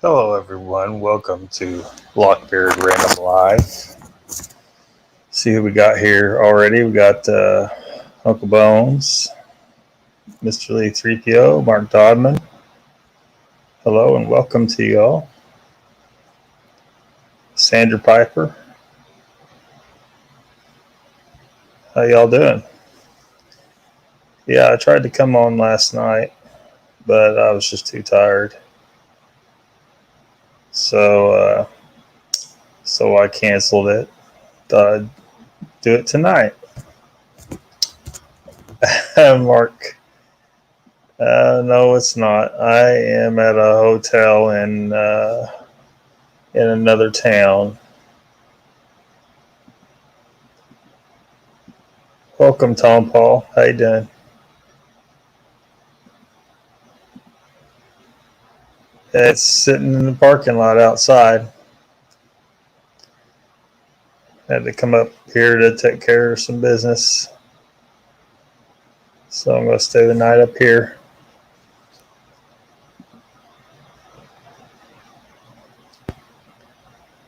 Hello, everyone. Welcome to Lockbeard Random Live. See who we got here already. We got Uncle Bones, Mr. Lee 3PO, Mark Dodman. Hello and welcome to you all. Sandra Piper. How y'all doing? Yeah, I tried to come on last night, but I was just too tired. So I canceled it. Thought I'd do it tonight. Mark. No, it's not. I am at a hotel in another town. Welcome, Tom Paul. How you doing? It's sitting in the parking lot outside. Had to come up here to take care of some business. So I'm going to stay the night up here.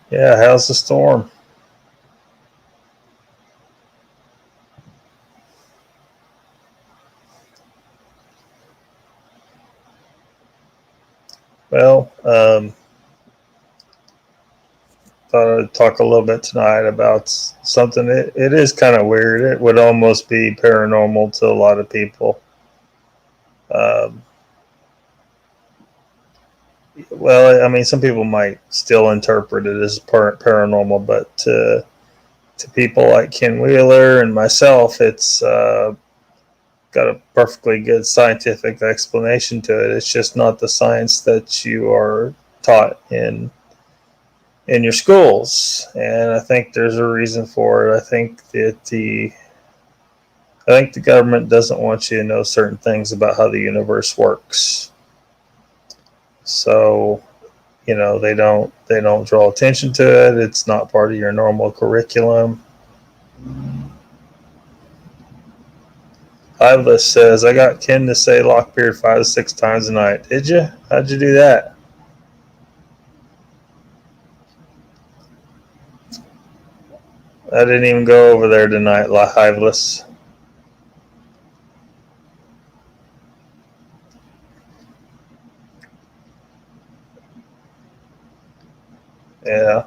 Yeah, how's the storm? Well, thought I'd talk a little bit tonight about something. It is kind of weird. It would almost be paranormal to a lot of people. Um, well, I mean, some people might still interpret it as paranormal, but to people like Ken Wheeler and myself, it's got a perfectly good scientific explanation to it. It's just not the science that you are taught in your schools, and I think there's a reason for it. I think the government doesn't want you to know certain things about how the universe works. So, they don't draw attention to it. It's not part of your normal curriculum. Iveless says, I got Ken to say Lockbeard 5 to 6 times a night. Did you? How'd you do that? I didn't even go over there tonight, Hiveless. Yeah.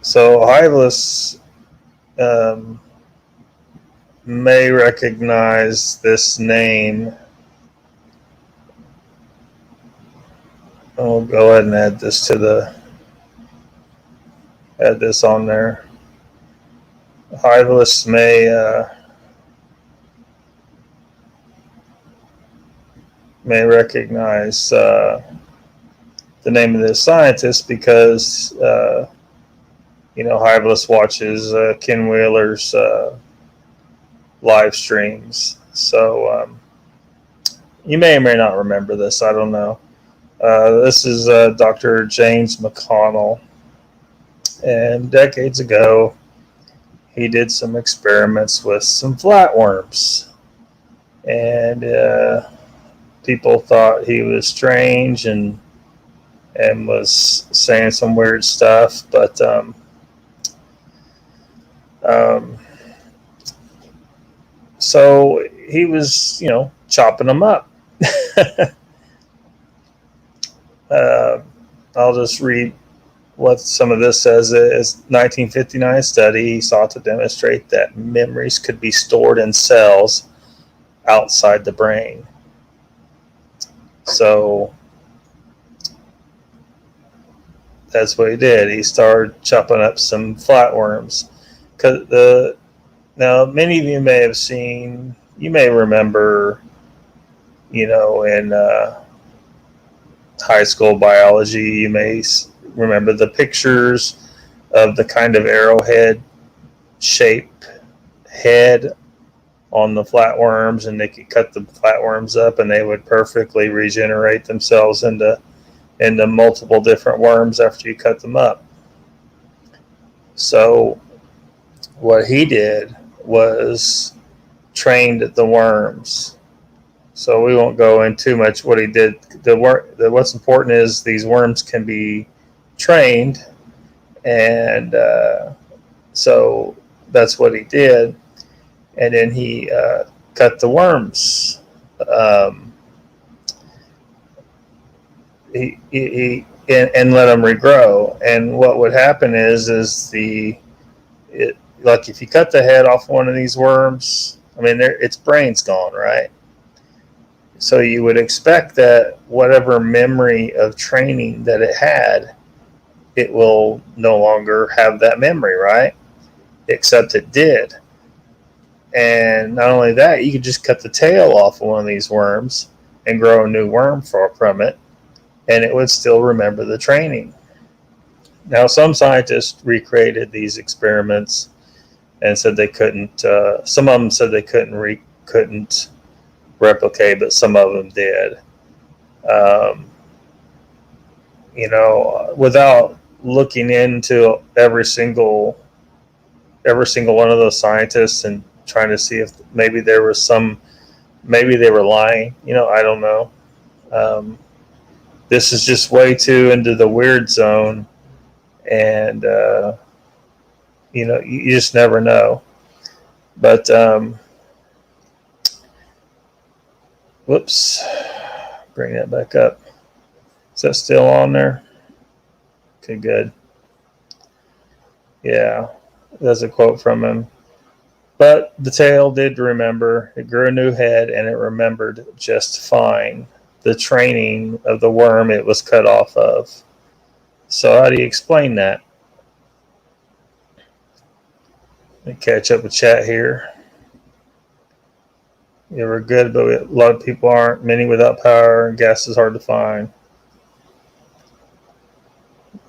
So Hiveless may recognize this name. I'll go ahead and add this on there. Hiveless may recognize the name of this scientist because Hiveless watches Ken Wheeler's live streams. So you may or may not remember this. I don't know. This is Dr. James McConnell. And decades ago, he did some experiments with some flatworms. And people thought he was strange and was saying some weird stuff. But so he was, chopping them up. I'll just read what some of this says. Is 1959 study sought to demonstrate that memories could be stored in cells outside the brain. So that's what he did. He started chopping up some flatworms. Now, many of you may have seen, you may remember, in high school biology, you may remember the pictures of the kind of arrowhead shape head on the flatworms, and they could cut the flatworms up and they would perfectly regenerate themselves into multiple different worms after you cut them up. So what he did was trained the worms So we won't go into too much what he did. What's important is these worms can be trained, and so that's what he did. And then he cut the worms. Um, and let them regrow. And what would happen is like if you cut the head off one of these worms, I mean, its brain's gone, right? So you would expect that whatever memory of training that it had, it will no longer have that memory, right? Except it did. And not only that, you could just cut the tail off of one of these worms and grow a new worm from it, and it would still remember the training. Now, some scientists recreated these experiments and said they couldn't. Some of them said they couldn't replicate, but some of them did. Um, without looking into every single one of those scientists and trying to see if maybe maybe they were lying. I don't know. This is just way too into the weird zone, and you just never know. But whoops, bring that back up. Is that still on there? Okay, good. Yeah, that's a quote from him. But the tail did remember. It grew a new head, and it remembered just fine the training of the worm it was cut off of. So how do you explain that? Let me catch up with chat here. Yeah, we're good, but a lot of people aren't. Many without power, and gas is hard to find.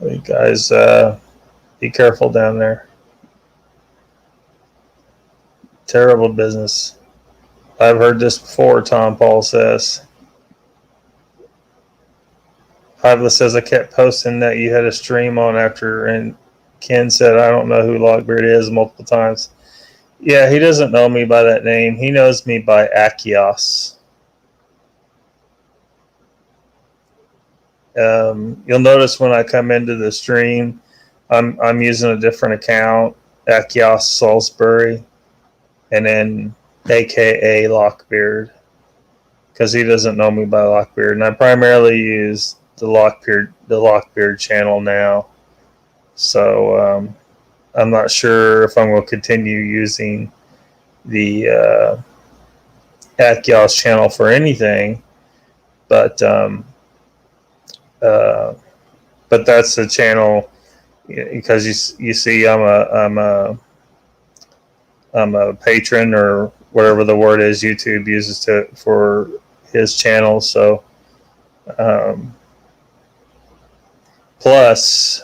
You guys, be careful down there. Terrible business. I've heard this before, Tom Paul says. Pavla says, I kept posting that you had a stream on after, and Ken said, I don't know who Lockbeard is multiple times. Yeah, he doesn't know me by that name. He knows me by Akios. You'll notice when I come into the stream, I'm using a different account, Akios Salisbury, and then AKA Lockbeard, because he doesn't know me by Lockbeard, and I primarily use the Lockbeard channel now. So I'm not sure if I'm going to continue using the Akios channel for anything, but that's the channel, because you see I'm a patron, or whatever the word is YouTube uses for his channel. So plus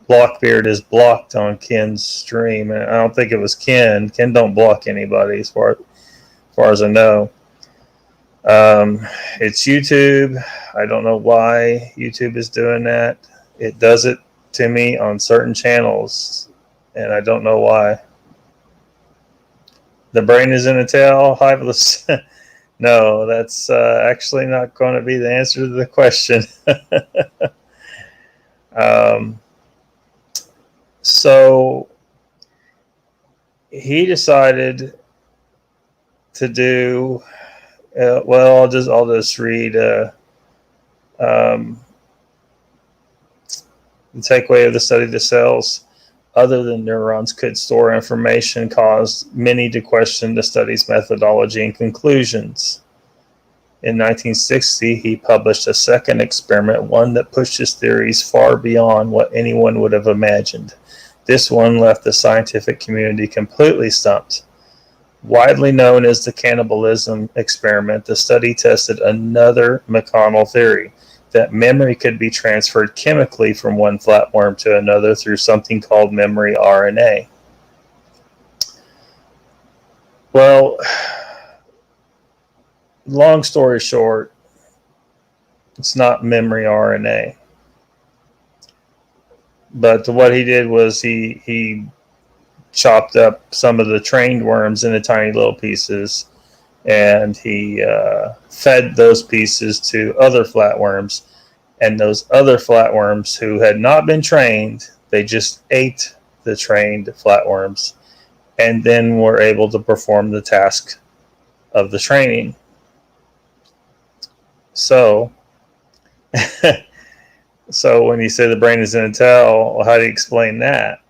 Lockbeard is blocked on Ken's stream, and I don't think it was Ken. Ken don't block anybody as far as I know. It's YouTube. I don't know why YouTube is doing that. It does it to me on certain channels, and I don't know why. The brain is in a tail, hiveless. No, that's actually not going to be the answer to the question. So he decided to do. Well, I'll just read. The takeaway of the study: the cells other than neurons could store information caused many to question the study's methodology and conclusions. In 1960, he published a second experiment, one that pushed his theories far beyond what anyone would have imagined. This one left the scientific community completely stumped. Widely known as the cannibalism experiment, the study tested another McConnell theory, that memory could be transferred chemically from one flatworm to another through something called memory RNA. Well, long story short, it's not memory RNA. But what he did was he chopped up some of the trained worms into tiny little pieces, and he fed those pieces to other flatworms. And those other flatworms who had not been trained, they just ate the trained flatworms and then were able to perform the task of the training. So, so when you say the brain is in a tail, well, how do you explain that?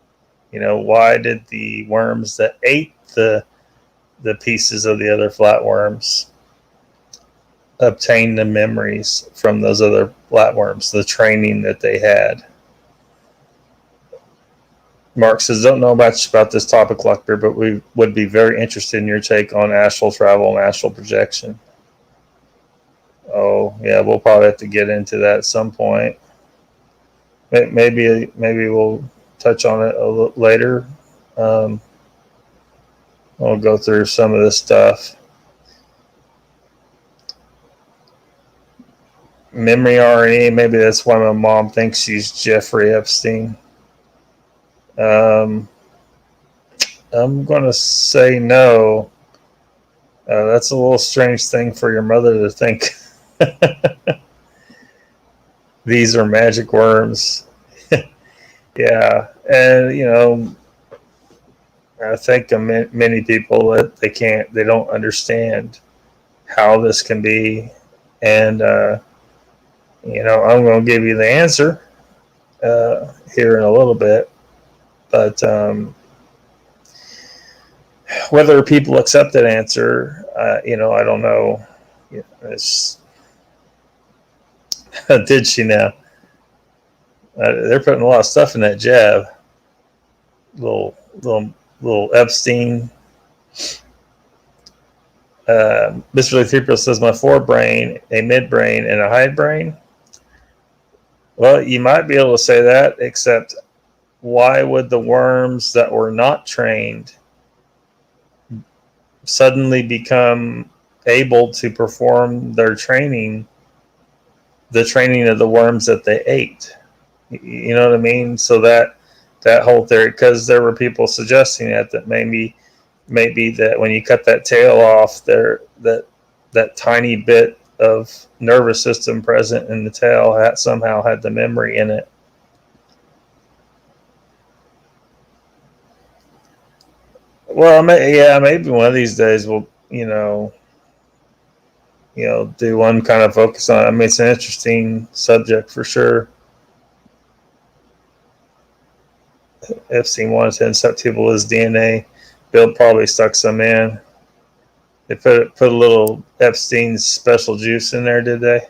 Why did the worms that ate the pieces of the other flatworms obtain the memories from those other flatworms, the training that they had? Mark says, don't know much about this topic, Lockbeard, but we would be very interested in your take on astral travel and astral projection. Oh, yeah, we'll probably have to get into that at some point. Maybe we'll touch on it a little later. We'll go through some of this stuff. Memory RNA, maybe that's why my mom thinks she's Jeffrey Epstein. I'm going to say no. That's a little strange thing for your mother to think. These are magic worms. Yeah, and I think many people that they don't understand how this can be, and I'm going to give you the answer here in a little bit, but whether people accept that answer, I don't know. Did she now? They're putting a lot of stuff in that jab. Little Epstein. Mr. Lee Threepio says, my forebrain, a midbrain, and a hindbrain. Well, you might be able to say that, except why would the worms that were not trained suddenly become able to perform their training, the training of the worms that they ate? You know what I mean? So that whole theory, because there were people suggesting that maybe that when you cut that tail off, that tiny bit of nervous system present in the tail somehow had the memory in it. Well, maybe one of these days we'll do one kind of focus on it. I mean, it's an interesting subject for sure. Epstein wanted to incept people with his DNA. Bill probably stuck some in. They put a little Epstein's special juice in there, did they?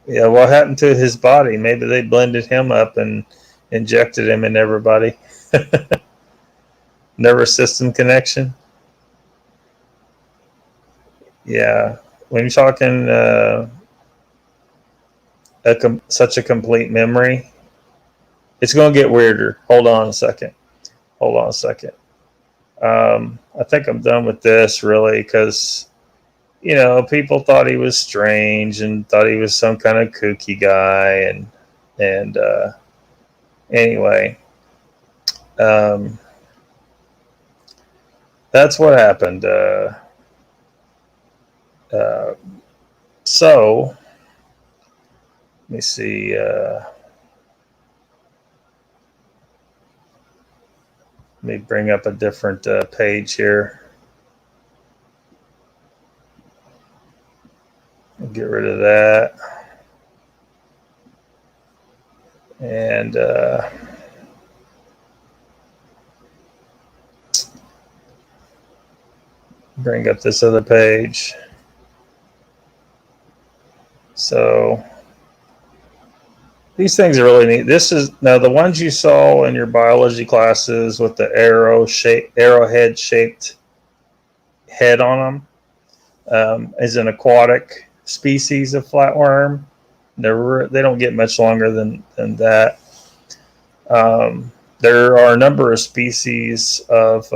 Yeah, what happened to his body? Maybe they blended him up and injected him in everybody. Nervous system connection. Yeah, when you're talking such a complete memory, it's going to get weirder. Hold on a second. I think I'm done with this, really, because people thought he was strange and thought he was some kind of kooky guy, and anyway, that's what happened. So let me see. Let me bring up a different page here. Get rid of that. And bring up this other page. So these things are really neat. This is now the ones you saw in your biology classes with the arrowhead shaped head on them is an aquatic species of flatworm. They don't get much longer than that. There are a number of species of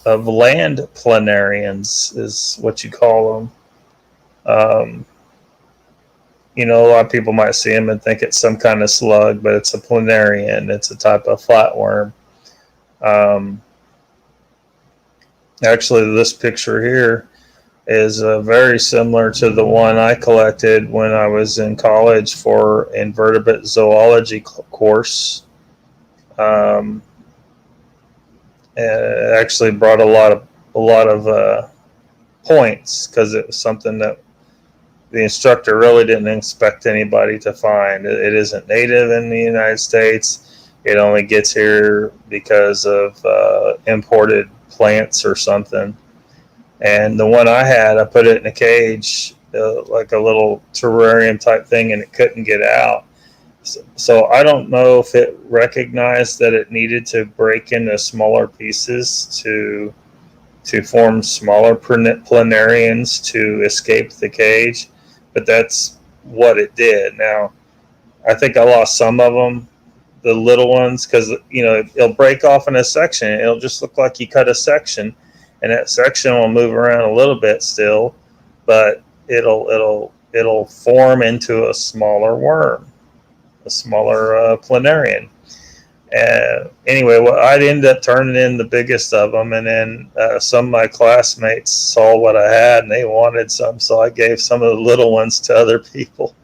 land planarians, is what you call them. A lot of people might see them and think it's some kind of slug, but it's a planarian. It's a type of flatworm. Actually, this picture here is very similar to the one I collected when I was in college for invertebrate zoology course. Um, and it actually brought a lot of points because it was something that the instructor really didn't expect anybody to find. It isn't native in the United States. It only gets here because of imported plants or something. And the one I had, I put it in a cage, like a little terrarium type thing, and it couldn't get out. So I don't know if it recognized that it needed to break into smaller pieces to form smaller planarians to escape the cage, but that's what it did. Now, I think I lost some of them, the little ones, because it'll break off in a section. It'll just look like you cut a section, and that section will move around a little bit still, but it'll form into a smaller worm, a smaller planarian. Anyway, well, I'd end up turning in the biggest of them, and then some of my classmates saw what I had and they wanted some, so I gave some of the little ones to other people.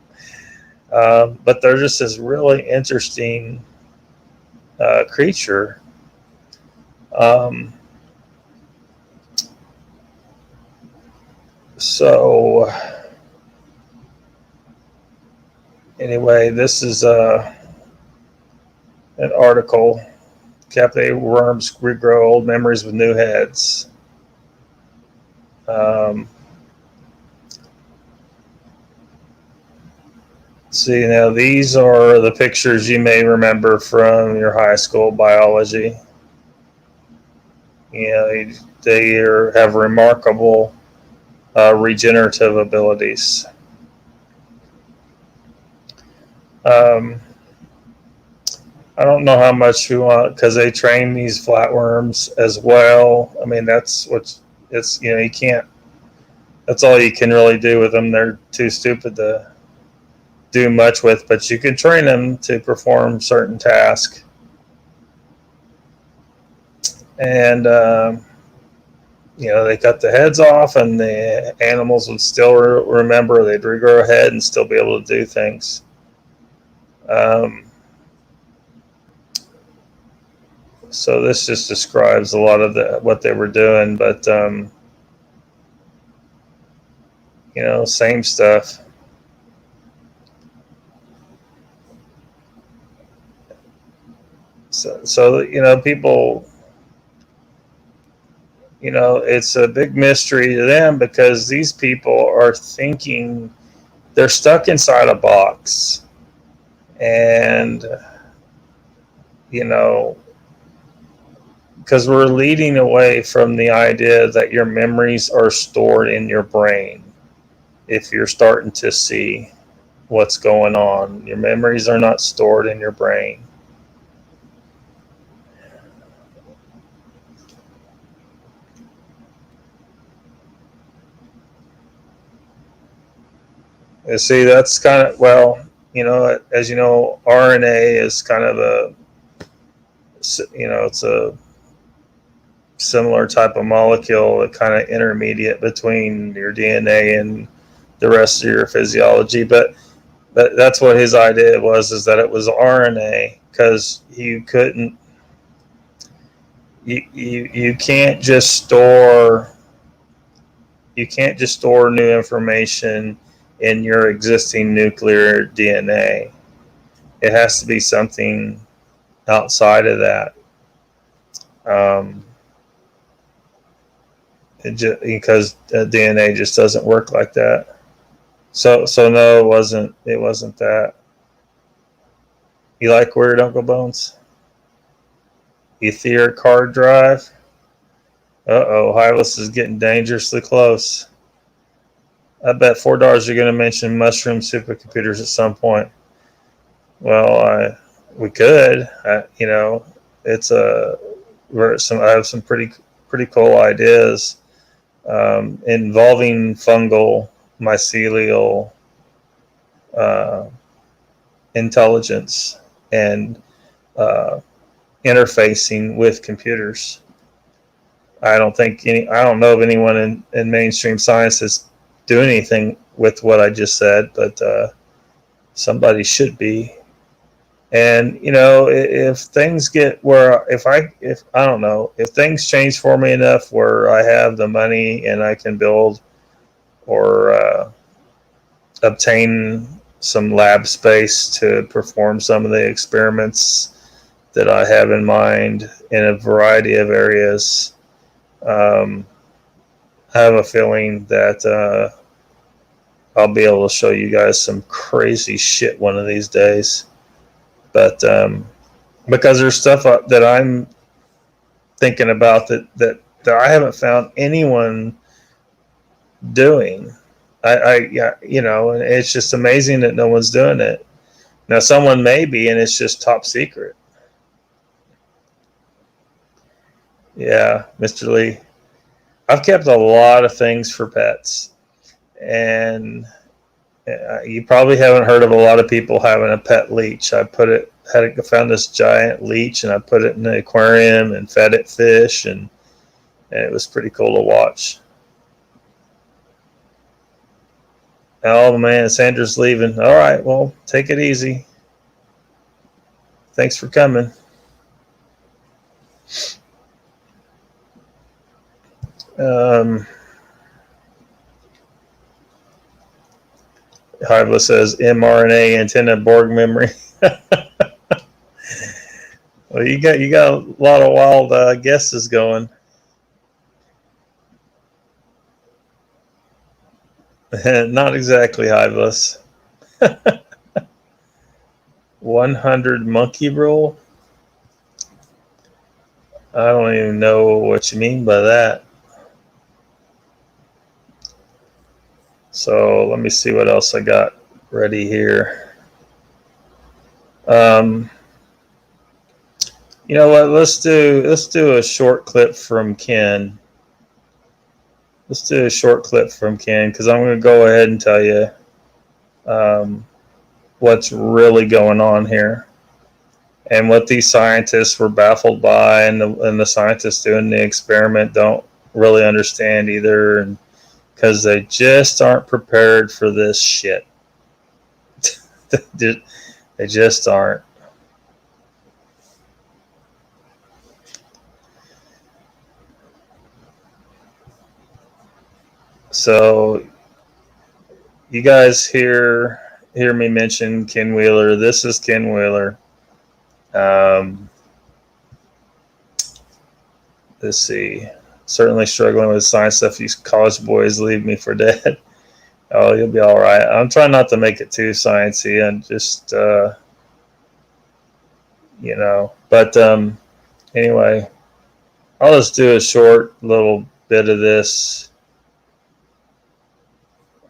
But they're just this really interesting creature. So anyway, this is an article. Captive worms regrow old memories with new heads. See, now these are the pictures you may remember from your high school biology. They have remarkable regenerative abilities. I don't know how much we want, because they train these flatworms as well. I mean, that's what's it's you can't. That's all you can really do with them. They're too stupid to do much with, but you can train them to perform certain tasks. And they cut the heads off, and the animals would still remember. They'd regrow a head and still be able to do things. So this just describes a lot of what they were doing, but same stuff. So people, it's a big mystery to them, because these people are thinking they're stuck inside a box, and because we're leading away from the idea that your memories are stored in your brain. If you're starting to see what's going on, your memories are not stored in your brain. You see, that's kind of, as you know, RNA is kind of it's a similar type of molecule, a kind of intermediate between your DNA and the rest of your physiology. But that's what his idea was, is that it was RNA, because you can't just store new information in your existing nuclear DNA. It has to be something outside of that. Because DNA just doesn't work like that. So no, it wasn't that. You like Weird Uncle Bones? Etheric hard drive? Hylas is getting dangerously close. I bet $4 you're going to mention mushroom supercomputers at some point. Well, we could. I have some pretty cool ideas involving fungal mycelial intelligence and interfacing with computers. I don't know of anyone in mainstream science that's doing anything with what I just said, but somebody should be. And if things get where if I don't know, if things change for me enough where I have the money and I can build or obtain some lab space to perform some of the experiments that I have in mind in a variety of areas, I have a feeling that I'll be able to show you guys some crazy shit one of these days. But because there's stuff that I'm thinking about that I haven't found anyone doing. Yeah, and it's just amazing that no one's doing it. Now, someone may be, and it's just top secret. Yeah, Mr. Lee. I've kept a lot of things for pets, and you probably haven't heard of a lot of people having a pet leech. I found this giant leech, and I put it in the aquarium and fed it fish, and it was pretty cool to watch. Oh man, Sandra's leaving. All right, well, take it easy. Thanks for coming. Hivela says mRNA antenna Borg memory. Well, you got a lot of wild guesses going. Not exactly, Hivela. 100 monkey rule. I don't even know what you mean by that. So let me see what else I got ready here. You know what? Let's do a short clip from Ken. Let's do a short clip from Ken because I'm going to go ahead and tell you what's really going on here and what these scientists were baffled by, and the scientists doing the experiment don't really understand either, and because they just aren't prepared for this shit. They just aren't. So you guys hear me mention Ken Wheeler. This is Ken Wheeler. Let's see. Certainly struggling with science stuff. You college boys leave me for dead. Oh, you'll be all right. I'm trying not to make it too sciencey and just, But anyway, I'll just do a short little bit of this.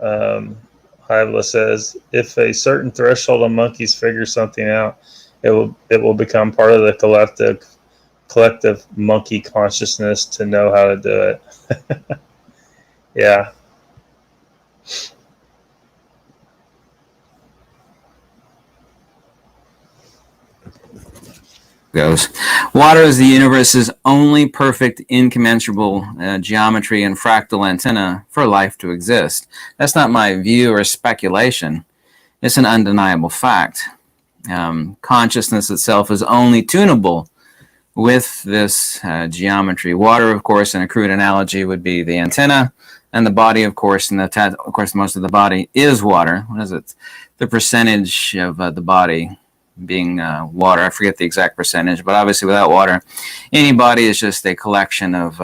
Hivela says, if a certain threshold of monkeys figure something out, it will become part of the collective monkey consciousness to know how to do it. Yeah. Goes. Water is the universe's only perfect, incommensurable geometry and fractal antenna for life to exist. That's not my view or speculation. It's an undeniable fact. Consciousness itself is only tunable with this geometry. Water, of course, in a crude analogy, would be the antenna, and the body, of course, most of the body is water. What is it? The percentage of the body being water. I forget the exact percentage, but obviously without water, any body is just a collection of,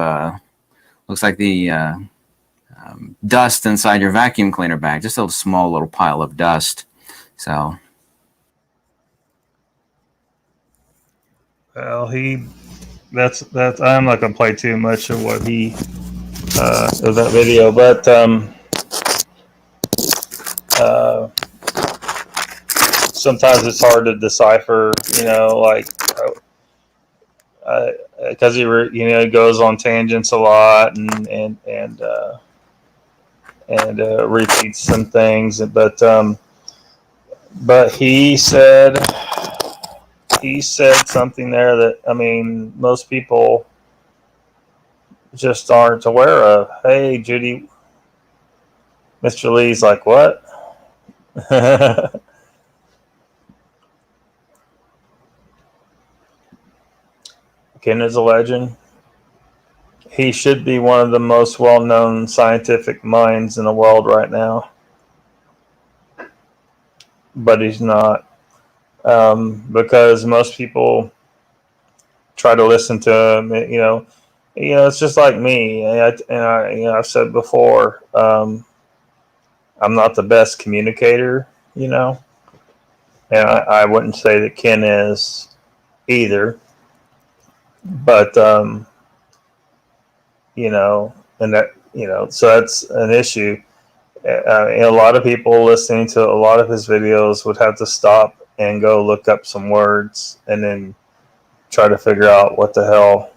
looks like the dust inside your vacuum cleaner bag, just a small little pile of dust. So. Well, that's I'm not gonna play too much of what he of that video, but sometimes it's hard to decipher, because he goes on tangents a lot and repeats some things, but he said something there that, I mean, most people just aren't aware of. Hey, Judy, Mr. Lee's like, what? Ken is a legend. He should be one of the most well-known scientific minds in the world right now, but he's not, because most people try to listen to him. It's just like me, I've said before, I'm not the best communicator, and I wouldn't say that Ken is either, but and that so that's an issue. A lot of people listening to a lot of his videos would have to stop and go look up some words and then try to figure out what the hell.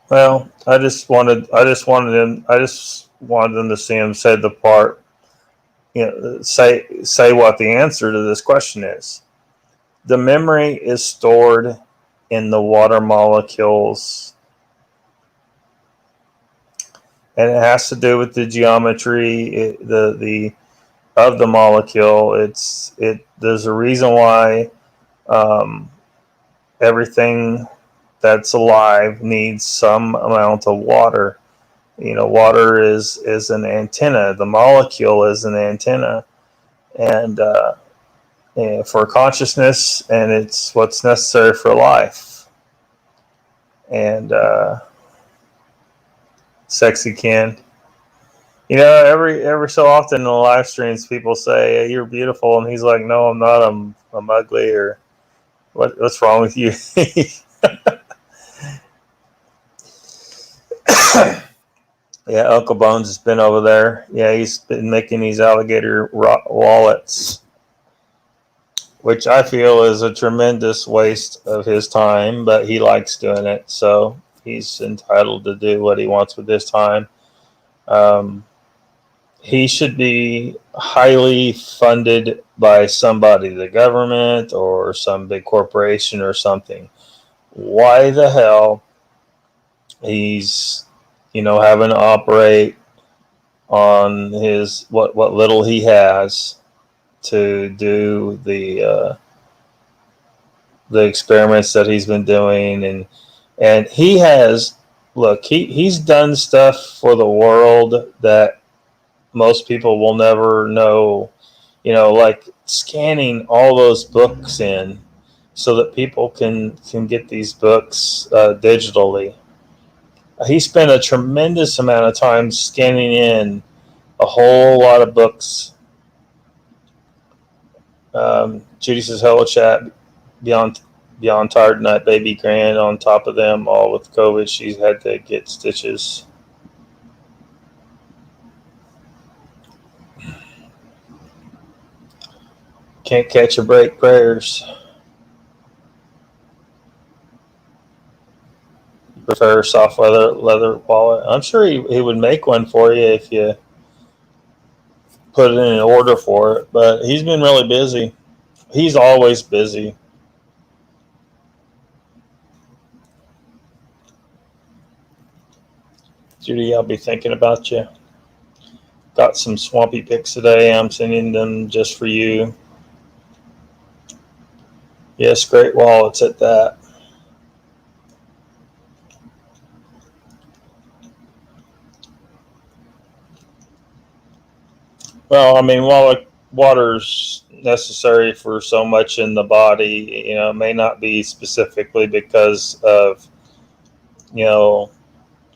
Well, I just wanted them to see him say the part, say what the answer to this question is. The memory is stored in the water molecules, and it has to do with the geometry of the molecule. There's a reason why everything that's alive needs some amount of water. Water is an antenna. The molecule is an antenna, and for consciousness, and it's what's necessary for life. And sexy Ken. Every so often in the live streams, people say, hey, "You're beautiful," and he's like, "No, I'm not. I'm ugly." Or what's wrong with you? Yeah, Uncle Bones has been over there. Yeah, he's been making these alligator wallets, which I feel is a tremendous waste of his time, but he likes doing it, so he's entitled to do what he wants with his time. He should be highly funded by somebody, the government or some big corporation or something. Why the hell he's having to operate on his what little he has to do the experiments that he's been doing, and he has he's done stuff for the world that most people will never know, like scanning all those books in so that people can get these books digitally. He spent a tremendous amount of time scanning in a whole lot of books. Judy says, hello, chat. Beyond tired tonight, baby grand on top of them all with COVID. She's had to get stitches. Can't catch a break, prayers. Prefer soft leather wallet. I'm sure he would make one for you if you put in an order for it, but he's been really busy. He's always busy. Judy, I'll be thinking about you. Got some swampy pics today. I'm sending them just for you. Yes, great wallets at that. Well, I mean, while water's necessary for so much in the body, it may not be specifically because of,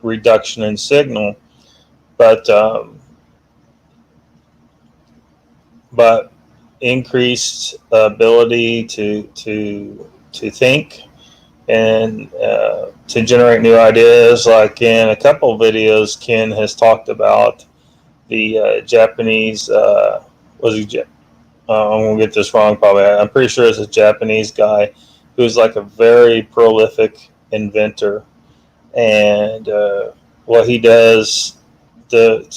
reduction in signal, but increased ability to think and to generate new ideas. Like in a couple of videos, Ken has talked about the Japanese, I'm going to get this wrong probably. I'm pretty sure it's a Japanese guy who's like a very prolific inventor. And what he does to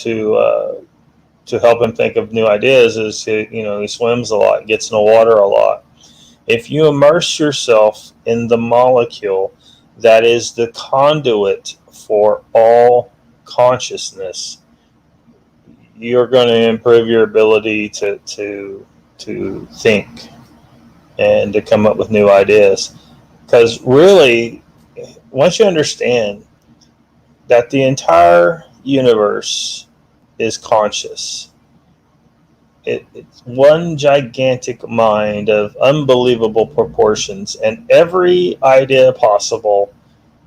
help him think of new ideas is he swims a lot, gets in the water a lot. If you immerse yourself in the molecule that is the conduit for all consciousness, you're going to improve your ability to think and to come up with new ideas. Because really, once you understand that the entire universe is conscious, it's one gigantic mind of unbelievable proportions, and every idea possible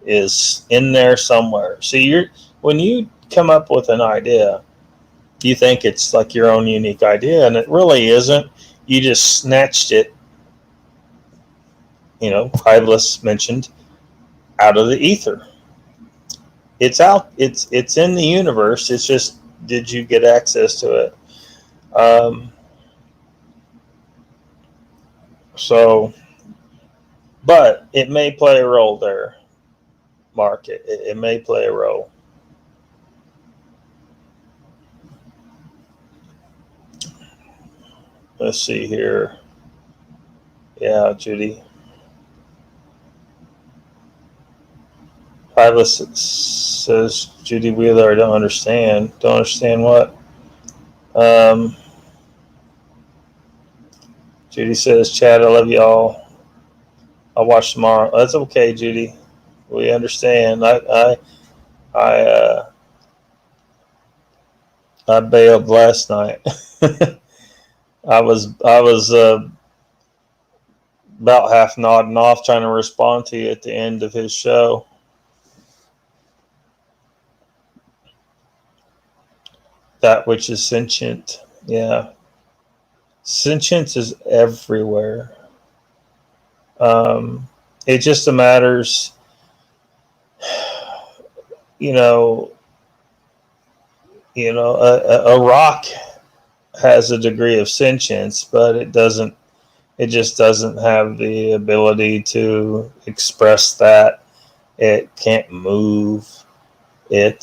is in there somewhere. So when you come up with an idea, you think it's like your own unique idea, and it really isn't. You just snatched it, Privalus mentioned, out of the ether. It's out. It's in the universe. It's just, did you get access to it? But it may play a role there, Mark. It may play a role. Let's see here. Yeah, Judy. Privalus says, Judy Wheeler, I don't understand. Don't understand what? Judy says, Chad, I love y'all. I'll watch tomorrow. That's okay, Judy. We understand. I bailed last night. I was about half nodding off trying to respond to you at the end of his show. That which is sentient. Yeah. Sentience is everywhere. It just matters, a rock has a degree of sentience, but it just doesn't have the ability to express that. It can't move. It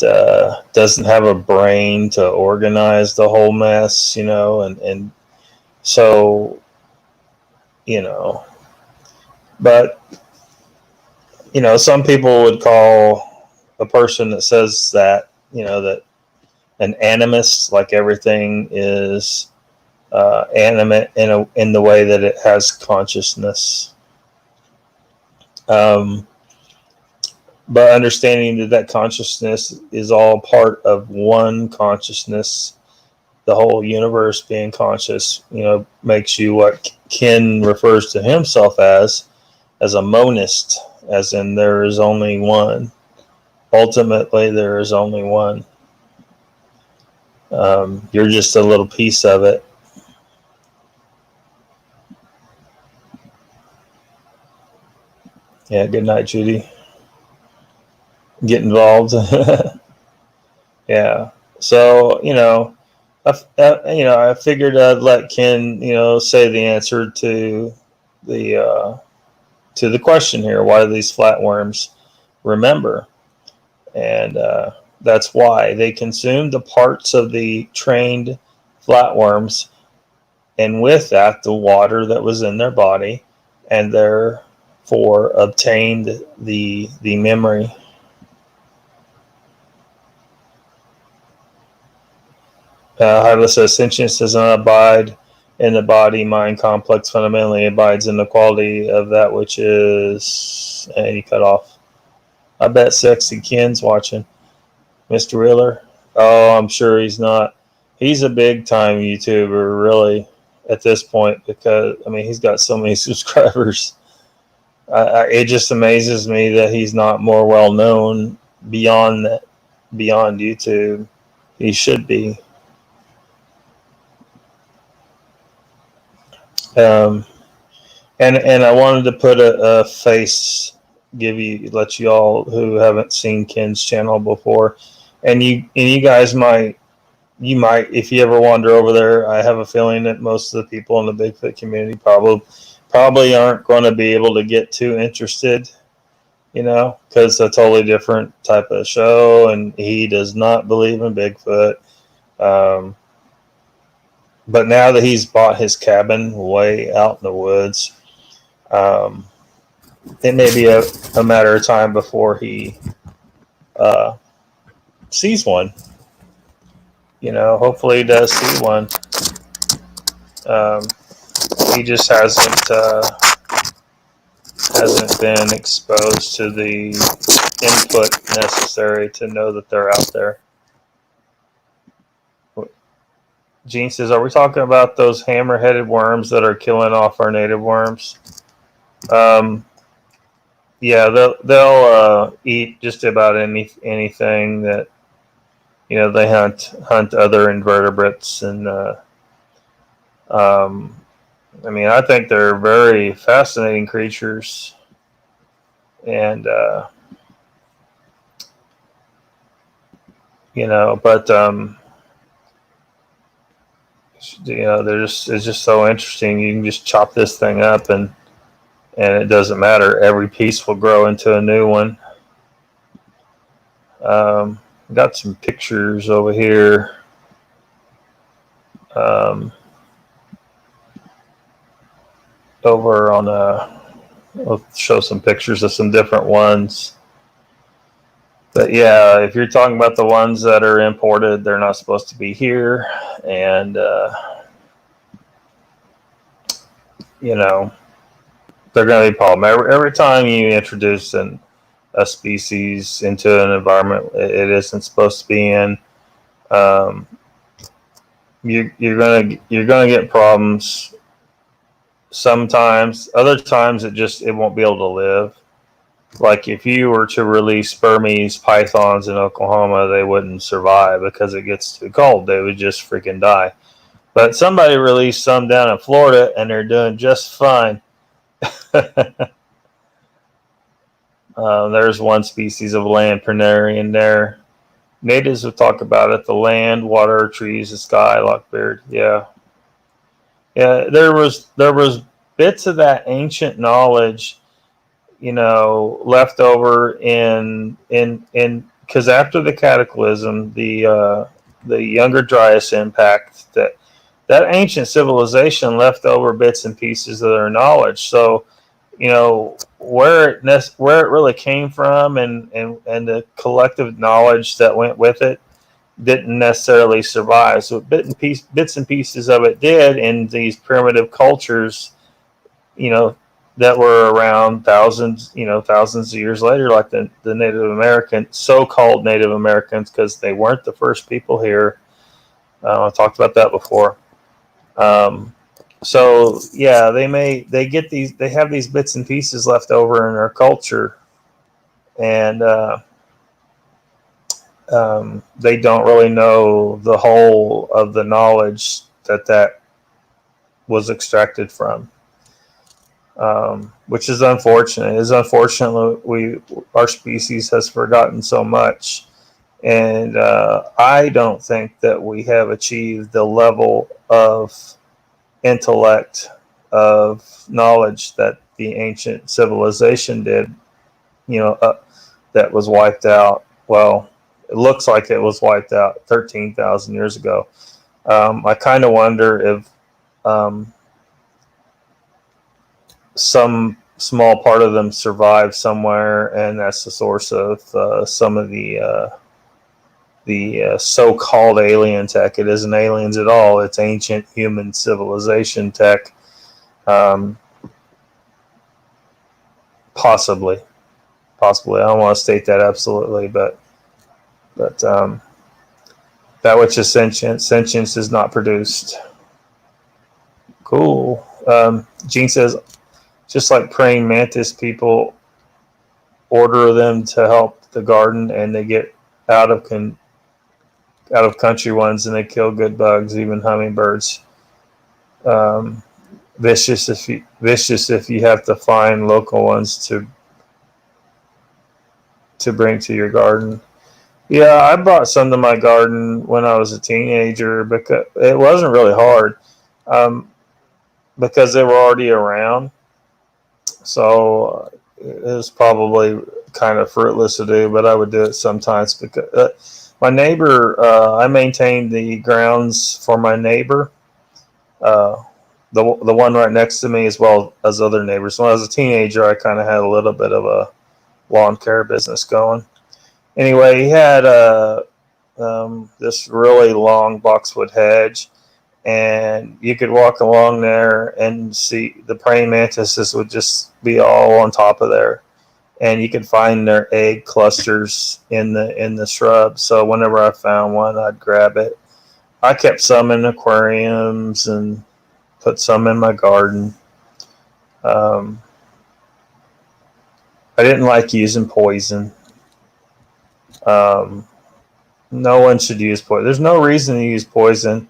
doesn't have a brain to organize the whole mess, and so, but, some people would call a person that says that, that an animist, like everything is animate in the way that it has consciousness. But understanding that consciousness is all part of one consciousness, the whole universe being conscious, makes you what Ken refers to himself as a monist, as in there is only one. Ultimately, there is only one. You're just a little piece of it. Yeah, good night, Judy. Get involved. Yeah. So, I figured I'd let Ken, say the answer to the question here. Why do these flatworms remember? And that's why they consumed the parts of the trained flatworms, and with that, the water that was in their body, and therefore obtained the memory. Hyla says, sentience does not abide in the body-mind complex. Fundamentally abides in the quality of that which is... And he cut off. I bet Sexy Ken's watching. Mr. Wheeler? Oh, I'm sure he's not. He's a big-time YouTuber, really, at this point, because, he's got so many subscribers. It just amazes me that he's not more well-known beyond YouTube. He should be. And I wanted to put a face, let you all who haven't seen Ken's channel before, and you guys might, if you ever wander over there, I have a feeling that most of the people in the Bigfoot community probably aren't going to be able to get too interested, because it's a totally different type of show, and he does not believe in Bigfoot. But now that he's bought his cabin way out in the woods, Um, it may be a matter of time before he sees one. Hopefully he does see one. He just hasn't been exposed to the input necessary to know that they're out there. Gene says, are we talking about those hammer-headed worms that are killing off our native worms? Yeah, they'll eat just about anything that they hunt other invertebrates, and I think they're very fascinating creatures, and but it's just so interesting. You can just chop this thing up, and it doesn't matter. Every piece will grow into a new one. Got some pictures over here. Over on I'll show some pictures of some different ones. But yeah, if you're talking about the ones that are imported, they're not supposed to be here, and they're going to be a problem. Every time you introduce a species into an environment it isn't supposed to be in, you're gonna get problems. Sometimes, other times it won't be able to live. Like if you were to release Burmese pythons in Oklahoma, they wouldn't survive because it gets too cold. They would just freaking die. But somebody released some down in Florida, and they're doing just fine. There's one species of land pernarian there. Natives would talk about it: the land, water, trees, the sky. Lockbeard, yeah. There was bits of that ancient knowledge, left over in because after the cataclysm, the Younger Dryas impact, that ancient civilization left over bits and pieces of their knowledge. So, where it really came from and the collective knowledge that went with it didn't necessarily survive. So bits and pieces of it did in these primitive cultures, that were around thousands of years later, like the Native American, so-called Native Americans, because they weren't the first people here. I talked about that before. So yeah, they have these bits and pieces left over in their culture, and they don't really know the whole of the knowledge that was extracted from, which is unfortunate. It's unfortunate our species has forgotten so much, and I don't think that we have achieved the level of intellect, of knowledge that the ancient civilization did, that was wiped out. Well, it looks like it was wiped out 13,000 years ago. I kind of wonder if some small part of them survived somewhere, and that's the source of some of the so-called alien tech. It isn't aliens at all. It's ancient human civilization tech. Possibly. I don't want to state that absolutely, but that which is sentient, sentience is not produced. Cool. Gene says, just like praying mantis, people order them to help the garden, and they get out of country ones, and they kill good bugs, even hummingbirds. Vicious if you have to find local ones to bring to your garden. Yeah, I brought some to my garden when I was a teenager, because it wasn't really hard, because they were already around. So it was probably kind of fruitless to do, but I would do it sometimes because my neighbor, I maintained the grounds for my neighbor, the one right next to me as well as other neighbors. When I was a teenager, I kind of had a little bit of a lawn care business going. Anyway, he had this really long boxwood hedge, and you could walk along there and see the praying mantises would just be all on top of there, and you could find their egg clusters in the shrub. So whenever I found one, I'd grab it. I kept some in aquariums and put some in my garden. I didn't like using poison. No one should use poison. There's no reason to use poison.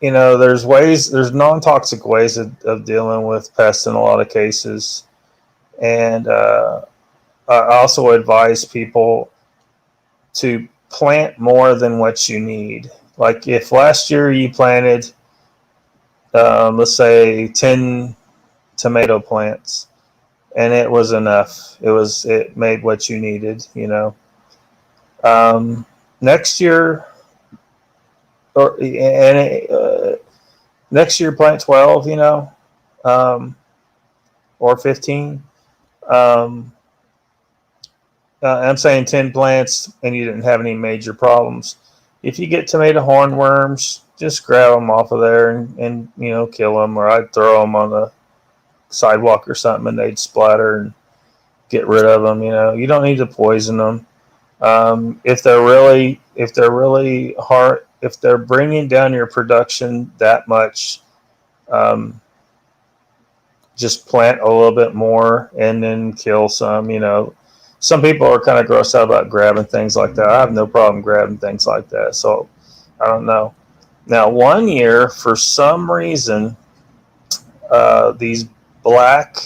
There's non-toxic ways of dealing with pests in a lot of cases. And I also advise people to plant more than what you need. Like if last year you planted, let's say 10 tomato plants, and it was enough. It made what you needed, Next year, next year plant 12, or 15. I'm saying 10 plants and you didn't have any major problems. If you get tomato hornworms, just grab them off of there and kill them, or I'd throw them on the sidewalk or something and they'd splatter and get rid of them. You don't need to poison them. If they're really hard, if they're bringing down your production that much, just plant a little bit more and then kill some. Some people are kind of grossed out about grabbing things like that. I have no problem grabbing things like that. So I don't know. Now, one year, for some reason, these black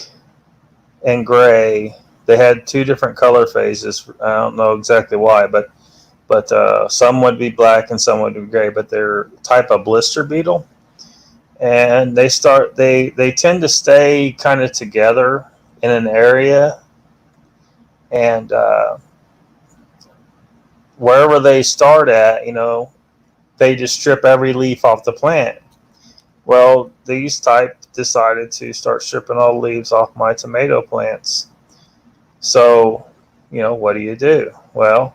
and gray, they had two different color phases. I don't know exactly why, but some would be black and some would be gray, but they're type of blister beetle. And they tend to stay kind of together in an area, and wherever they start at, they just strip every leaf off the plant. Well, these type decided to start stripping all the leaves off my tomato plants. So, what do you do? Well,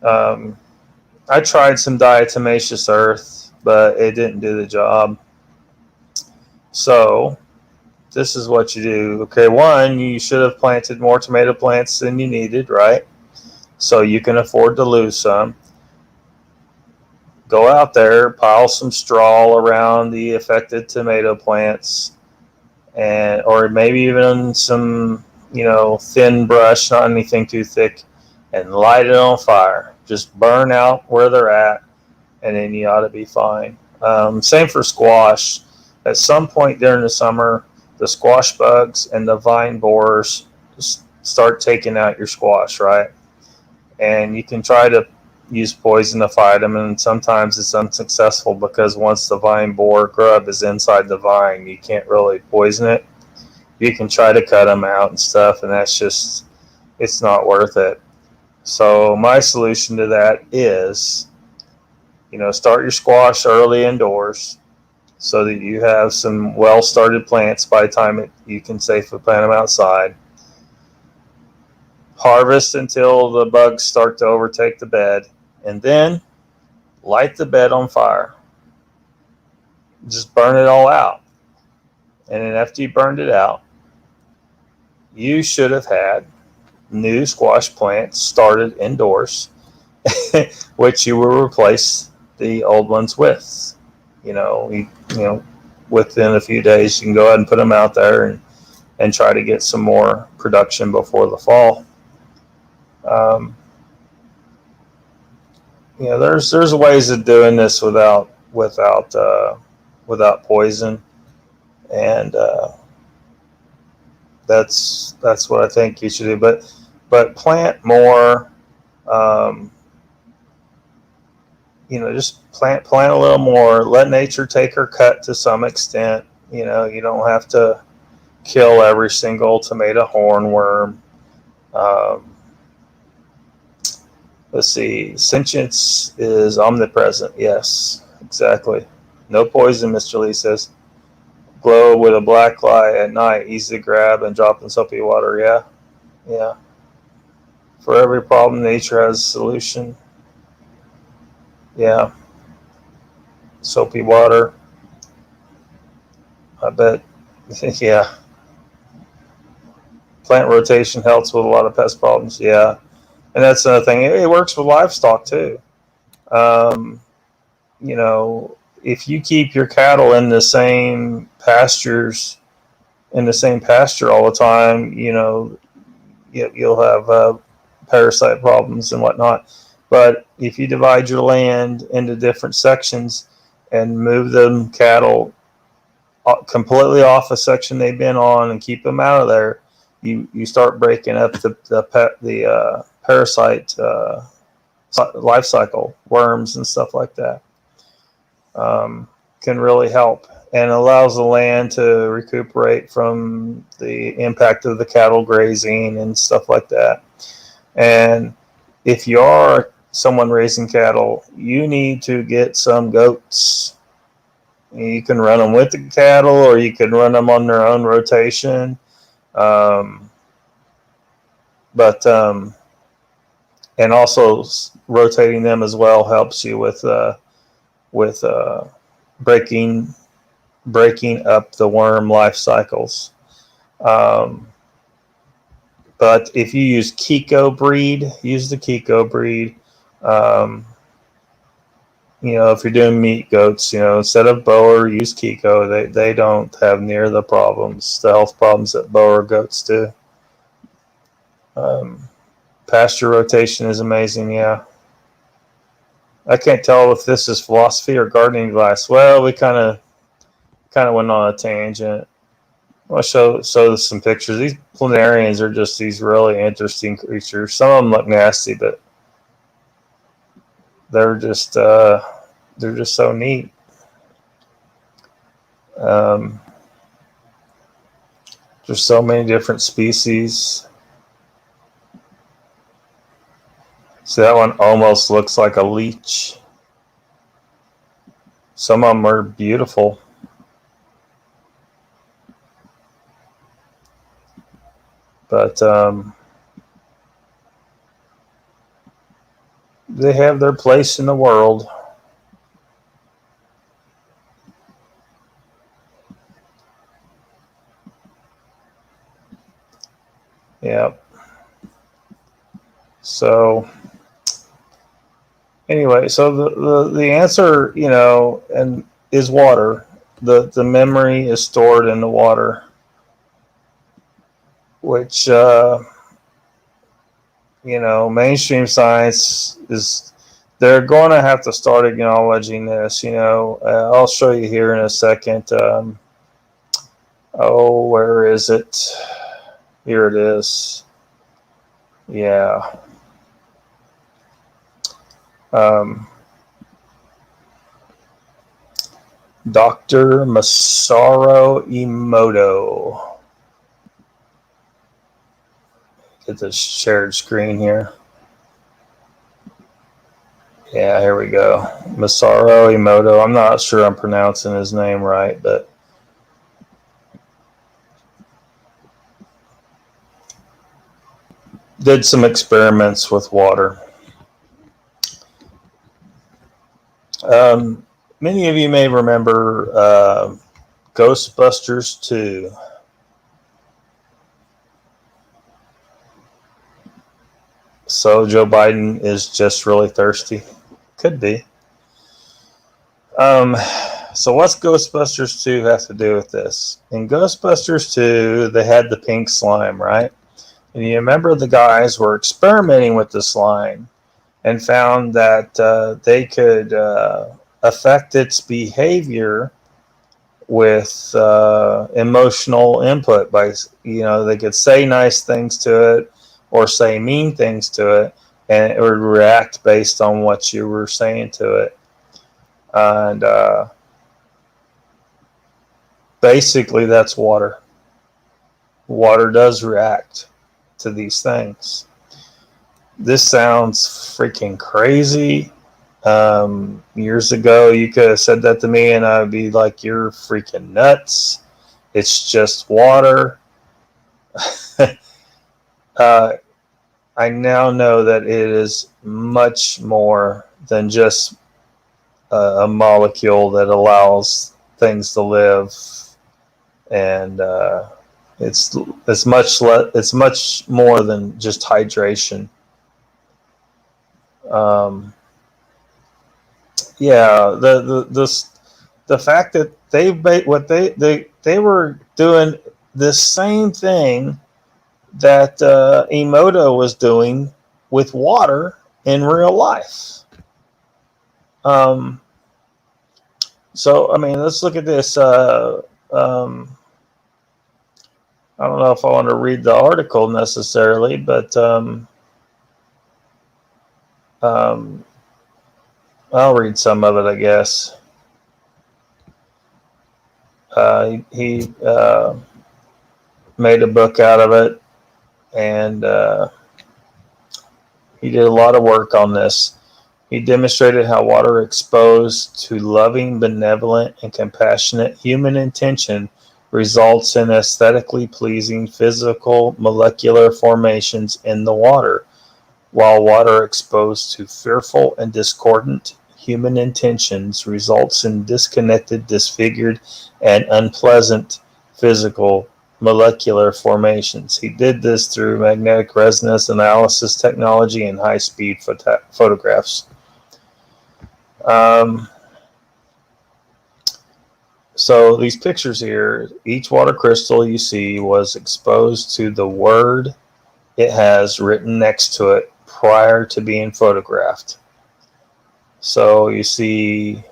I tried some diatomaceous earth, but it didn't do the job. So this is what you do. Okay, one, you should have planted more tomato plants than you needed, right? So you can afford to lose some. Go out there, pile some straw around the affected tomato plants, or maybe even some, thin brush, not anything too thick, and light it on fire. Just burn out where they're at, and then you ought to be fine. Same for squash. At some point during the summer, the squash bugs and the vine borers start taking out your squash, right? And you can try to use poison to fight them, and sometimes it's unsuccessful because once the vine borer grub is inside the vine, you can't really poison it. You can try to cut them out and stuff, and it's not worth it. So my solution to that is, start your squash early indoors so that you have some well-started plants by the time you can safely plant them outside. Harvest until the bugs start to overtake the bed, and then light the bed on fire. Just burn it all out. And then after you burned it out, you should have had new squash plants started indoors, which you will replace the old ones with. Within a few days, you can go ahead and put them out there and try to get some more production before the fall. There's ways of doing this without poison, and that's what I think you should do. But plant more. Just plant a little more. Let nature take her cut to some extent. You don't have to kill every single tomato hornworm. Let's see. Sentience is omnipresent. Yes. Exactly. No poison, Mr. Lee says. Glow with a black light at night, easy to grab and drop in soapy water. Yeah, yeah. For every problem, nature has a solution. Yeah. Soapy water. I bet. Yeah. Plant rotation helps with a lot of pest problems. Yeah. And that's another thing. It works with livestock too. Um, you know, if you keep your cattle in the same pastures, in the same pasture all the time, you know, you'll have parasite problems and whatnot. But if you divide your land into different sections and move them cattle completely off a section they've been on and keep them out of there, you start breaking up the parasite life cycle, worms and stuff like that. Can really help and allows the land to recuperate from the impact of the cattle grazing and stuff like that. And if you are someone raising cattle, you need to get some goats. You can run them with the cattle, or you can run them on their own rotation. Um, but and also rotating them as well helps you with breaking up the worm life cycles. But if you use Kiko breed, use the Kiko breed. Um, you know, if you're doing meat goats, you know, instead of Boer, use Kiko. They don't have near the health problems that Boer goats do. Pasture rotation is amazing, yeah. I can't tell if this is philosophy or gardening advice. Well, we kind of went on a tangent. I'll show some pictures. These planarians are just these really interesting creatures. Some of them look nasty, but they're just so neat. There's so many different species. See, that one almost looks like a leech. Some of them are beautiful. But they have their place in the world. Yeah. So anyway, so the answer, you know, and is water. The memory is stored in the water, which you know, mainstream science is, they're going to have to start acknowledging this. You know, I'll show you here in a second. Oh, where is it? Here it is. Yeah. Dr. Masaru Emoto. Get the shared screen here. Yeah, here we go. Masaru Emoto. I'm not sure I'm pronouncing his name right, but did some experiments with water. Many of you may remember Ghostbusters 2. So Joe Biden is just really thirsty. Could be. So what's Ghostbusters 2 have to do with this? In Ghostbusters 2, they had the pink slime, right? And you remember the guys were experimenting with the slime and found that they could affect its behavior with emotional input by, you know, they could say nice things to it or say mean things to it, and it would react based on what you were saying to it. And basically that's water. Water does react to these things. This sounds freaking crazy. Years ago, you could have said that to me, and I would be like, "You're freaking nuts. It's just water." uh, I now know that it is much more than just a molecule that allows things to live, and it's much more than just hydration. Um, yeah, the fact that they were doing this same thing that Emoto was doing with water in real life. So I mean, let's look at this. I don't know if I want to read the article necessarily, but I'll read some of it, I guess. He made a book out of it, and he did a lot of work on this. He demonstrated how water exposed to loving, benevolent, and compassionate human intention results in aesthetically pleasing physical molecular formations in the water, while water exposed to fearful and discordant human intentions results in disconnected, disfigured, and unpleasant physical molecular formations. He did this through magnetic resonance analysis technology and high-speed photographs. So these pictures here, each water crystal you see was exposed to the word it has written next to it prior to being photographed. So you see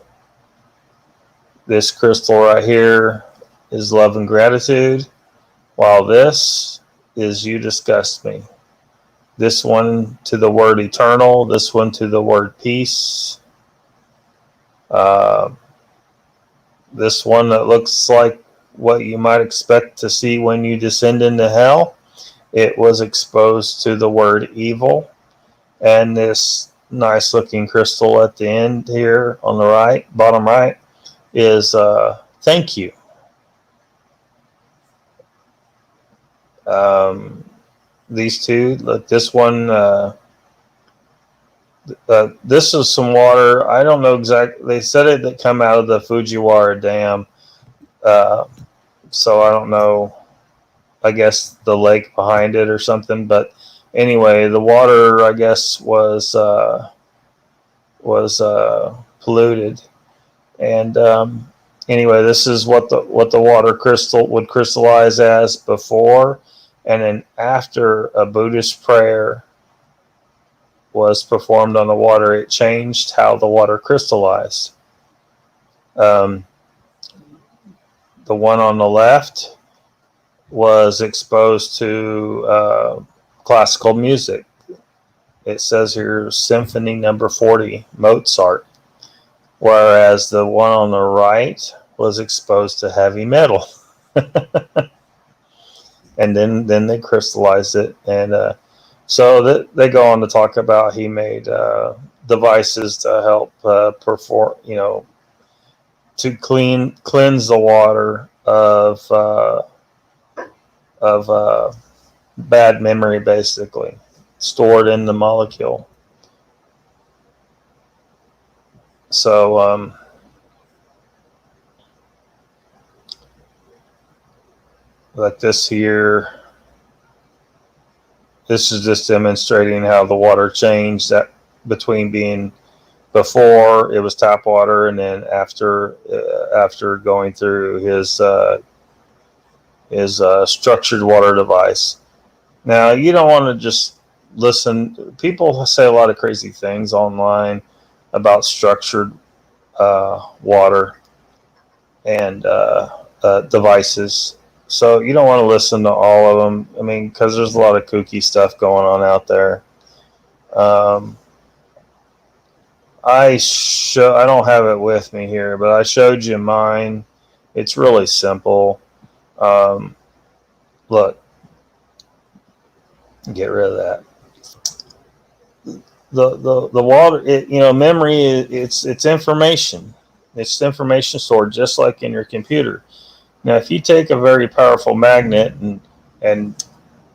this crystal right here is love and gratitude, while this is you disgust me. This one to the word eternal, this one to the word peace. This one that looks like what you might expect to see when you descend into hell, it was exposed to the word evil. And this nice looking crystal at the end here on the right, bottom right, is thank you. These two, look, this one, this is some water. I don't know exactly. They said it that come out of the Fujiwara Dam. So I don't know. I guess the lake behind it or something. But anyway, the water, I guess, was polluted. And anyway, this is what the water crystal would crystallize as before, and then after a Buddhist prayer was performed on the water, it changed how the water crystallized. The one on the left was exposed to classical music. It says here Symphony Number 40, Mozart, whereas the one on the right was exposed to heavy metal. And then they crystallized it, and so they go on to talk about he made devices to help perform, to cleanse the water of bad memory, basically stored in the molecule. So like this here, this is just demonstrating how the water changed that between being before it was tap water and then after going through his structured water device. Now you don't want to just listen. People say a lot of crazy things online about structured water and devices. So you don't want to listen to all of them. I mean, because there's a lot of kooky stuff going on out there. I don't have it with me here, but I showed you mine. It's really simple. Look, get rid of that. the water, memory, it's information. It's information stored just like in your computer. Now, if you take a very powerful magnet and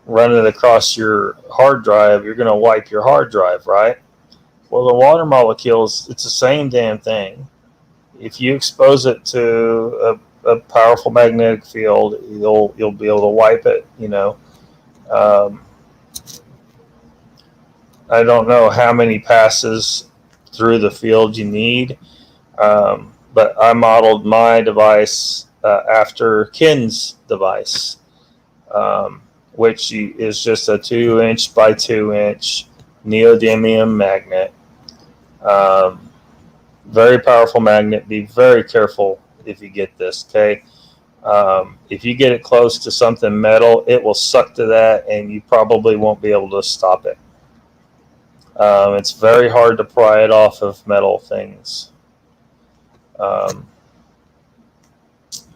run it across your hard drive, you're going to wipe your hard drive, right? Well, the water molecules, it's the same damn thing. If you expose it to a powerful magnetic field, you'll be able to wipe it. I don't know how many passes through the field you need, but I modeled my device after Ken's device, which is just a 2-inch by 2-inch neodymium magnet. Very powerful magnet. Be very careful if you get this, okay? If you get it close to something metal, it will suck to that, and you probably won't be able to stop it. It's very hard to pry it off of metal things.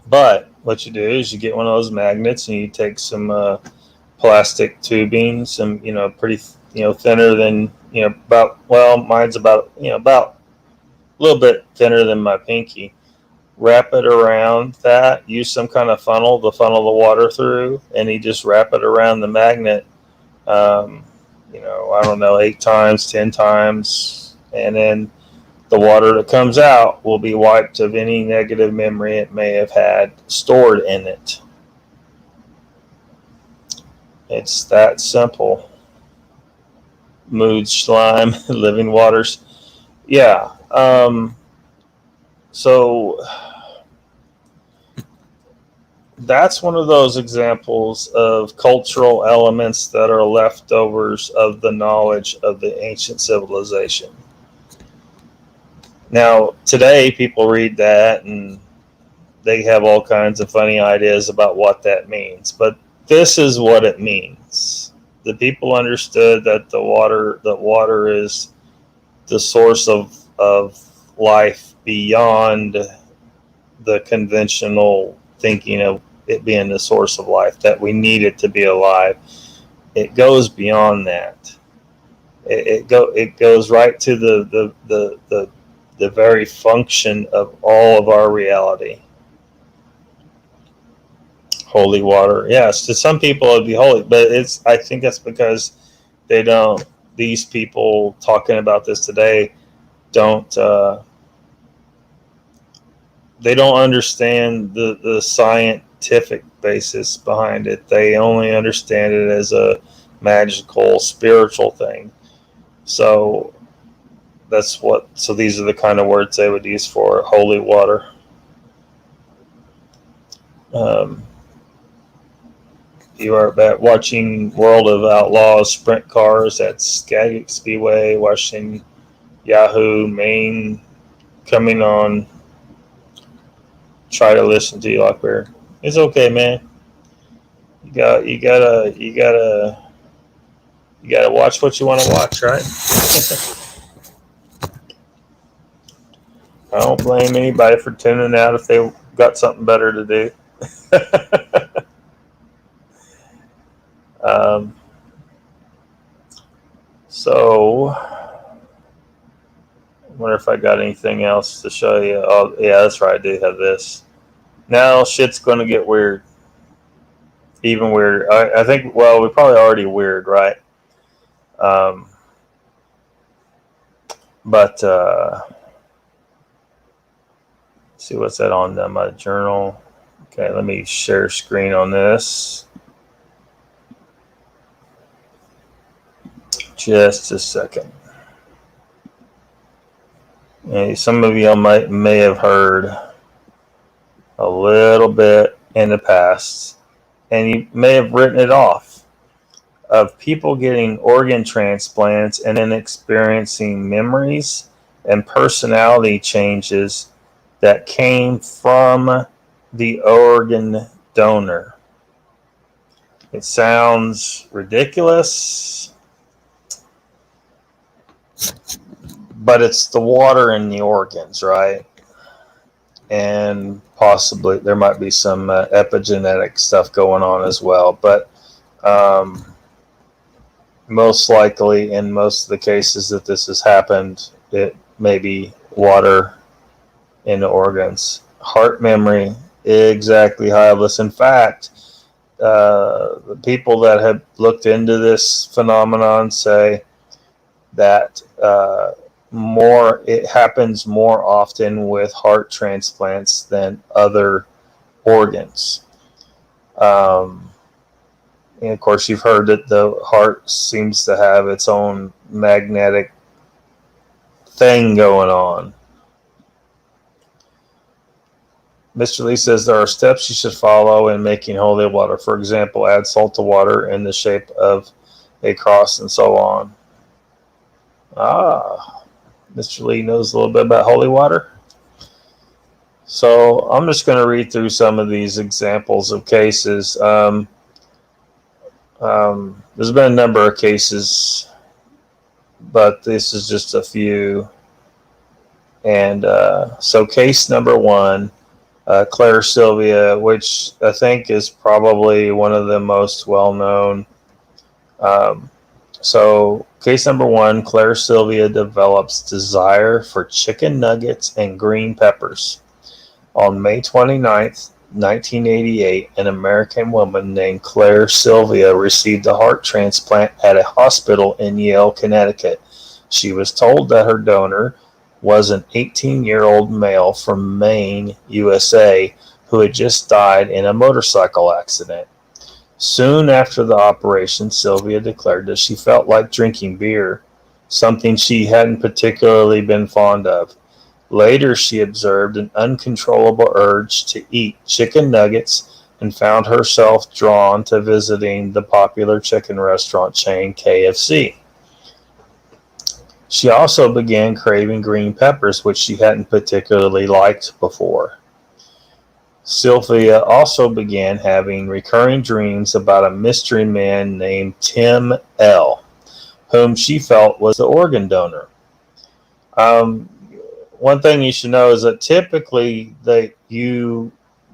But what you do is you get one of those magnets and you take some plastic tubing, some pretty thinner than mine's about a little bit thinner than my pinky. Wrap it around that. Use some kind of funnel to funnel the water through, and you just wrap it around the magnet. I don't know, 8 times, 10 times, and then the water that comes out will be wiped of any negative memory it may have had stored in it. It's that simple. Mood, slime, living waters. Yeah. So that's one of those examples of cultural elements that are leftovers of the knowledge of the ancient civilization. Now, today, people read that and they have all kinds of funny ideas about what that means. But this is what it means. The people understood that water is the source of life beyond the conventional thinking of it being the source of life, that we need it to be alive. It goes beyond that. It goes right to the very function of all of our reality. Holy water. Yes, to some people it'd be holy, but I think that's because these people talking about this today they don't understand the scientific basis behind it. They only understand it as a magical, spiritual thing. So these are the kind of words they would use for holy water. You are watching World of Outlaws sprint cars at Skagit Speedway, watching Yahoo Maine coming on. Try to listen to you, Lockbeard. It's okay, man. You gotta watch what you want to watch, right? I don't blame anybody for tuning out if they got something better to do. So, I wonder if I got anything else to show you. Oh, yeah, that's right. I do have this. Now shit's going to get weird. Even weirder. I think, well, we're probably already weird, right? But see what's that on my journal. Okay, let me share screen on this. Just a second. And some of you may have heard a little bit in the past, and you may have written it off, of people getting organ transplants and then experiencing memories and personality changes that came from the organ donor. It sounds ridiculous, but it's the water in the organs, right? And possibly there might be some epigenetic stuff going on as well. But most likely, in most of the cases that this has happened, it may be water in the organs. Heart memory, exactly, Hylas. In fact, the people that have looked into this phenomenon say that it happens more often with heart transplants than other organs. And of course, you've heard that the heart seems to have its own magnetic thing going on. Mr. Lee says there are steps you should follow in making holy water. For example, add salt to water in the shape of a cross and so on. Mr. Lee knows a little bit about holy water. So I'm just going to read through some of these examples of cases. There's been a number of cases, but this is just a few. And so case number one, Claire Sylvia, which I think is probably one of the most well-known. So case number one, Claire Sylvia develops desire for chicken nuggets and green peppers. On May 29th, 1988, an American woman named Claire Sylvia received a heart transplant at a hospital in Yale, Connecticut. She was told that her donor was an 18-year-old male from Maine, USA, who had just died in a motorcycle accident. Soon after the operation, Sylvia declared that she felt like drinking beer, something she hadn't particularly been fond of. Later, she observed an uncontrollable urge to eat chicken nuggets and found herself drawn to visiting the popular chicken restaurant chain KFC. She also began craving green peppers, which she hadn't particularly liked before. Sylvia also began having recurring dreams about a mystery man named Tim L., whom she felt was the organ donor. One thing you should know is that typically they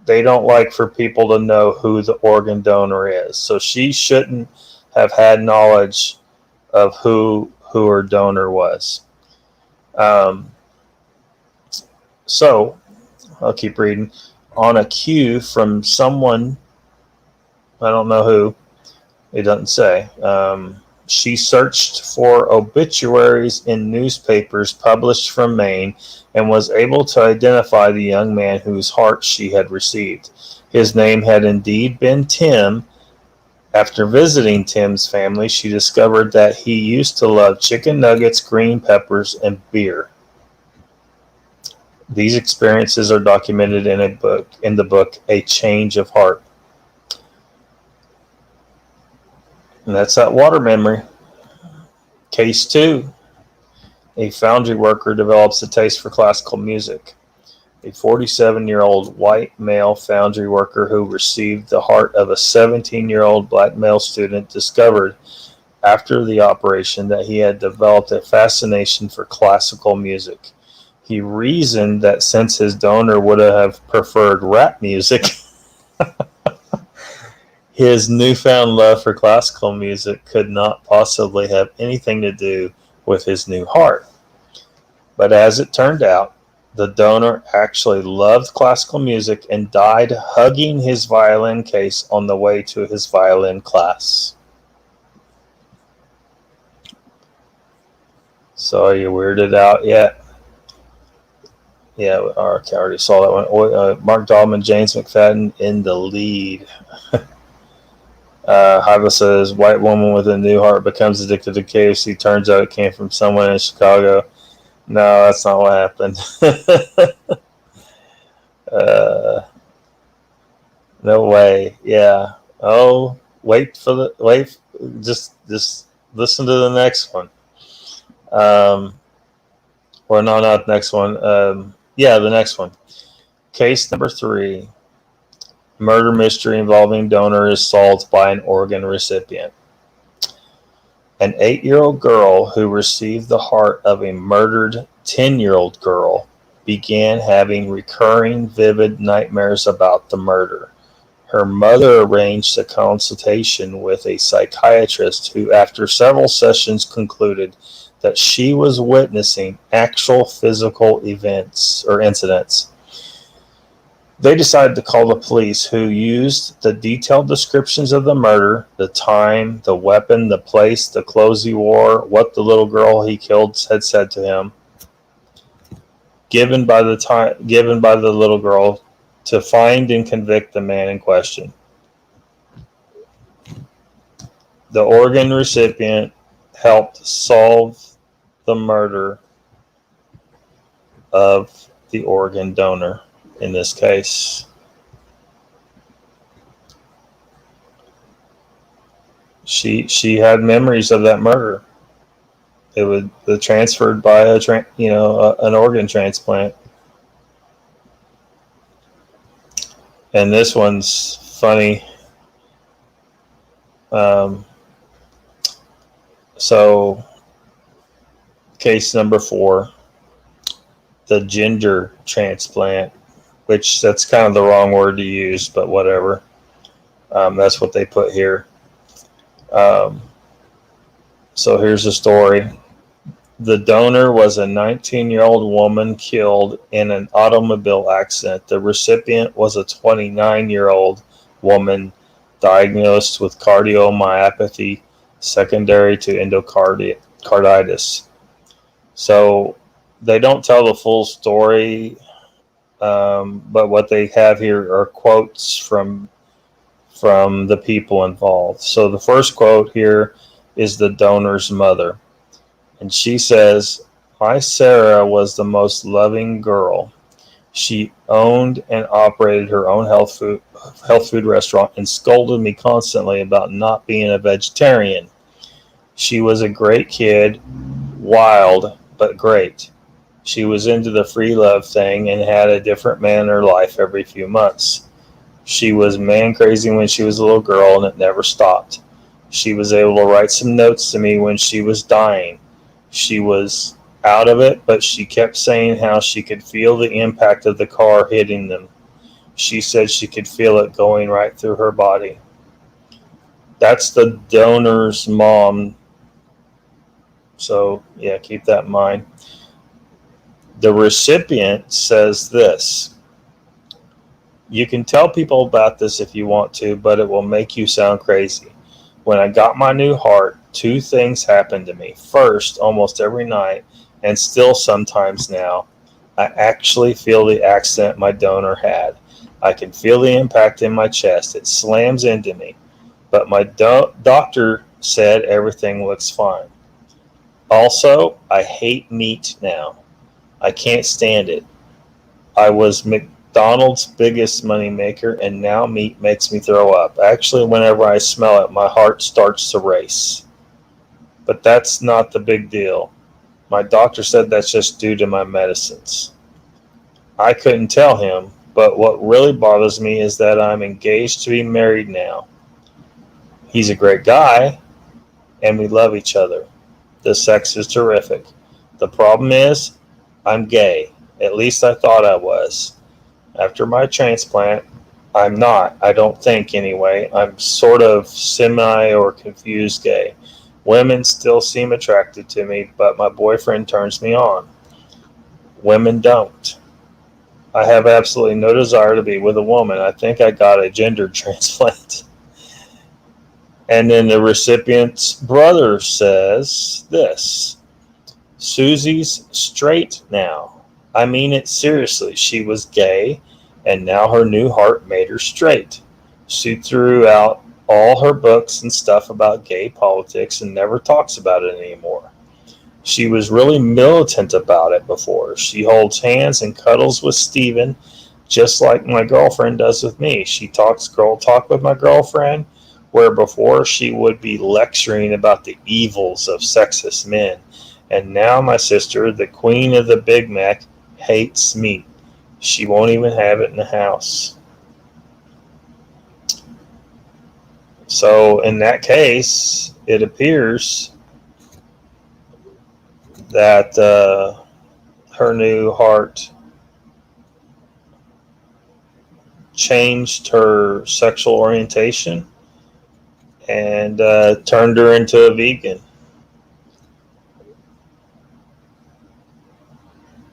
don't like for people to know who the organ donor is. So she shouldn't have had knowledge of who her donor was. So I'll keep reading. On a cue from someone, I don't know who, it doesn't say, she searched for obituaries in newspapers published from Maine and was able to identify the young man whose heart she had received. His name had indeed been Tim. After visiting Tim's family, she discovered that he used to love chicken nuggets, green peppers, and beer. These experiences are documented in the book A Change of Heart. And that's that water memory. Case 2. A foundry worker develops a taste for classical music. A 47-year-old white male foundry worker who received the heart of a 17-year-old black male student discovered after the operation that he had developed a fascination for classical music. He reasoned that since his donor would have preferred rap music, his newfound love for classical music could not possibly have anything to do with his new heart. But as it turned out, the donor actually loved classical music and died hugging his violin case on the way to his violin class. So are you weirded out yet? Yeah, I already saw that one. Mark Dahlman, James McFadden in the lead. Hyva says, white woman with a new heart becomes addicted to KFC. Turns out it came from someone in Chicago. No, that's not what happened. No way. Yeah. Oh, just listen to the next one. Or no, not the next one. The next one. Case number 3. Murder mystery involving donor is solved by an organ recipient. An 8-year-old girl who received the heart of a murdered 10-year-old girl began having recurring vivid nightmares about the murder. Her mother arranged a consultation with a psychiatrist who, after several sessions, concluded that she was witnessing actual physical events or incidents. They decided to call the police, who used the detailed descriptions of the murder, the time, the weapon, the place, the clothes he wore, what the little girl he killed had said to him, given by the little girl, to find and convict the man in question. The organ recipient helped solve the murder of the organ donor in this case. She had memories of that murder. It was transferred by an organ transplant. And this one's funny. So, case number 4, the gender transplant, which that's kind of the wrong word to use, but whatever. That's what they put here. So here's the story. The donor was a 19-year-old woman killed in an automobile accident. The recipient was a 29-year-old woman diagnosed with cardiomyopathy secondary to endocarditis. So they don't tell the full story, but what they have here are quotes from the people involved. So the first quote here is the donor's mother. And she says, "My Sarah was the most loving girl. She owned and operated her own health food restaurant and scolded me constantly about not being a vegetarian. She was a great kid, wild, but great. She was into the free love thing and had a different man in her life every few months. She was man crazy when she was a little girl, and it never stopped. She was able to write some notes to me when she was dying. She was out of it, but she kept saying how she could feel the impact of the car hitting them. She said she could feel it going right through her body." That's the donor's mom. So, yeah, keep that in mind. The recipient says this: "You can tell people about this if you want to, but it will make you sound crazy. When I got my new heart, 2 things happened to me. First, almost every night, and still sometimes now, I actually feel the accident my donor had. I can feel the impact in my chest. It slams into me. But my doctor said everything looks fine. Also, I hate meat now. I can't stand it. I was McDonald's biggest moneymaker, and now meat makes me throw up. Actually, whenever I smell it, my heart starts to race. But that's not the big deal. My doctor said that's just due to my medicines." I couldn't tell him, but what really bothers me is that I'm engaged to be married now. He's a great guy, and we love each other. The sex is terrific. The problem is, I'm gay. At least I thought I was. After my transplant, I'm not. I don't think, anyway. I'm sort of semi or confused gay. Women still seem attracted to me, but my boyfriend turns me on. Women don't. I have absolutely no desire to be with a woman. I think I got a gender transplant." And then the recipient's brother says this: "Susie's straight now. I mean it seriously. She was gay, and now her new heart made her straight. She threw out all her books and stuff about gay politics and never talks about it anymore. She was really militant about it before. She holds hands and cuddles with Steven, just like my girlfriend does with me. She talks girl talk with my girlfriend, where before she would be lecturing about the evils of sexist men. And now my sister, the queen of the Big Mac, hates meat. She won't even have it in the house." So in that case, it appears that her new heart changed her sexual orientation and turned her into a vegan.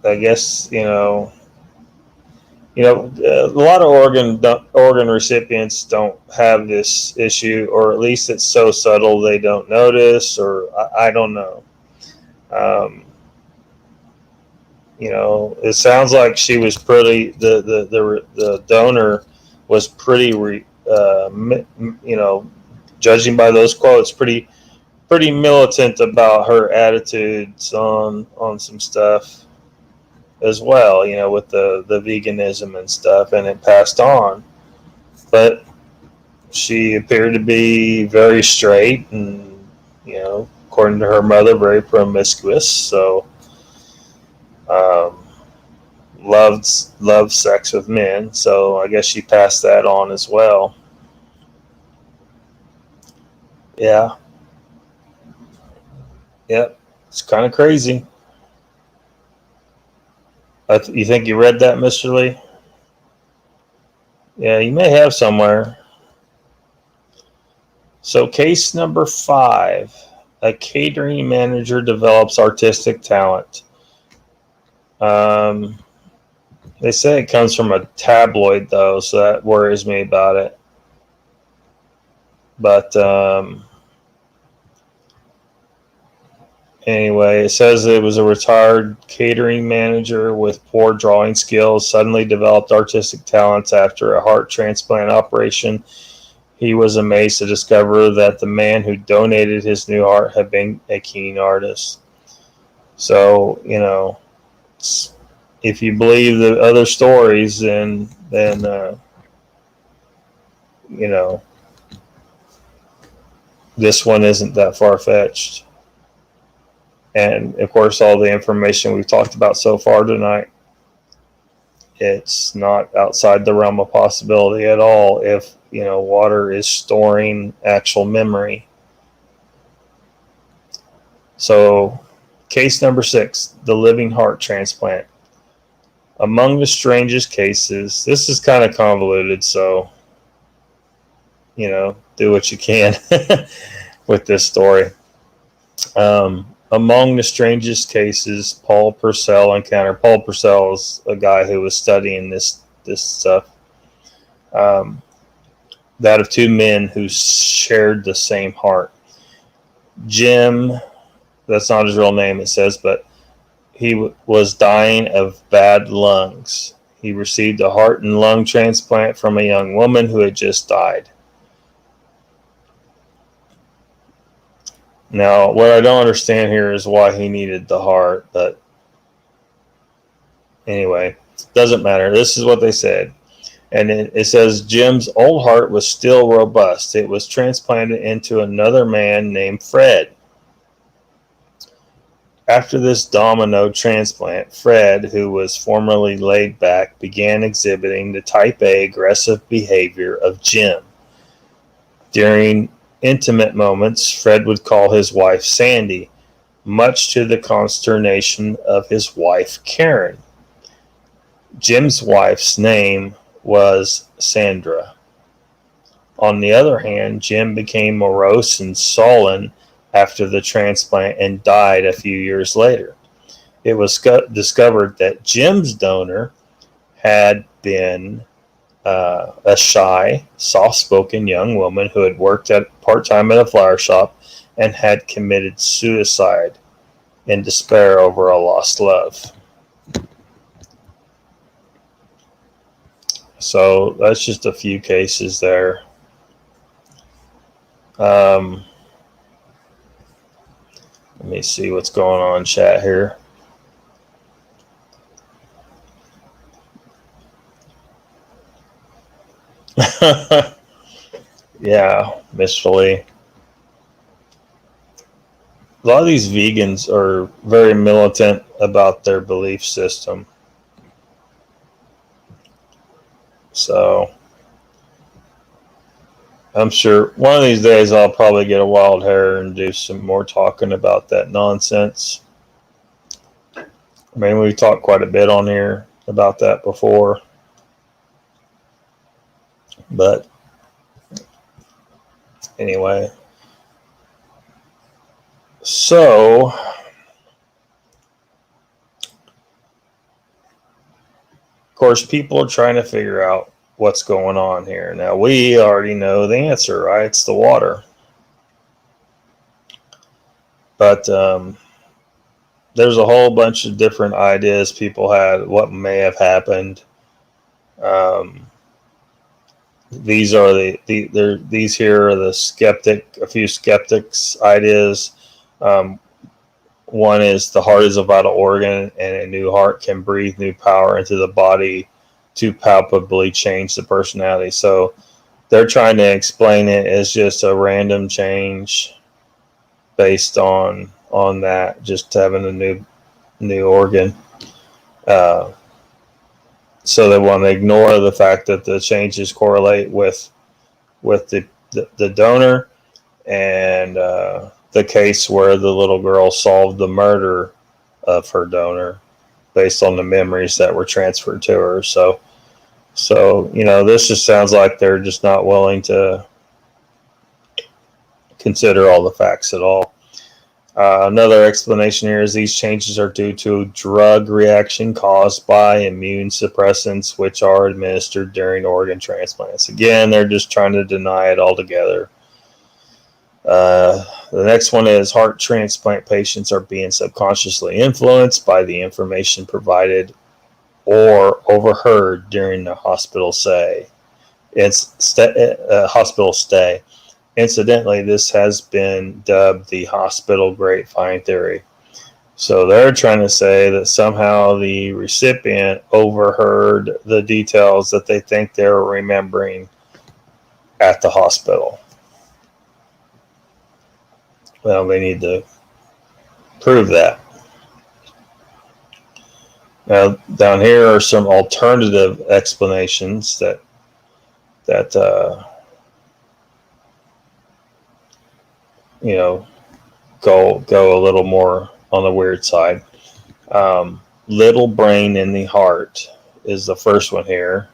I guess, a lot of organ recipients don't have this issue, or at least it's so subtle they don't notice, or I don't know. It sounds like she was pretty. The donor was pretty. Judging by those quotes, pretty militant about her attitudes on some stuff as well, with the veganism and stuff, and it passed on. But she appeared to be very straight and, according to her mother, very promiscuous. So, loved sex with men. So I guess she passed that on as well. Yeah. Yep. It's kind of crazy. You think you read that, Mr. Lee? Yeah, you may have somewhere. So case number 5, a catering manager develops artistic talent. They say it comes from a tabloid, though, so that worries me about it. But anyway, it says it was a retired catering manager with poor drawing skills, suddenly developed artistic talents after a heart transplant operation. He was amazed to discover that the man who donated his new heart had been a keen artist. So, if you believe the other stories, then this one isn't that far-fetched. And, of course, all the information we've talked about so far tonight, it's not outside the realm of possibility at all if, water is storing actual memory. So, case number 6, the living heart transplant. Among the strangest cases, this is kind of convoluted, so, do what you can with this story. Among the strangest cases Paul Purcell encountered. Paul Purcell is a guy who was studying this stuff. That of 2 men who shared the same heart. Jim, that's not his real name, it says, but he was dying of bad lungs. He received a heart and lung transplant from a young woman who had just died. Now, what I don't understand here is why he needed the heart, but anyway, doesn't matter. This is what they said. And it says Jim's old heart was still robust. It was transplanted into another man named Fred. After this domino transplant, Fred, who was formerly laid back, began exhibiting the type A aggressive behavior of Jim. During intimate moments, Fred would call his wife Sandy, much to the consternation of his wife Karen. Jim's wife's name was Sandra. On the other hand, Jim became morose and sullen after the transplant and died a few years later. It was discovered that Jim's donor had been a shy, soft-spoken young woman who had worked part-time at a flower shop and had committed suicide in despair over a lost love. So that's just a few cases there. Let me see what's going on in chat here. Yeah, Miss Lee. A lot of these vegans are very militant about their belief system. So I'm sure one of these days I'll probably get a wild hair and do some more talking about that nonsense. I mean, we've talked quite a bit on here about that before. But anyway, so of course, people are trying to figure out what's going on here. Now, we already know the answer, right? It's the water. But there's a whole bunch of different ideas people had what may have happened. These are these here are a few skeptics' ideas. One is the heart is a vital organ, and a new heart can breathe new power into the body to palpably change the personality. So they're trying to explain it as just a random change based on that, just having a new organ. So they want to ignore the fact that the changes correlate with the donor, and the case where the little girl solved the murder of her donor based on the memories that were transferred to her. So this just sounds like they're just not willing to consider all the facts at all. Another explanation here is these changes are due to a drug reaction caused by immune suppressants, which are administered during organ transplants. Again, they're just trying to deny it altogether. The next one is heart transplant patients are being subconsciously influenced by the information provided or overheard during the hospital stay. Incidentally, this has been dubbed the hospital grapevine theory. So they're trying to say that somehow the recipient overheard the details that they think they're remembering at the hospital. Well, they need to prove that. Now, down here are some alternative explanations that go a little more on the weird side. Little brain in the heart is the first one here.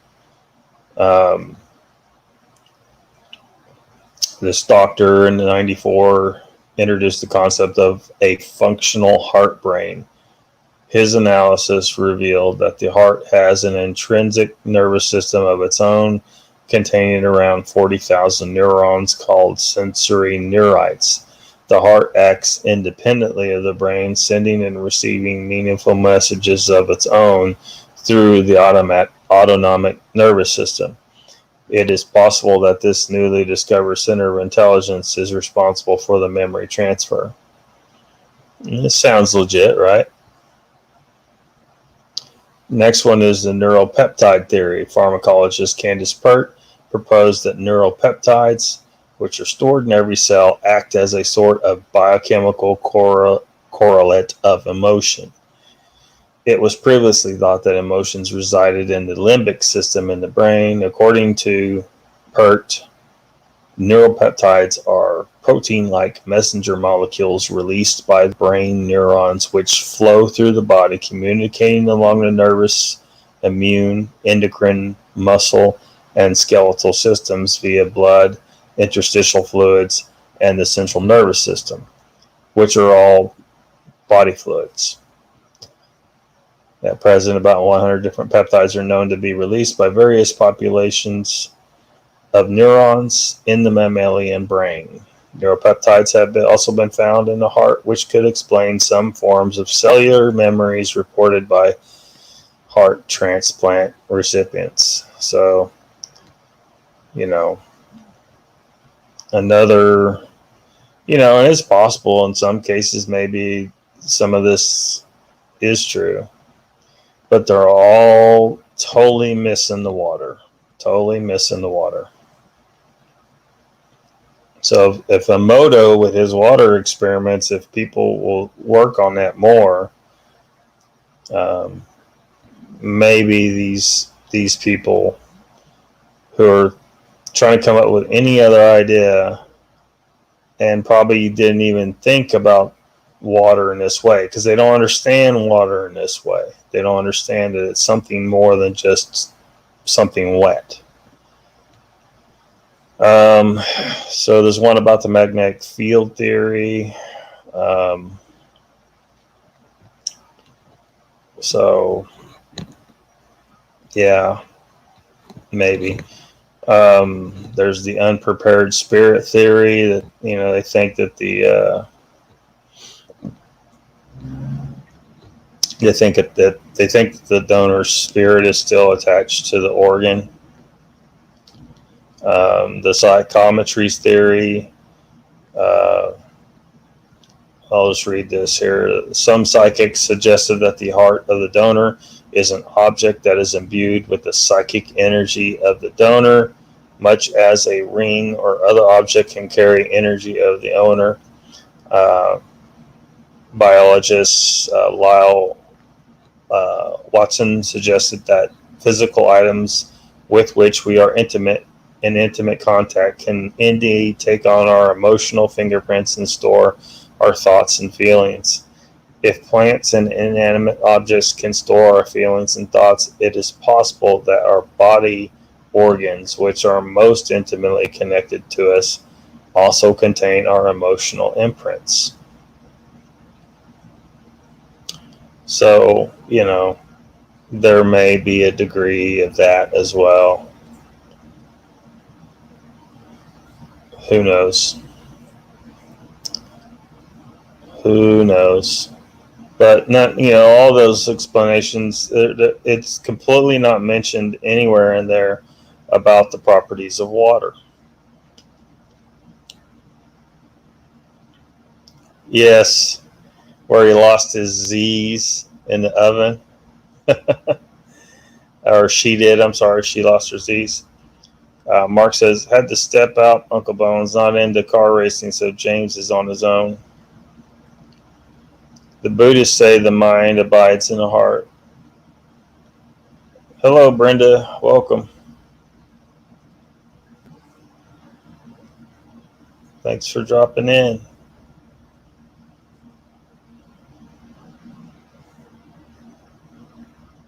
This doctor in 94 introduced the concept of a functional heart brain. His analysis revealed that the heart has an intrinsic nervous system of its own, containing around 40,000 neurons called sensory neurites. The heart acts independently of the brain, sending and receiving meaningful messages of its own through the autonomic nervous system. It is possible that this newly discovered center of intelligence is responsible for the memory transfer. This sounds legit, right? Next one is the neuropeptide theory. Pharmacologist Candace Pert proposed that neuropeptides, which are stored in every cell, act as a sort of biochemical correlate of emotion. It was previously thought that emotions resided in the limbic system in the brain. According to Pert, neuropeptides are protein-like messenger molecules released by brain neurons which flow through the body, communicating along the nervous, immune, endocrine, muscle, and skeletal systems via blood, interstitial fluids, and the central nervous system, which are all body fluids. At present, about 100 different peptides are known to be released by various populations of neurons in the mammalian brain. Neuropeptides have also been found in the heart, which could explain some forms of cellular memories reported by heart transplant recipients. So, another, and it's possible in some cases maybe some of this is true, but they're all totally missing the water. So if Emoto with his water experiments, if people will work on that more, maybe these people who are trying to come up with any other idea and probably didn't even think about water in this way because they don't understand water in this way. They don't understand that it's something more than just something wet. So there's one about the magnetic field theory. So yeah, maybe. There's the unprepared spirit theory that, they think that they think that the donor's spirit is still attached to the organ. The psychometry theory. I'll just read this here. Some psychics suggested that the heart of the donor is an object that is imbued with the psychic energy of the donor, much as a ring or other object can carry energy of the owner. Biologist Lyle Watson suggested that physical items with which we are in intimate contact can indeed take on our emotional fingerprints and store our thoughts and feelings. If plants and inanimate objects can store our feelings and thoughts, it is possible that our body organs, which are most intimately connected to us, also contain our emotional imprints. So, there may be a degree of that as well. Who knows? Who knows? But not, all those explanations, it's completely not mentioned anywhere in there about the properties of water. Yes, where he lost his Z's in the oven. Or she did, I'm sorry, she lost her Z's. Mark says, had to step out, Uncle Bones, not into car racing, so James is on his own. The Buddhists say the mind abides in the heart. Hello, Brenda. Welcome. Thanks for dropping in.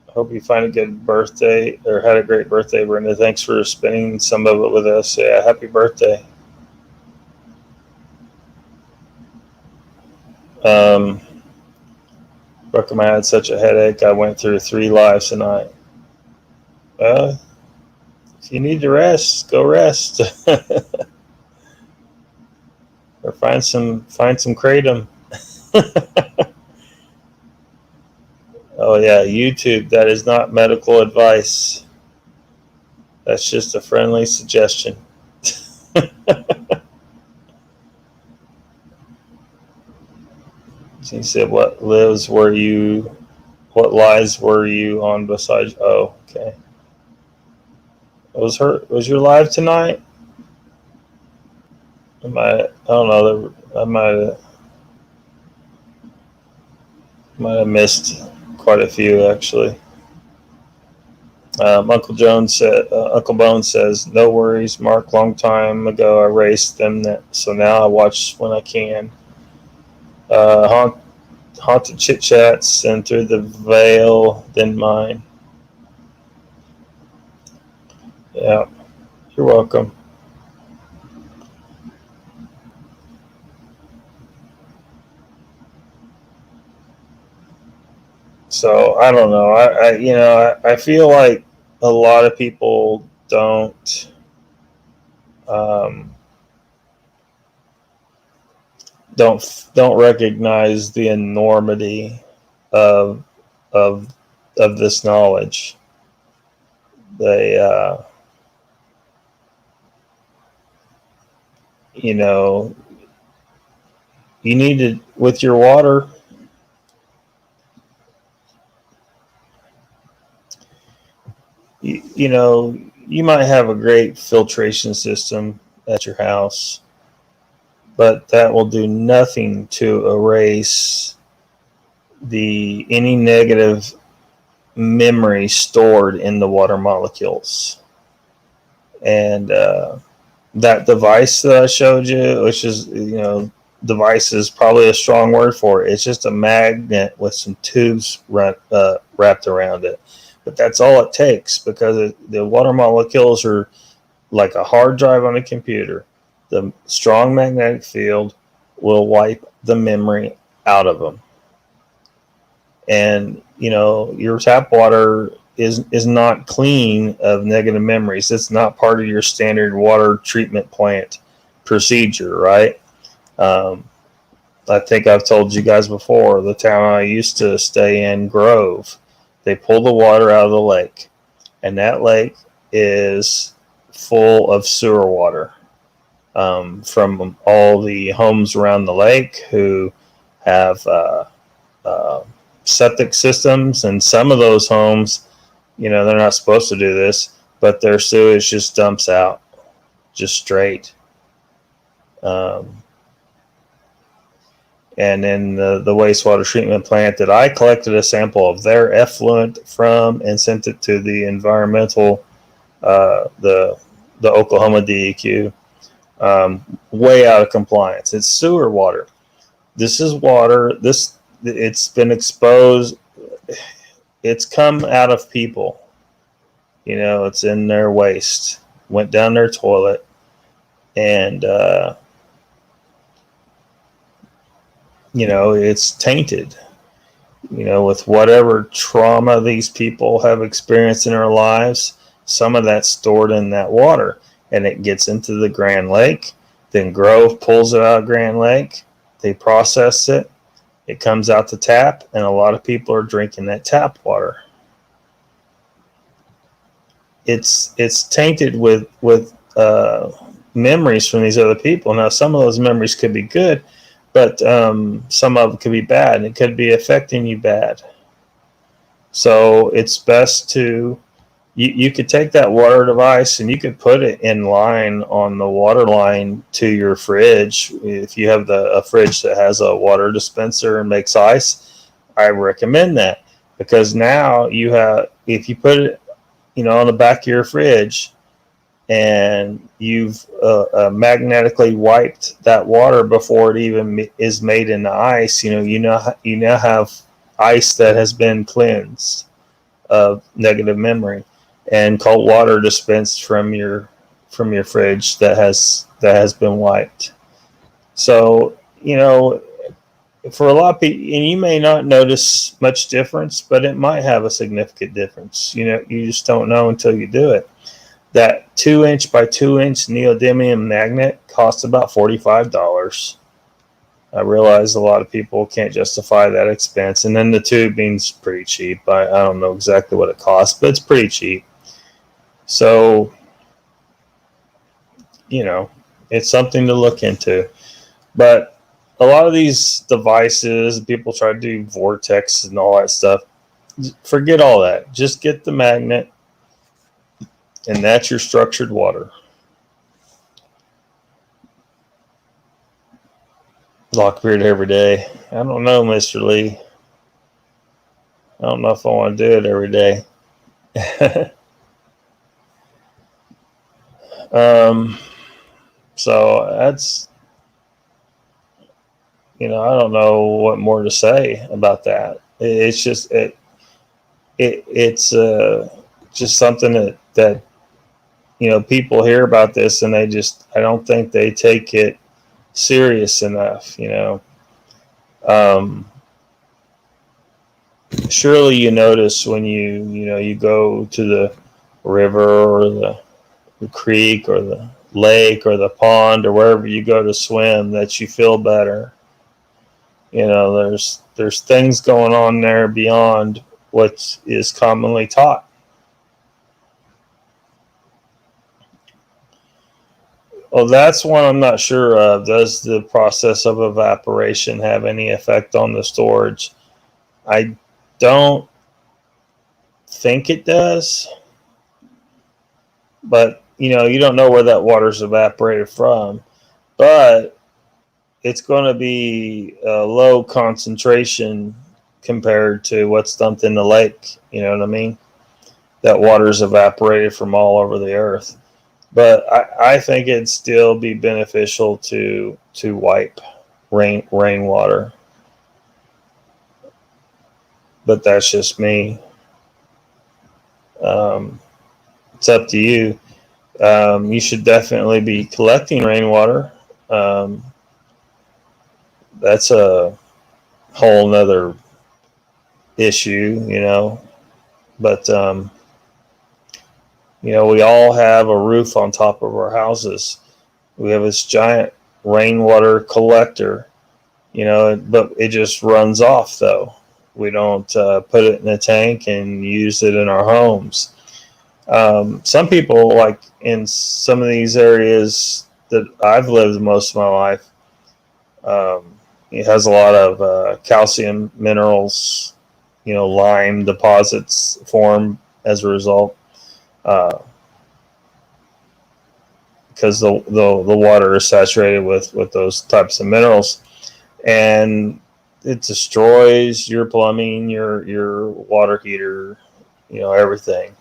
Hope you find a good birthday, or had a great birthday, Brenda. Thanks for spending some of it with us. Yeah, happy birthday. Brooklyn, I had such a headache. I went through 3 lives tonight. Well, if you need to rest, go rest. Or find some kratom. Oh yeah, YouTube. That is not medical advice. That's just a friendly suggestion. He said, "What lies were you on besides?" Oh, okay. Was your live tonight? I don't know. I might have missed quite a few actually. Uncle Bones says, "No worries, Mark. Long time ago, I raced them, so now I watch when I can. Haunted chit chats and through the veil, then mine." Yeah, you're welcome. So I don't know. I feel like a lot of people don't recognize the enormity of this knowledge. They you need to, with your water, you might have a great filtration system at your house, but that will do nothing to erase any negative memory stored in the water molecules. And that device that I showed you, which is, device is probably a strong word for it. It's just a magnet with some tubes wrapped around it. But that's all it takes, because the water molecules are like a hard drive on a computer. The strong magnetic field will wipe the memory out of them. And your tap water is not clean of negative memories. It's not part of your standard water treatment plant procedure, right? I think I've told you guys before, the town I used to stay in, Grove, they pull the water out of the lake, and that lake is full of sewer water from all the homes around the lake who have septic systems, and some of those homes, they're not supposed to do this, but their sewage just dumps out, just straight. And in the wastewater treatment plant that I collected a sample of their effluent from and sent it to the environmental, the Oklahoma DEQ, way out of compliance. It's sewer water. This is water. It's been exposed. It's come out of people. It's in their waste. Went down their toilet, and it's tainted. With whatever trauma these people have experienced in their lives, some of that's stored in that water, and it gets into the Grand Lake. Then Grove pulls it out of Grand Lake. They process it. It comes out the tap, and a lot of people are drinking that tap water. It's tainted with memories from these other people. Now, some of those memories could be good, but some of them could be bad, and it could be affecting you bad. So it's best to, you could take that water device and you could put it in line on the water line to your fridge. If you have a fridge that has a water dispenser and makes ice, I recommend that, because now if you put it, on the back of your fridge, and you've magnetically wiped that water before it even is made into ice, you now have ice that has been cleansed of negative memory, and cold water dispensed from your fridge that has been wiped. So for a lot of people, and you may not notice much difference, but it might have a significant difference. You just don't know until you do it. That 2-inch by 2-inch neodymium magnet costs about $45. I realize a lot of people can't justify that expense. And then the tubing's pretty cheap. I don't know exactly what it costs, but it's pretty cheap. So, it's something to look into. But a lot of these devices, people try to do vortex and all that stuff. Forget all that. Just get the magnet, and that's your structured water. Lockbeard every day. I don't know, Mr. Lee. I don't know if I want to do it every day. So that's, I don't know what more to say about that. It's just it's just something that people hear about this, and I don't think they take it serious enough. Surely you notice when you go to the river or the creek or the lake or the pond or wherever you go to swim that you feel better. There's things going on there beyond what is commonly taught. Well, that's one I'm not sure of. Does the process of evaporation have any effect on the storage? I don't think it does. But, you don't know where that water's evaporated from. But it's going to be a low concentration compared to what's dumped in the lake. You know what I mean? That water's evaporated from all over the earth. But I think it'd still be beneficial to wipe rainwater. But that's just me. It's up to you. You should definitely be collecting rainwater. That's a whole nother issue, but we all have a roof on top of our houses. We have this giant rainwater collector, but it just runs off though. We don't put it in a tank and use it in our homes. Some people, like in some of these areas that I've lived most of my life, it has a lot of calcium minerals, lime deposits form as a result, because the water is saturated with those types of minerals, and it destroys your plumbing, your water heater, everything.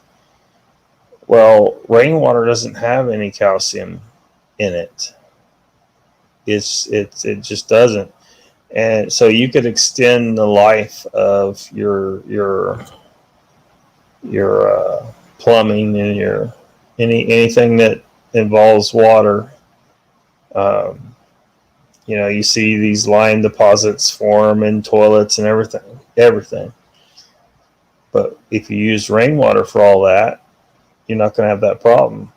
Well, rainwater doesn't have any calcium in it. It just doesn't. And so you could extend the life of your plumbing and your anything that involves water. You see these lime deposits form in toilets and everything. But if you use rainwater for all that, you're not going to have that problem.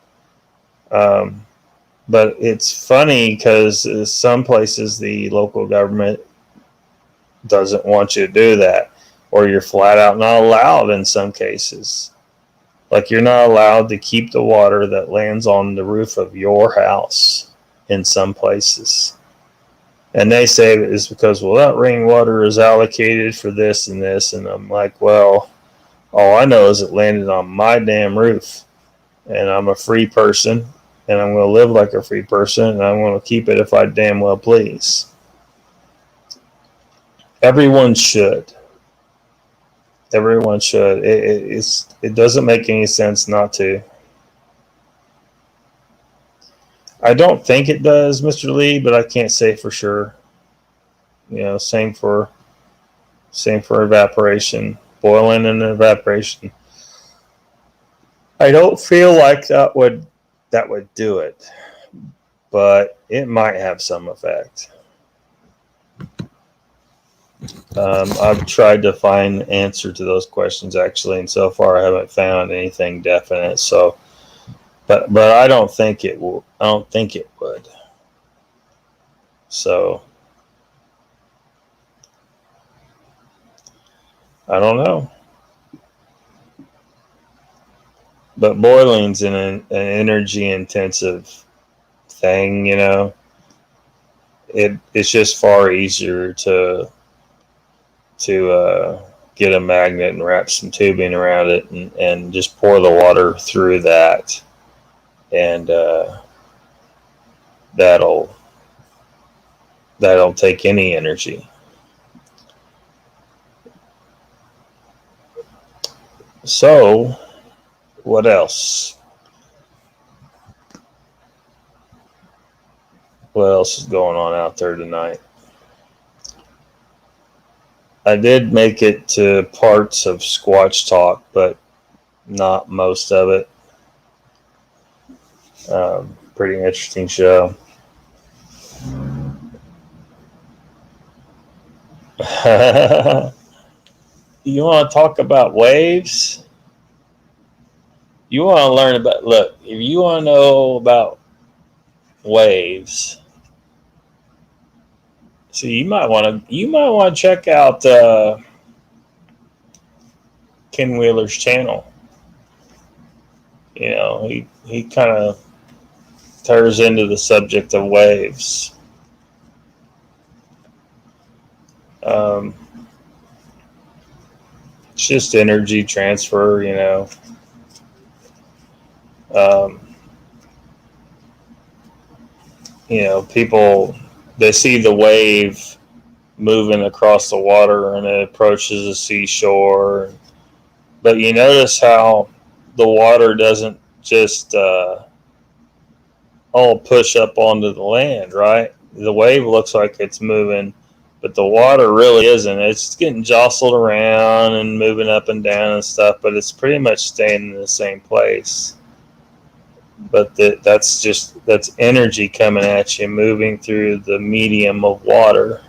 But it's funny because some places the local government doesn't want you to do that, or you're flat out not allowed in some cases. Like you're not allowed to keep the water that lands on the roof of your house in some places. And they say it's because, well, that rainwater is allocated for this and this. And I'm like, well, all I know is it landed on my damn roof. And I'm a free person. And I'm going to live like a free person. And I'm going to keep it if I damn well please. Everyone should. Everyone should. It doesn't make any sense not to. I don't think it does, Mr. Lee, but I can't say for sure. Same for evaporation, boiling and evaporation. I don't feel like that would do it, but it might have some effect. I've tried to find an answer to those questions actually, and so far I haven't found anything definite. So, but I don't think it will. I don't think it would. So, I don't know. But boiling's an energy intensive thing, It's just far easier to get a magnet and wrap some tubing around it and just pour the water through that, and that'll take any energy. So, what else? What else is going on out there tonight? I did make it to parts of Squatch Talk, but not most of it. Pretty interesting show. You want to talk about waves? You want to learn about, look, if you want to know about waves, so you might want to check out Ken Wheeler's channel. He kind of tears into the subject of waves. It's just energy transfer, people, they see the wave moving across the water and it approaches the seashore. But you notice how the water doesn't just all push up onto the land, right? The wave looks like it's moving, but the water really isn't. It's getting jostled around and moving up and down and stuff, but it's pretty much staying in the same place. but that's energy coming at you, moving through the medium of water.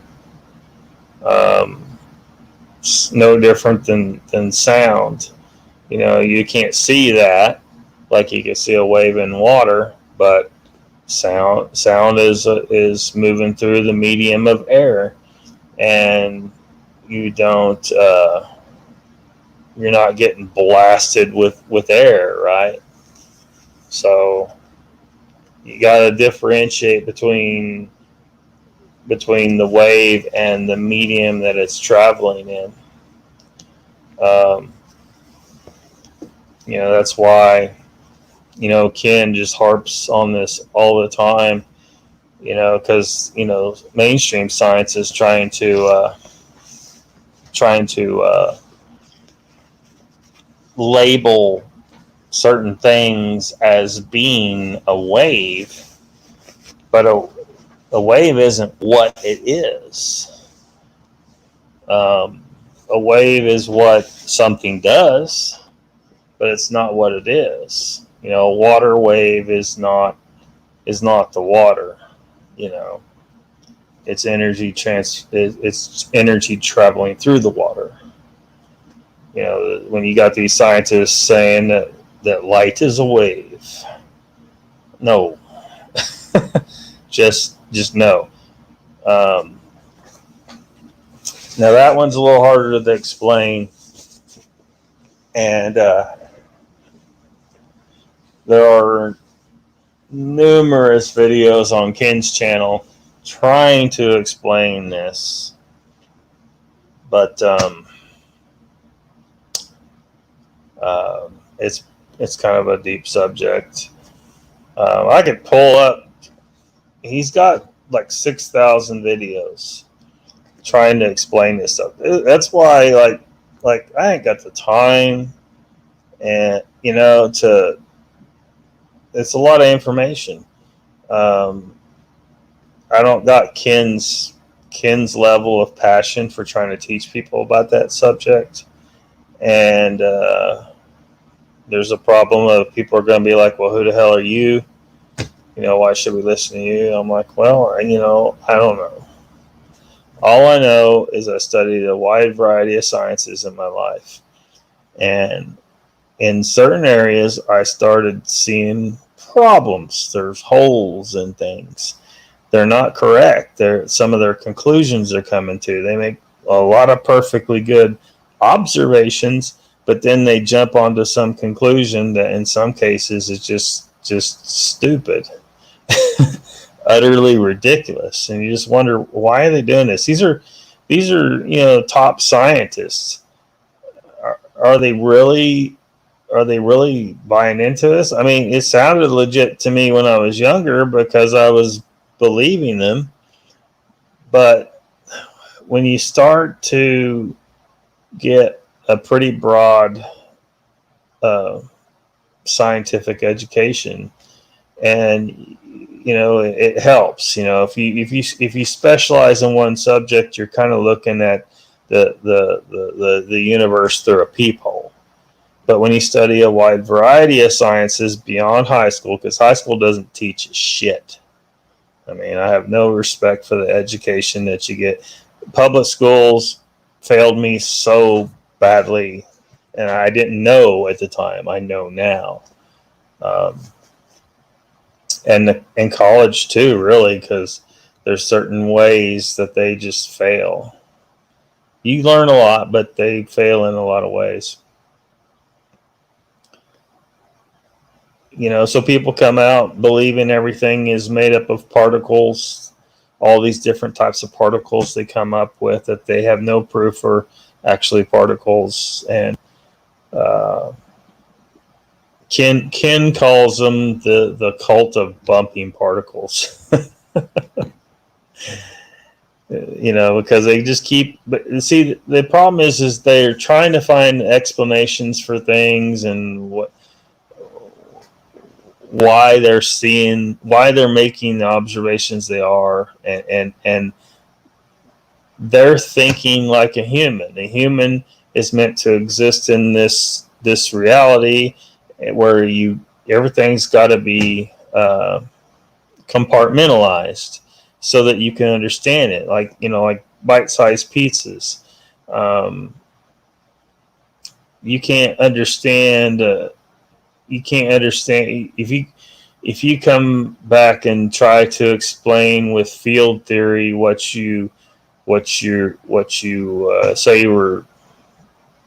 Um, it's no different than sound. You can't see that like you can see a wave in water, but sound is moving through the medium of air, and you don't you're not getting blasted with air, right? So you got to differentiate between the wave and the medium that it's traveling in. Um, that's why Ken just harps on this all the time. Because mainstream science is trying to label certain things as being a wave, but a wave isn't what it is. A wave is what something does, but it's not what it is. A water wave is not the water. It's energy traveling through the water. When you got these scientists saying that light is a wave, no, just no. Now that one's a little harder to explain, and there are numerous videos on Ken's channel trying to explain this, but it's kind of a deep subject. I could pull up. He's got like 6,000 videos trying to explain this stuff. That's why, like I ain't got the time, and it's a lot of information. I don't got Ken's level of passion for trying to teach people about that subject, and there's a problem of people are going to be like, well, who the hell are you? Why should we listen to you? I'm like, well, I don't know. All I know is I studied a wide variety of sciences in my life, and in certain areas I started seeing problems. There's holes in things. They're not correct. Some of their conclusions they're coming to. They make a lot of perfectly good observations, but then they jump onto some conclusion that in some cases is just stupid. Utterly ridiculous, and you just wonder, why are they doing this? These are top scientists. Are they really buying into this? I mean, it sounded legit to me when I was younger because I was believing them, but when you start to get a pretty broad scientific education, and it helps. If you specialize in one subject, you're kind of looking at the universe through a peephole. But when you study a wide variety of sciences beyond high school, because high school doesn't teach shit. I mean, I have no respect for the education that you get. Public schools failed me so badly, and I didn't know at the time. I know now. And in college too, really, because there's certain ways that they just fail. You learn a lot, but they fail in a lot of ways. So people come out believing everything is made up of particles, all these different types of particles they come up with that they have no proof are actually particles. And Ken calls them the cult of bumping particles. Because they just keep. But see, the problem is they're trying to find explanations for things and why they're making the observations they are, and they're thinking like a human. A human is meant to exist in this reality where you Everything's got to be compartmentalized so that you can understand it, like like bite-sized pizzas. You can't understand. You can't understand if you come back and try to explain with field theory what you say you were.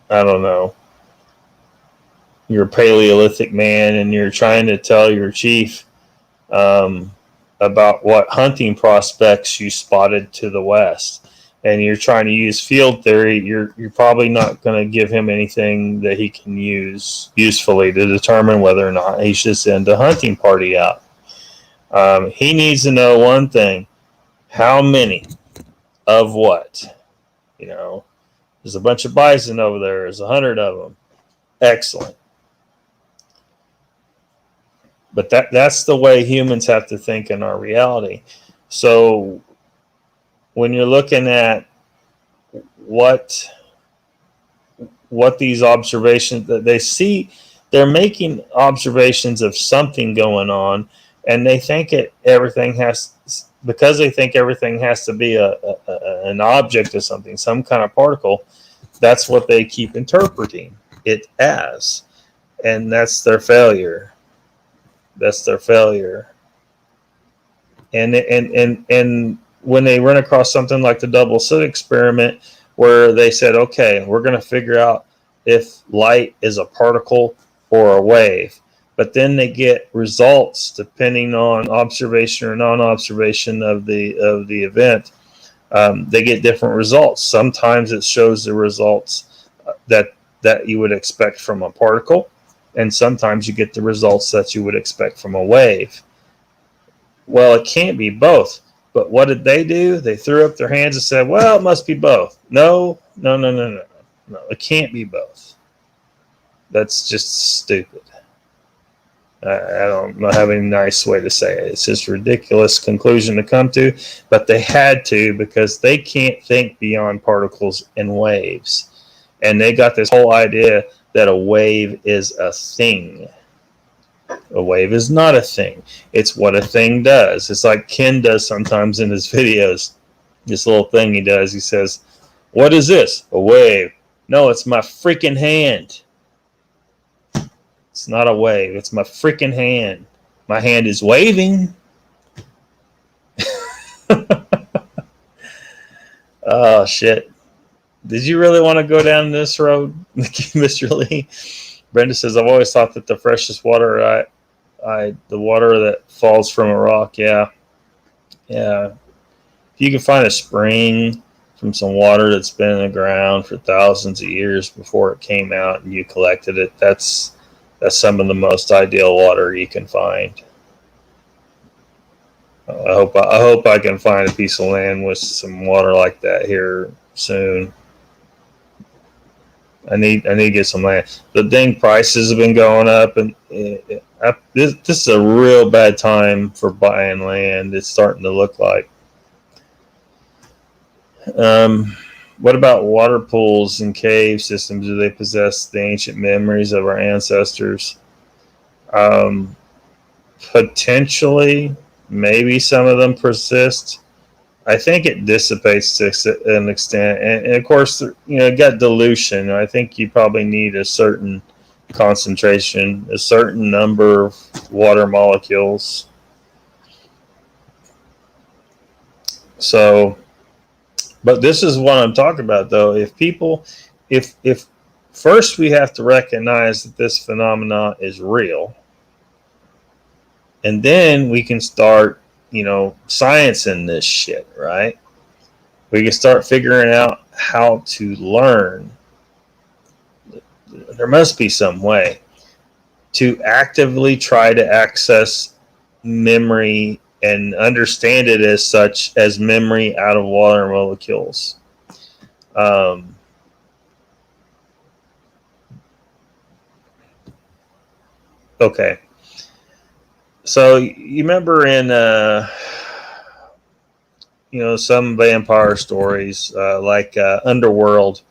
I don't know. You're a Paleolithic man, and you're trying to tell your chief about what hunting prospects you spotted to the west, and you're trying to use field theory. You're probably not going to give him anything that he can use usefully to determine whether or not he should send a hunting party out. He needs to know one thing: how many of what? There's a bunch of bison over there. There's 100 of them. Excellent. But that's the way humans have to think in our reality. So when you're looking at what these observations that they see, they're making observations of something going on, and they think everything has to be an object of something, some kind of particle. That's what they keep interpreting it as, and that's their failure. And when they run across something like the double slit experiment, where they said, okay, we're going to figure out if light is a particle or a wave, but then they get results depending on observation or non-observation of the event. They get different results. Sometimes it shows the results that you would expect from a particle, and sometimes you get the results that you would expect from a wave. Well, it can't be both. But what did they do? They threw up their hands and said, well, it must be both. No, it can't be both. That's just stupid. I don't have any nice way to say it. It's just a ridiculous conclusion to come to, but they had to, because they can't think beyond particles and waves. And they got this whole idea that a wave is a thing. A wave is not a thing. It's what a thing does. It's like Ken does sometimes in his videos. This little thing he does. He says, what is this? A wave. No, it's my freaking hand. It's not a wave. It's my freaking hand. My hand is waving. Oh, shit. Did you really want to go down this road, Mr. Lee? Brenda says, I've always thought that the freshest water, the water that falls from a rock. Yeah. If you can find a spring from some water that's been in the ground for thousands of years before it came out and you collected it, that's some of the most ideal water you can find. I hope I can find a piece of land with some water like that here soon. I need to get some land. The dang prices have been going up, and this is a real bad time for buying land. It's starting to look like. What about water pools and cave systems? Do they possess the ancient memories of our ancestors? Potentially, maybe some of them persist. I think it dissipates to an extent, and of course, it got dilution. I think you probably need a certain concentration, a certain number of water molecules. So, but this is what I'm talking about, though. If first we have to recognize that this phenomena is real, and then we can start science in this shit, right? We can start figuring out how to learn. There must be some way to actively try to access memory and understand it as such, as memory out of water molecules. Okay. So you remember in some vampire stories like Underworld,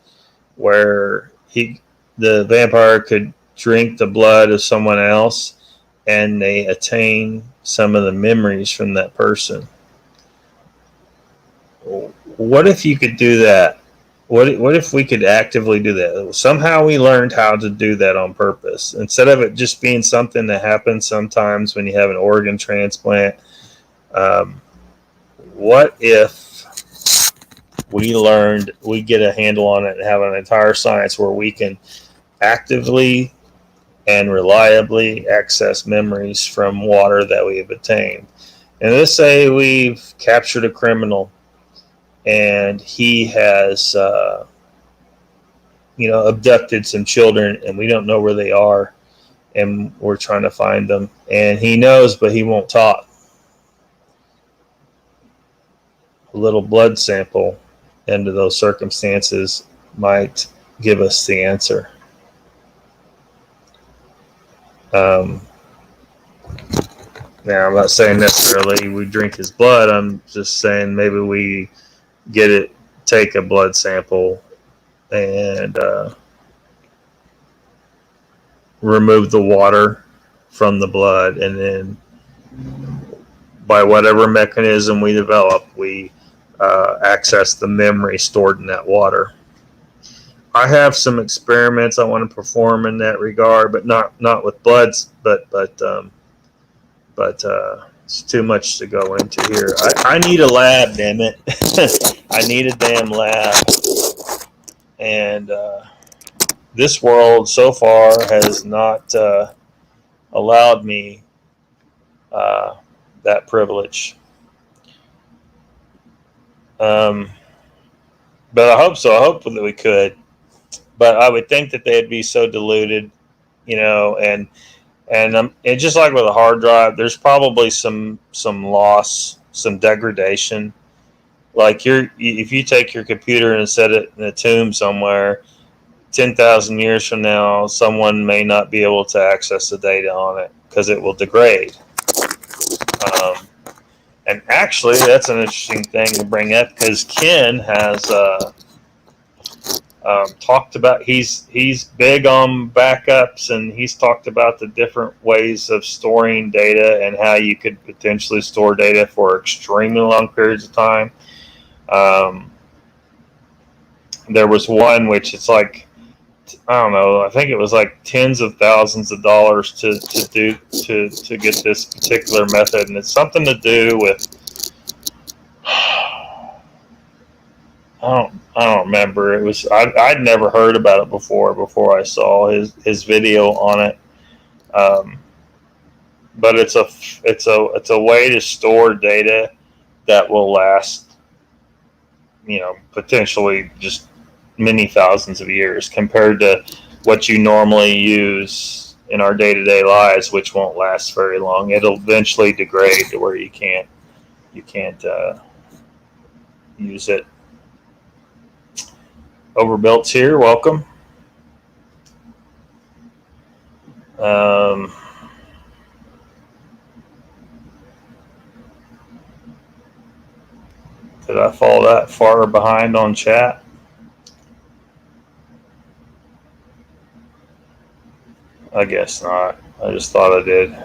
where the vampire could drink the blood of someone else, and they attain some of the memories from that person. What if you could do that? What if we could actively do that? Somehow we learned how to do that on purpose. Instead of it just being something that happens sometimes when you have an organ transplant. What if we get a handle on it and have an entire science where we can actively and reliably access memories from water that we have obtained? And let's say we've captured a criminal and he has abducted some children and we don't know where they are and we're trying to find them, and he knows but he won't talk. A little blood sample into those circumstances might give us the answer. Now, I'm not saying necessarily we drink his blood. I'm just saying maybe we take a blood sample and remove the water from the blood, and then by whatever mechanism we develop, we access the memory stored in that water. I have some experiments I want to perform in that regard, but not with bloods, but it's too much to go into here. I need a lab, damn it. I need a damn lab. And this world so far has not allowed me that privilege. But I hope so. I hope that we could. But I would think that they'd be so diluted, and just like with a hard drive, there's probably some loss, some degradation. Like if you take your computer and set it in a tomb somewhere, 10,000 years from now, someone may not be able to access the data on it because it will degrade. And actually, that's an interesting thing to bring up because Ken has talked about he's big on backups, and he's talked about the different ways of storing data and how you could potentially store data for extremely long periods of time. There was one which it's like, I don't know, I think it was like tens of thousands of dollars to get this particular method, and it's something to do with I don't remember. It was I'd never heard about it before I saw his video on it. But it's a way to store data that will last, potentially just many thousands of years compared to what you normally use in our day-to-day lives, which won't last very long. It'll eventually degrade to where you can't use it. Overbuilt's here. Welcome. Did I fall that far behind on chat? I guess not. I just thought I did.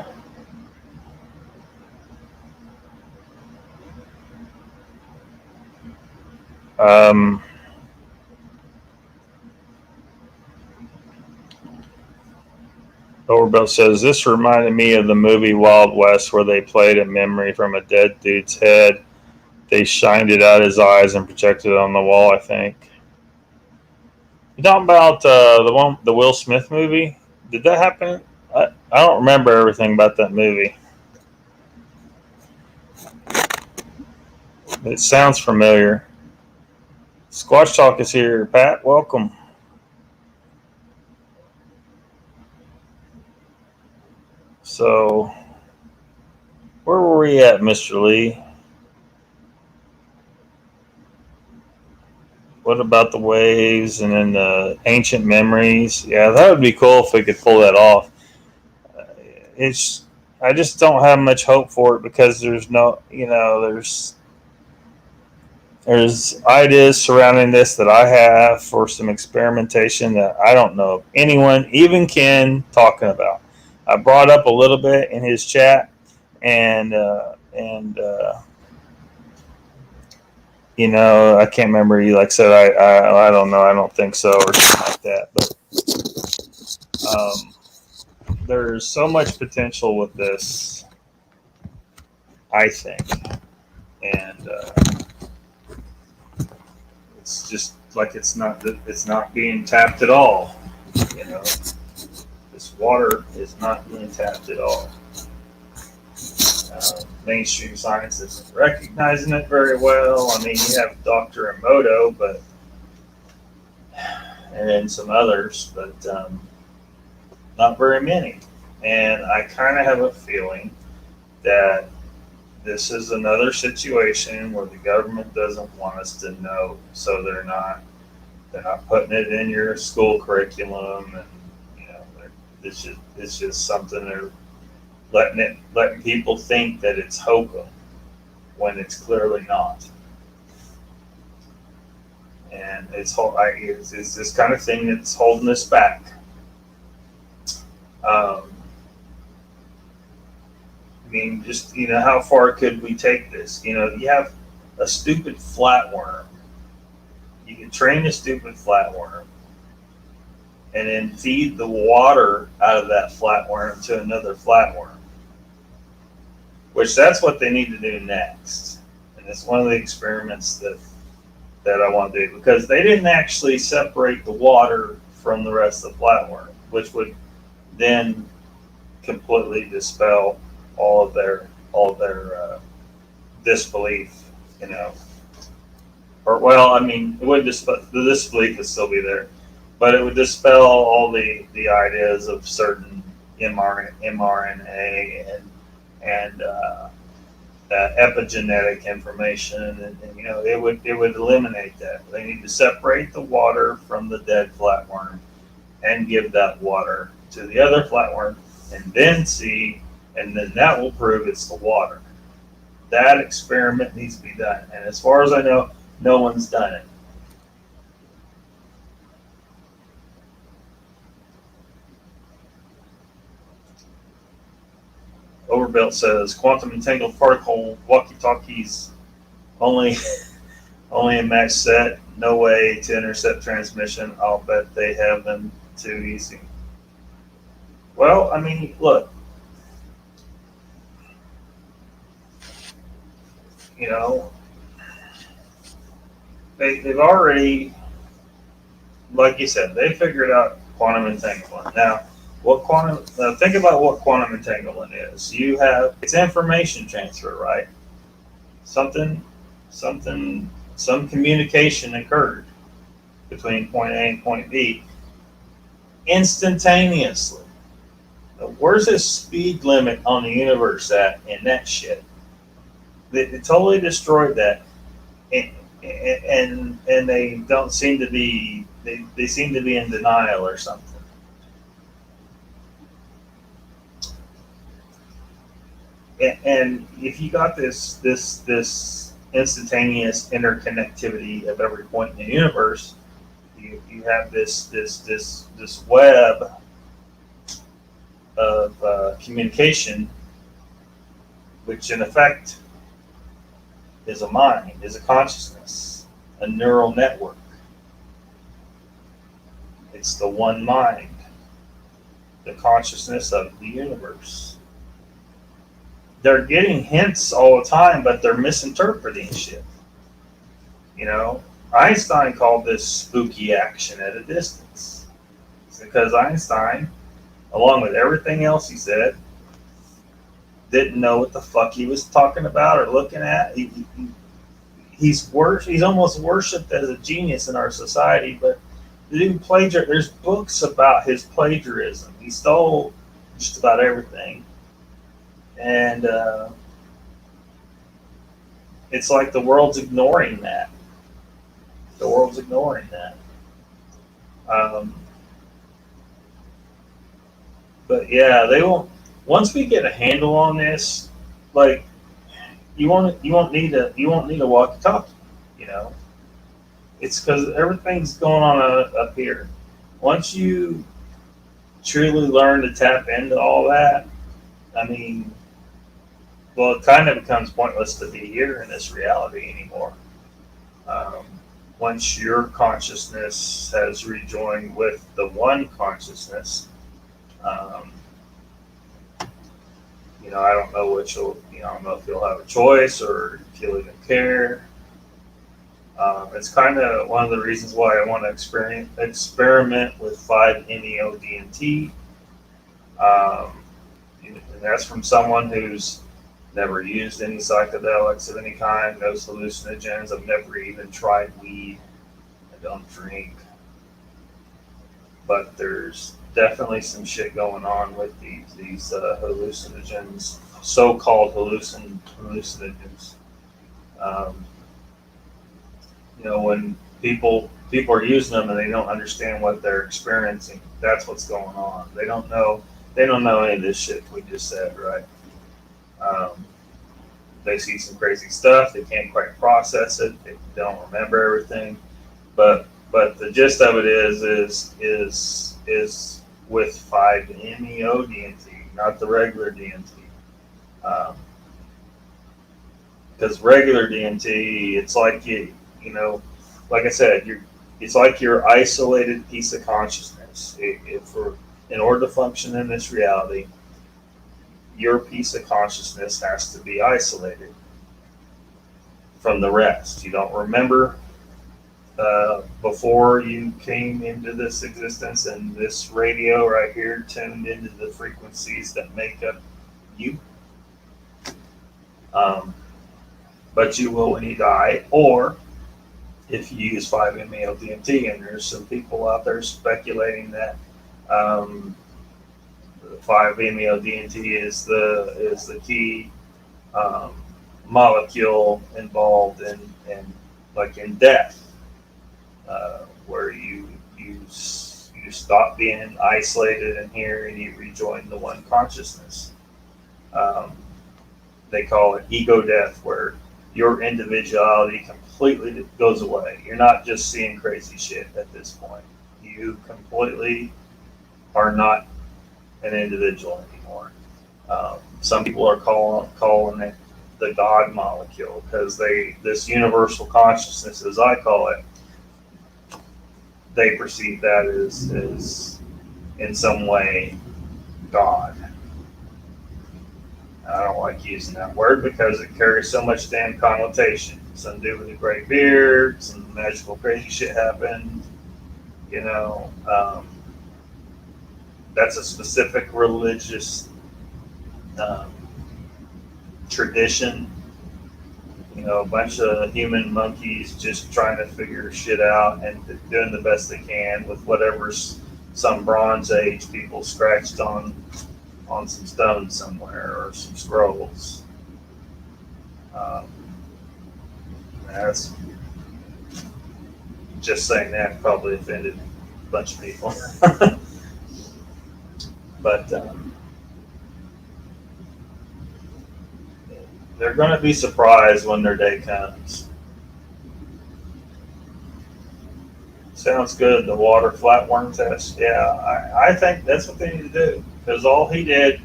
Overbuilt says, this reminded me of the movie Wild West where they played a memory from a dead dude's head. They shined it out his eyes and projected it on the wall, I think. You talking about the Will Smith movie? Did that happen? I don't remember everything about that movie. It sounds familiar. Squatch Talk is here. Pat, welcome. So, where were we at, Mr. Lee? What about the waves and then the ancient memories? Yeah, that would be cool if we could pull that off. I just don't have much hope for it because there's ideas surrounding this that I have for some experimentation that I don't know of anyone, even Ken, talking about. I brought up a little bit in his chat, and I can't remember. He like said, I don't know, I don't think so, or something like that. But there's so much potential with this, I think, and it's just like it's not being tapped at all. This water is not being tapped at all. Mainstream science isn't recognizing it very well. I mean, you have Dr. Emoto, and then some others, but not very many. And I kind of have a feeling that this is another situation where the government doesn't want us to know, so they're not putting it in your school curriculum, and it's just something they're letting people think that it's hokum when it's clearly not. And it's this kind of thing that's holding us back. I mean, just how far could we take this? You have a stupid flatworm. You can train a stupid flatworm and then feed the water out of that flatworm to another flatworm, which that's what they need to do next. And it's one of the experiments that I want to do, because they didn't actually separate the water from the rest of the flatworm, which would then completely dispel all of their disbelief, or well, I mean, it would the disbelief would still be there, but it would dispel all the ideas of certain mRNA and epigenetic information, and it would eliminate that. They need to separate the water from the dead flatworm and give that water to the other flatworm, and then that will prove it's the water. That experiment needs to be done, and as far as I know, no one's done it. Overbuilt says quantum entangled particle walkie-talkies only a match set, no way to intercept transmission. I'll bet they have them too easy. Well, I mean, look, they've already, like you said, they figured out quantum entanglement. Now, think about what quantum entanglement is. It's information transfer, right? Some communication occurred between point A and point B instantaneously. Now, where's the speed limit on the universe at in that shit? They totally destroyed that, and they don't seem to be. They seem to be in denial or something. And if you got this instantaneous interconnectivity of every point in the universe, you have this web of communication, which in effect is a mind, is a consciousness, a neural network. It's the one mind, the consciousness of the universe. They're getting hints all the time, but they're misinterpreting shit. Einstein called this spooky action at a distance. It's because Einstein, along with everything else he said, didn't know what the fuck he was talking about or looking at. He's almost worshipped as a genius in our society, but the dude there's books about his plagiarism. He stole just about everything. And it's like the world's ignoring that. But yeah, they won't. Once we get a handle on this, like you won't need a walkie-talkie. It's because everything's going on up here. Once you truly learn to tap into all that, I mean, well, it kind of becomes pointless to be here in this reality anymore. Um, Once your consciousness has rejoined with the one consciousness, um, I don't know what I don't know if you'll have a choice or if you'll even care. It's kind of one of the reasons why I want to experiment with 5-MeO-DMT. And that's from someone who's never used any psychedelics of any kind, no hallucinogens. I've never even tried weed. I don't drink. But there's definitely some shit going on with these hallucinogens, so-called hallucinogens. Um, when people are using them and they don't understand what they're experiencing, that's what's going on. They don't know any of this shit we just said, right? They see some crazy stuff. They can't quite process it. They don't remember everything. But the gist of it is with 5-MeO-DMT, not the regular DMT. Because regular DMT, it's like like I said, it's like your isolated piece of consciousness. In order to function in this reality, your piece of consciousness has to be isolated from the rest. You don't remember before you came into this existence, and this radio right here tuned into the frequencies that make up you. But you will when you die, or if you use 5-MeO-DMT, and there's some people out there speculating that 5-MeO-DMT is the key molecule involved in death, where you stop being isolated in here and you rejoin the one consciousness. They call it ego death, where your individuality completely goes away. You're not just seeing crazy shit at this point. You completely are not an individual anymore. Some people are calling it the God molecule, because this universal consciousness, as I call it, they perceive that as in some way God. I don't like using that word because it carries so much damn connotation. Something to do with a great beard, some magical crazy shit happened, that's a specific religious tradition. A bunch of human monkeys just trying to figure shit out and doing the best they can with whatever's some Bronze Age people scratched on some stone somewhere or some scrolls. That's just saying that probably offended a bunch of people. But they're going to be surprised when their day comes. Sounds good. The water flatworm test. Yeah, I think that's what they need to do. Because all he did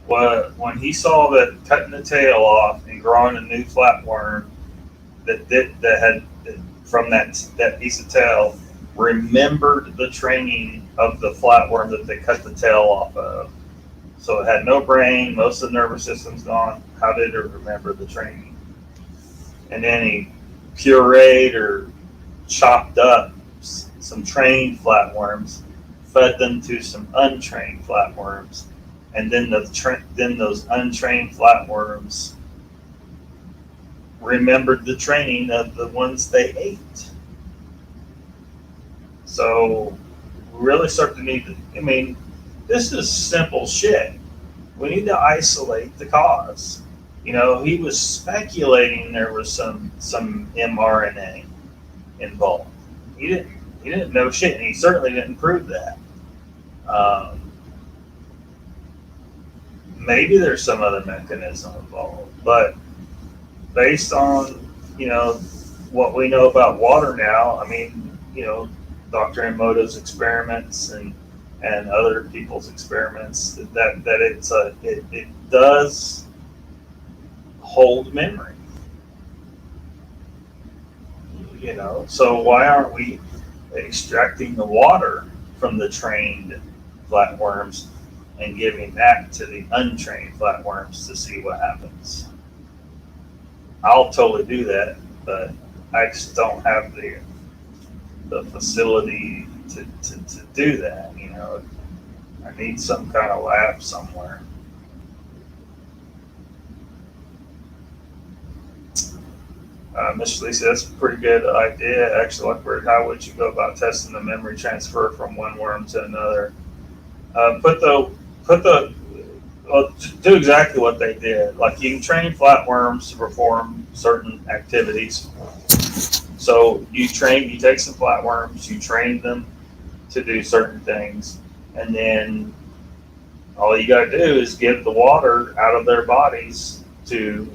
was, when he saw that cutting the tail off and growing a new flatworm that had from that piece of tail, remembered the training of the flatworm that they cut the tail off of. So it had no brain, most of the nervous system's gone. How did it remember the training? And then he pureed or chopped up some trained flatworms, fed them to some untrained flatworms, and then those untrained flatworms remembered the training of the ones they ate. So we really start to need to, this is simple shit. We need to isolate the cause. He was speculating there was some mRNA involved. He didn't know shit, and he certainly didn't prove that. Maybe there's some other mechanism involved, but based on what we know about water now, Dr. Emoto's experiments and and other people's experiments that it does hold memory. So why aren't we extracting the water from the trained flatworms and giving that to the untrained flatworms to see what happens? I'll totally do that, but I just don't have the facility to do that. I need some kind of lab somewhere. Mr. Lisa, that's a pretty good idea, actually. Lockbeard, how would you go about testing the memory transfer from one worm to another? Do exactly what they did. Like, you can train flatworms to perform certain activities. So you take some flatworms, you train them to do certain things, and then all you got to do is give the water out of their bodies to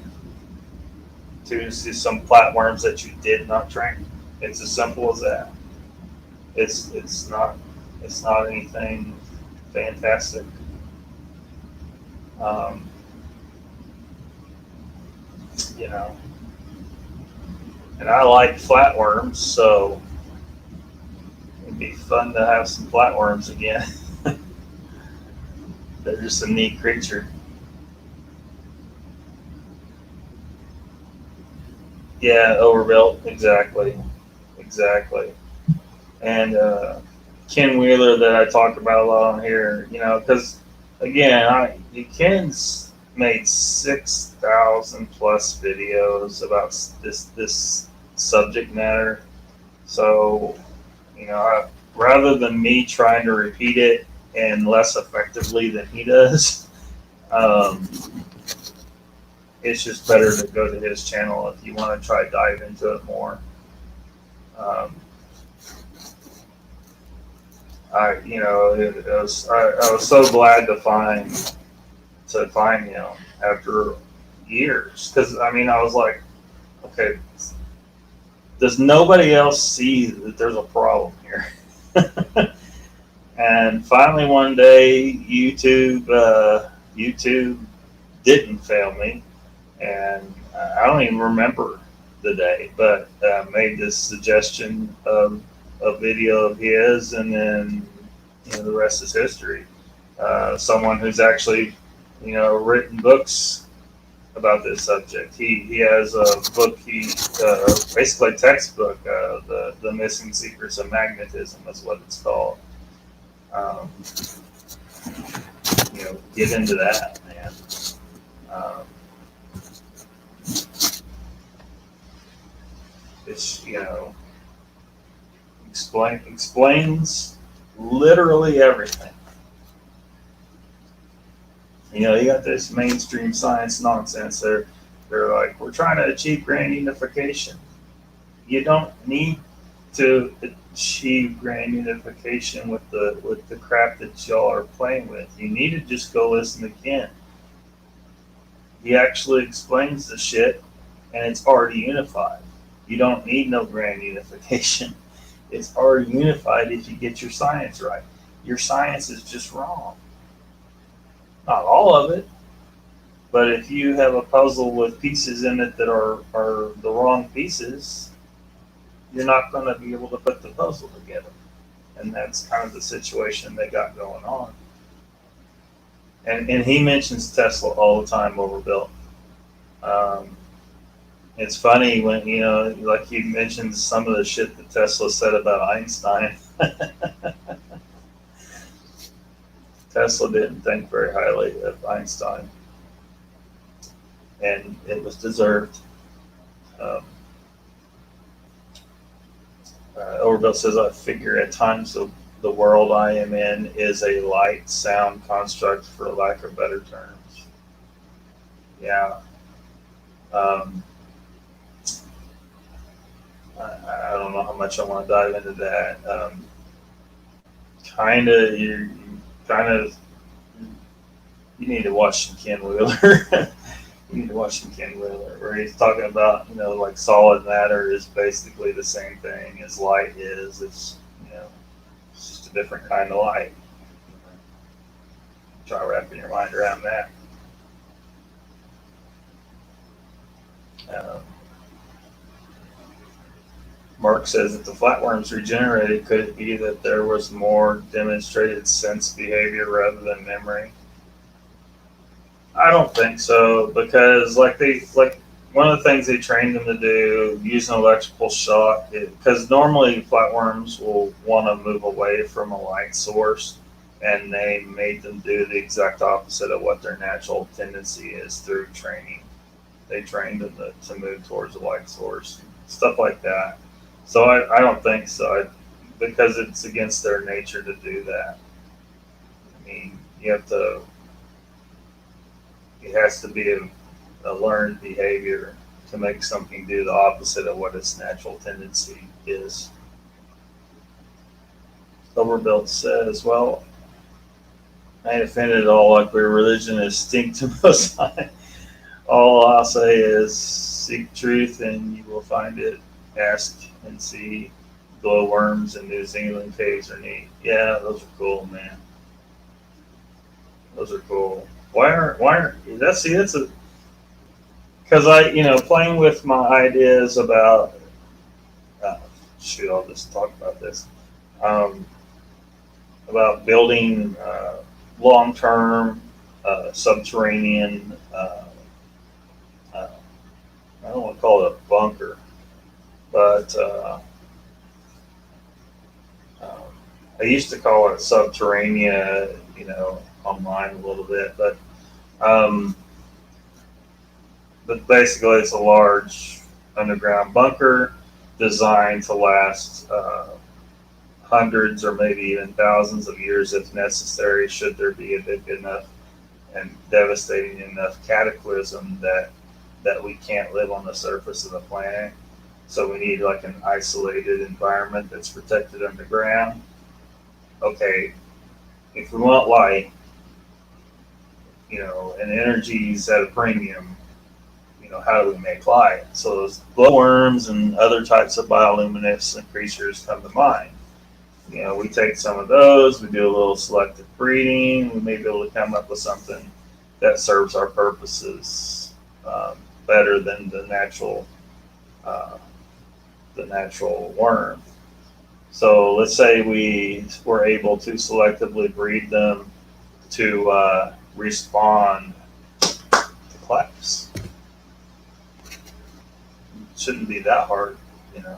some flatworms that you did not train. It's as simple as that. It's not anything fantastic. And I like flatworms, so it'd be fun to have some flatworms again. They're just a neat creature. Yeah, overbuilt, exactly. And Ken Wheeler, that I talk about a lot on here, because again, Ken's made 6,000 plus videos about this subject matter. So, rather than me trying to repeat it and less effectively than he does, it's just better to go to his channel if you want to try to dive into it more. I was so glad to find him after years, because I was like, okay, does nobody else see that there's a problem here? And finally one day YouTube didn't fail me, and I don't even remember the day, but made this suggestion of a video of his, and then the rest is history. Someone who's actually written books about this subject. He has a book, basically a textbook, the Missing Secrets of Magnetism is what it's called. Get into that, man. It's explains literally everything. You got this mainstream science nonsense. They're like, we're trying to achieve grand unification. You don't need to achieve grand unification with the crap that y'all are playing with. You need to just go listen to Ken. He actually explains the shit, and it's already unified. You don't need no grand unification. It's already unified if you get your science right. Your science is just wrong. Not all of it, but if you have a puzzle with pieces in it that are the wrong pieces, you're not going to be able to put the puzzle together. And that's kind of the situation they got going on. And he mentions Tesla all the time, overbuilt. It's funny when, like he mentions some of the shit that Tesla said about Einstein. Tesla didn't think very highly of Einstein, and it was deserved. Overbuilt says, I figure at times the world I am in is a light sound construct, for lack of better terms. Yeah. I don't know how much I want to dive into that. You need to watch some Ken Wheeler. You need to watch some Ken Wheeler, where he's talking about, like solid matter is basically the same thing as light is. It's just a different kind of light. Try wrapping your mind around that. Um, Mark says that the flatworms regenerated. Could it be that there was more demonstrated sense behavior rather than memory? I don't think so, because like one of the things they trained them to do, use an electrical shock, because normally flatworms will want to move away from a light source, and they made them do the exact opposite of what their natural tendency is through training. They trained them to move towards a light source, stuff like that. So I don't think so, because it's against their nature to do that. I mean, it has to be a learned behavior to make something do the opposite of what its natural tendency is. Overbuilt says, well, I ain't offended at all, like we're religion is stink to most high. All I'll say is seek truth and you will find it. Ask and see. Glowworms in New Zealand caves are neat. Yeah, those are cool, man. Those are cool. Why aren't that's a because playing with my ideas about uh, shoot, I'll just talk about this. Um, about building long-term subterranean. Uh, I don't want to call it a bunker, but um, I used to call it subterranean. Online a little bit, um, but basically it's a large underground bunker designed to last hundreds or maybe even thousands of years if necessary, should there be a big enough and devastating enough cataclysm that we can't live on the surface of the planet. So we need like an isolated environment that's protected underground. Okay, if we want light, and energy's at a premium, how do we make light? So those glowworms and other types of bioluminescent creatures come to mind. We take some of those, we do a little selective breeding, we may be able to come up with something that serves our purposes better than uh, the natural worm. So let's say we were able to selectively breed them to respond to collapse. Shouldn't be that hard, you know.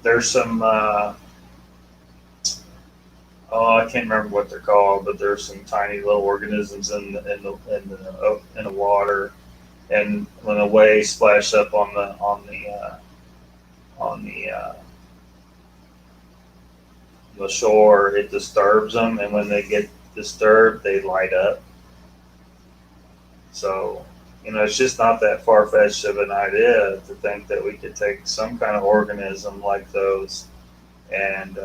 There's some, I can't remember what they're called, but there's some tiny little organisms in the water, and when a wave splashes up on the shore, it disturbs them, and when they get disturbed, they light up. So, it's just not that far-fetched of an idea to think that we could take some kind of organism like those and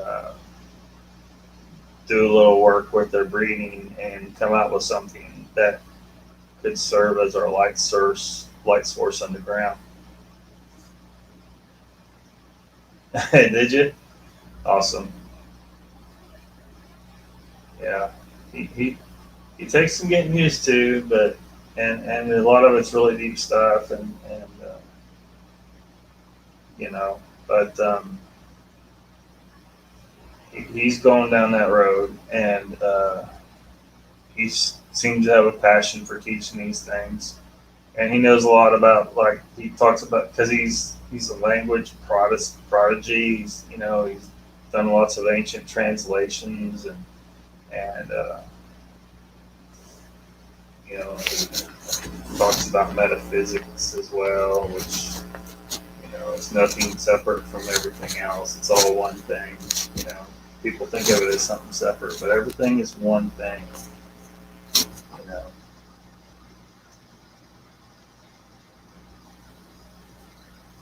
do a little work with their breeding and come out with something that could serve as our light source underground. Did you? Awesome. Yeah. He takes some getting used to, but and a lot of it's really deep stuff, and but he's going down that road, and he seems to have a passion for teaching these things, and he knows a lot about, like he talks about, because he's a language prodigy. He's done lots of ancient translations, and talks about metaphysics as well, which is nothing separate from everything else. It's all one thing. People think of it as something separate, but everything is one thing. You know.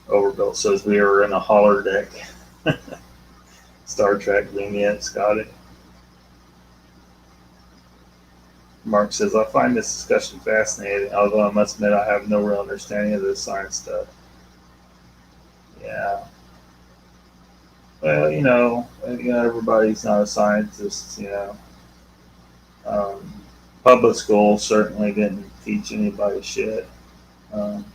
Overbuilt says we are in a holler deck. Star Trek vignettes, got it. Mark says, I find this discussion fascinating, although I must admit I have no real understanding of this science stuff. Yeah. Well, everybody's not a scientist, Um, Public school certainly didn't teach anybody shit. Um,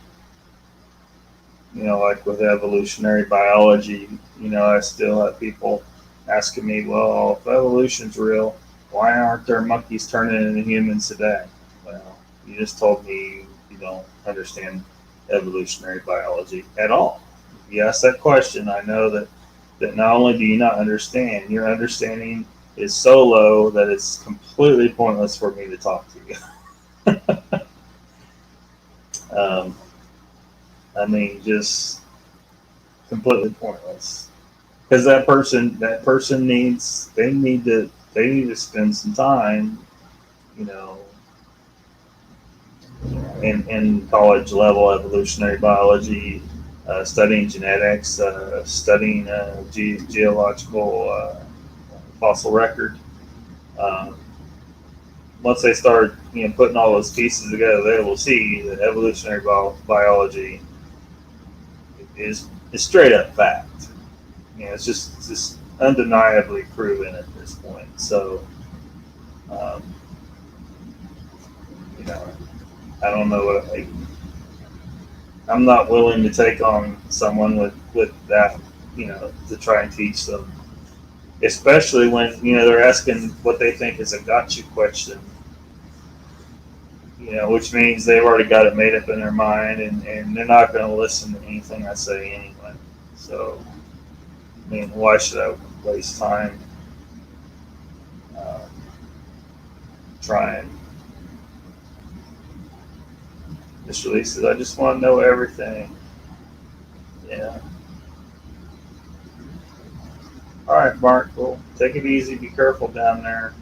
like with evolutionary biology, I still have people asking me, well, if evolution's real, why aren't there monkeys turning into humans today? Well, you just told me you don't understand evolutionary biology at all. If you ask that question, I know that not only do you not understand, your understanding is so low that it's completely pointless for me to talk to you. um, I mean, just completely pointless. Because that person they need to spend some time, you know, in college level evolutionary biology, studying genetics, studying geological fossil record. Um, Once they start, putting all those pieces together, they will see that evolutionary biology is straight up fact. It's just undeniably proven at this point. So, um, you know, I don't know what I'm not willing to take on someone with that, to try and teach them, especially when they're asking what they think is a gotcha question. Which means they've already got it made up in their mind, and they're not going to listen to anything I say anyway. So, I mean, why should I waste time uh, trying? Just release it. I just want to know everything. Yeah. All right, Mark. Well, take it easy. Be careful down there.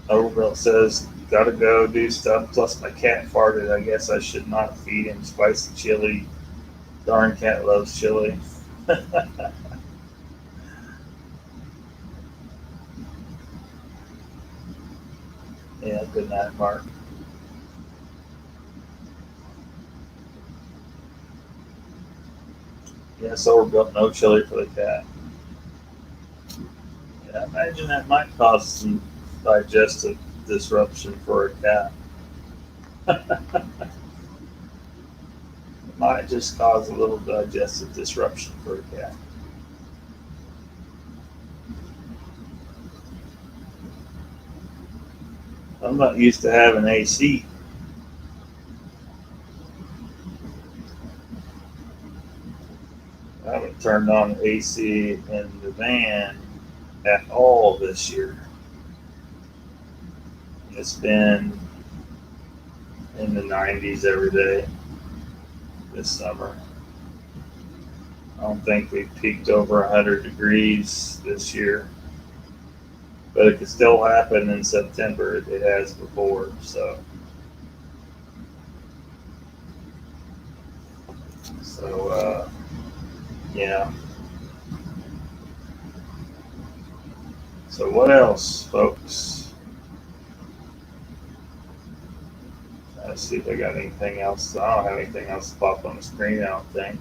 Overbill says, gotta go do stuff. Plus, my cat farted. I guess I should not feed him spicy chili. Darn cat loves chili. Yeah, good night, Mark. Yes, Overbill, no chili for the cat. Yeah, I imagine that might cause some digestive disruption for a cat. It might just cause a little digestive disruption for a cat. I'm not used to having AC. I haven't turned on the AC in the van at all this year. It's been in the 90s every day this summer. I don't think we've peaked over 100 degrees this year, but it could still happen in September. It has before, so yeah. So what else, folks? Let's see if I got anything else. I don't have anything else to pop on the screen, I don't think.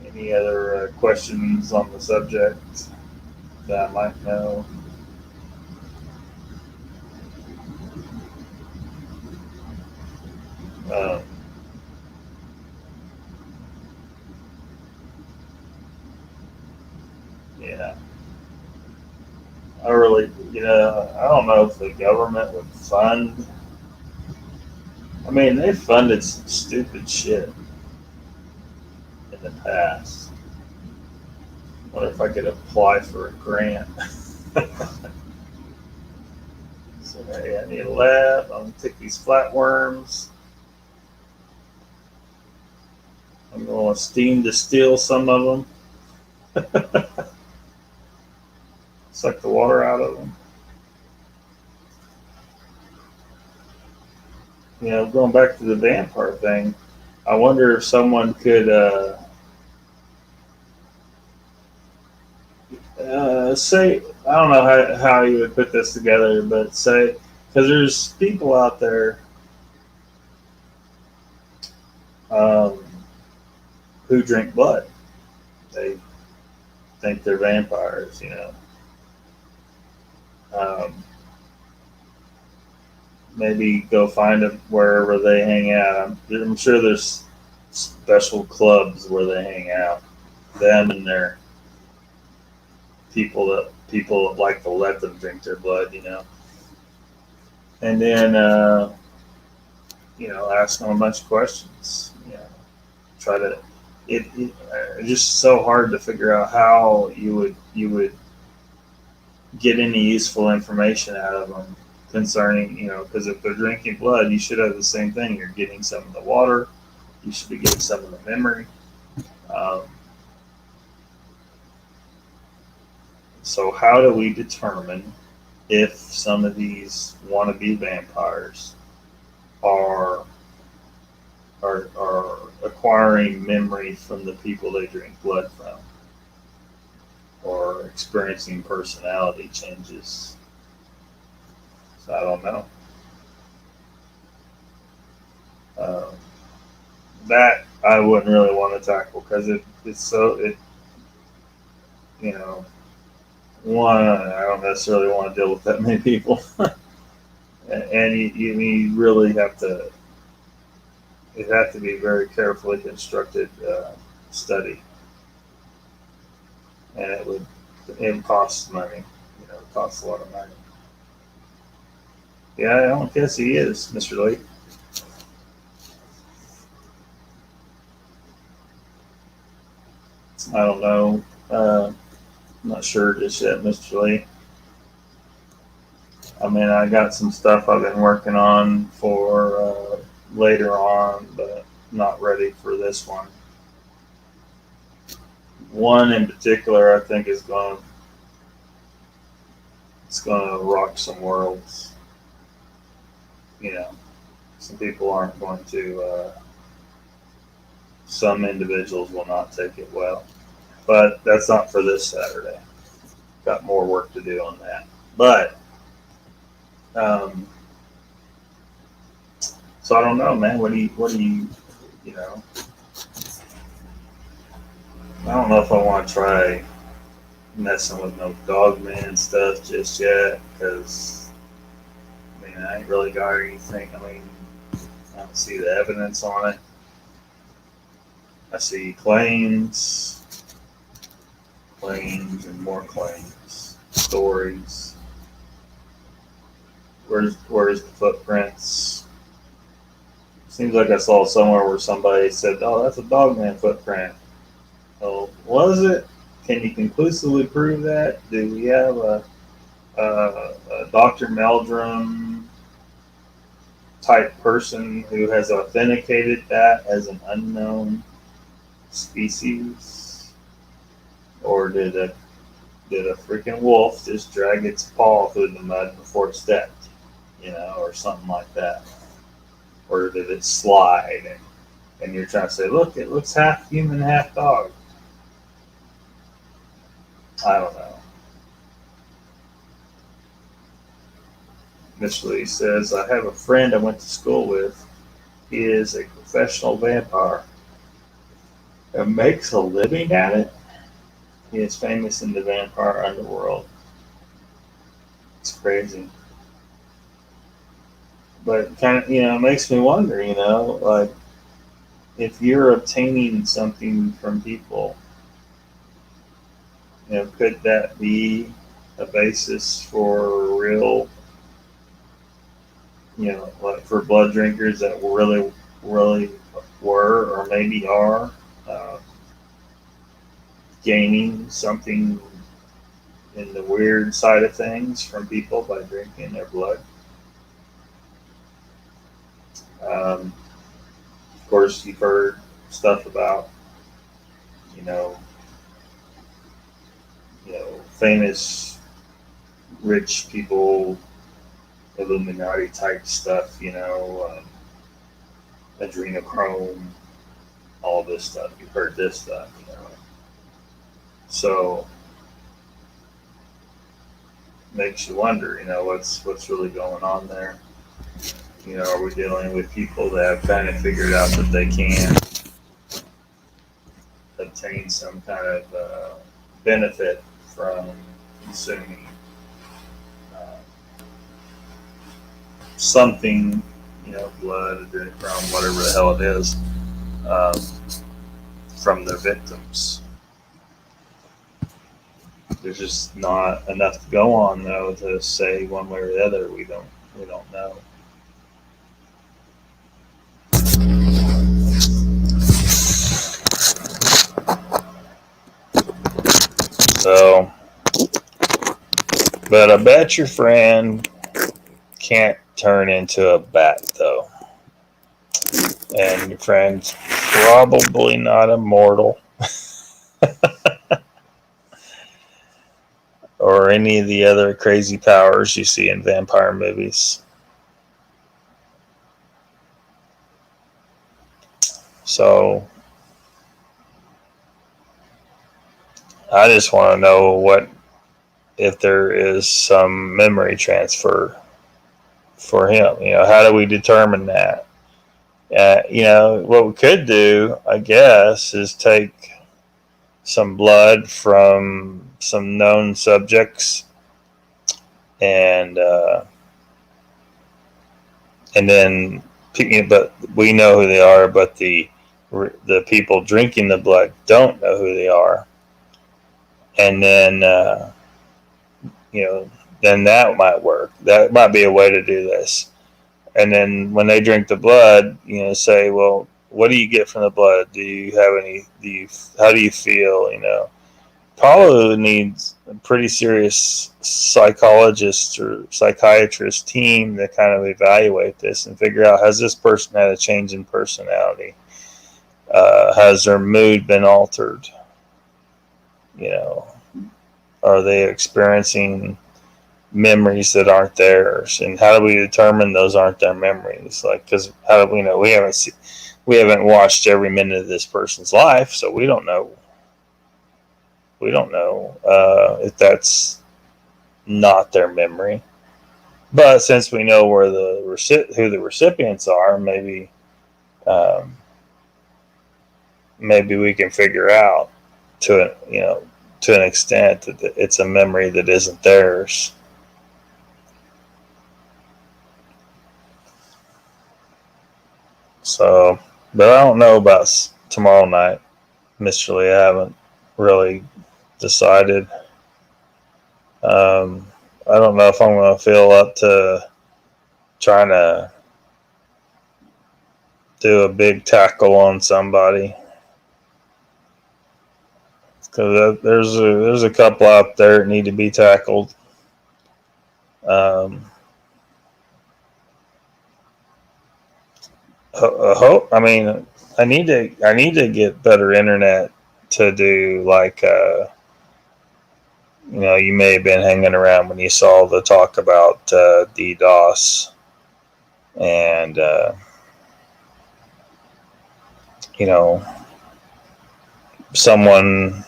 Any other questions on the subject that I might know? Uh, yeah, I really, I don't know if the government would fund. I mean, they funded some stupid shit in the past. I wonder if I could apply for a grant. So, hey, I need a lab. I'm gonna take these flatworms. I'm going to steam distill some of them. Suck the water out of them. Going back to the vampire thing, I wonder if someone could say, I don't know how you would put this together, but say, because there's people out there um, who drink blood. They think they're vampires, you know. Maybe go find them wherever they hang out. I'm sure there's special clubs where they hang out. Them and their people that like to let them drink their blood, you know. And then ask them a bunch of questions. You know, try to it's just so hard to figure out how you would get any useful information out of them concerning, because if they're drinking blood, you should have the same thing. You're getting some of the water, you should be getting some of the memory. Um, so how do we determine if some of these wannabe vampires are acquiring memory from the people they drink blood from, or experiencing personality changes? So I don't know. That I wouldn't really want to tackle because one, I don't necessarily want to deal with that many people, and you really have to. It has to be a very carefully constructed study, and it costs money. It costs a lot of money. Yeah, I don't guess he is, Mr. Lee. I don't know. I'm not sure just yet, Mr. Lee. I mean, I got some stuff I've been working on for later on, but not ready for this one. One in particular, I think, it's going to rock some worlds. Some people aren't going to. Some individuals will not take it well, but that's not for this Saturday. Got more work to do on that, but. So I don't know, man. What do you, I don't know if I want to try messing with no dogman stuff just yet, because, I ain't really got anything. I don't see the evidence on it. I see claims, and more claims, stories. Where's the footprints? Seems like I saw somewhere where somebody said, "Oh, that's a dogman footprint." Oh, was it? Can you conclusively prove that? Do we have a Dr. Meldrum type person who has authenticated that as an unknown species, or did a freaking wolf just drag its paw through the mud before it stepped, or something like that? Or did it slide? And you're trying to say, look, it looks half human, half dog. I don't know. Mr. Lee says, I have a friend I went to school with. He is a professional vampire and makes a living at it. He is famous in the vampire underworld. It's crazy. But kind of, it makes me wonder, like, if you're obtaining something from people, could that be a basis for real, like for blood drinkers that really, really were or maybe are gaining something in the weird side of things from people by drinking their blood? Of course, you've heard stuff about, famous rich people, Illuminati type stuff, adrenochrome, all this stuff. You've heard this stuff, So makes you wonder, what's really going on there. Are we dealing with people that have kind of figured out that they can obtain some kind of benefit from consuming uh, something, blood, adrenochrome, whatever the hell it is, um, from their victims? There's just not enough to go on, though, to say one way or the other. We don't know. So, but I bet your friend can't turn into a bat, though. And your friend's probably not immortal. Or any of the other crazy powers you see in vampire movies. So, I just want to know if there is some memory transfer for him. How do we determine that? What we could do, I guess, is take some blood from some known subjects, and then, but we know who they are, but the people drinking the blood don't know who they are, and then then that might work. That might be a way to do this. And then when they drink the blood, say, well, what do you get from the blood? Do you have any? How do you feel? Probably needs a pretty serious psychologist or psychiatrist team to kind of evaluate this and figure out, has this person had a change in personality? Has their mood been altered? Are they experiencing memories that aren't theirs? And how do we determine those aren't their memories? Because how do we know? We haven't watched every minute of this person's life, so we don't know. We don't know if that's not their memory. But since we know who the recipients are, maybe we can figure out to an extent that it's a memory that isn't theirs. So, but I don't know about tomorrow night, Mr. Lee. I haven't really decided. I don't know if I'm going to feel up to trying to do a big tackle on somebody, because there's a couple out there that need to be tackled. I mean, I need to get better internet to do, like, you may have been hanging around when you saw the talk about DDoS, and someone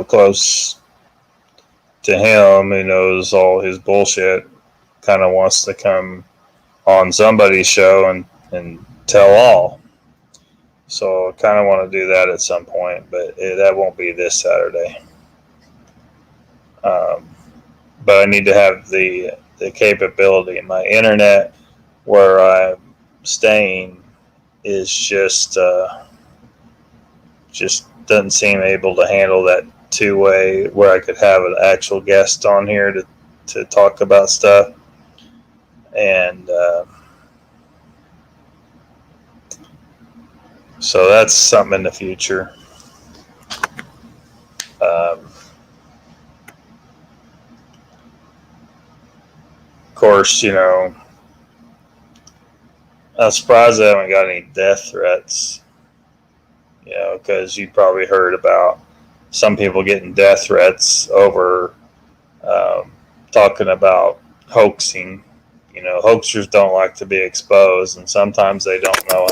close to him who knows all his bullshit kind of wants to come on somebody's show and tell all. So I kind of want to do that at some point, but that won't be this Saturday. But I need to have the capability. My internet where I'm staying is just doesn't seem able to handle that two-way where I could have an actual guest on here to talk about stuff. And so that's something in the future. Of course, I'm surprised I haven't got any death threats. Because you probably heard about some people getting death threats over talking about hoaxing. Hoaxers don't like to be exposed, and sometimes they don't know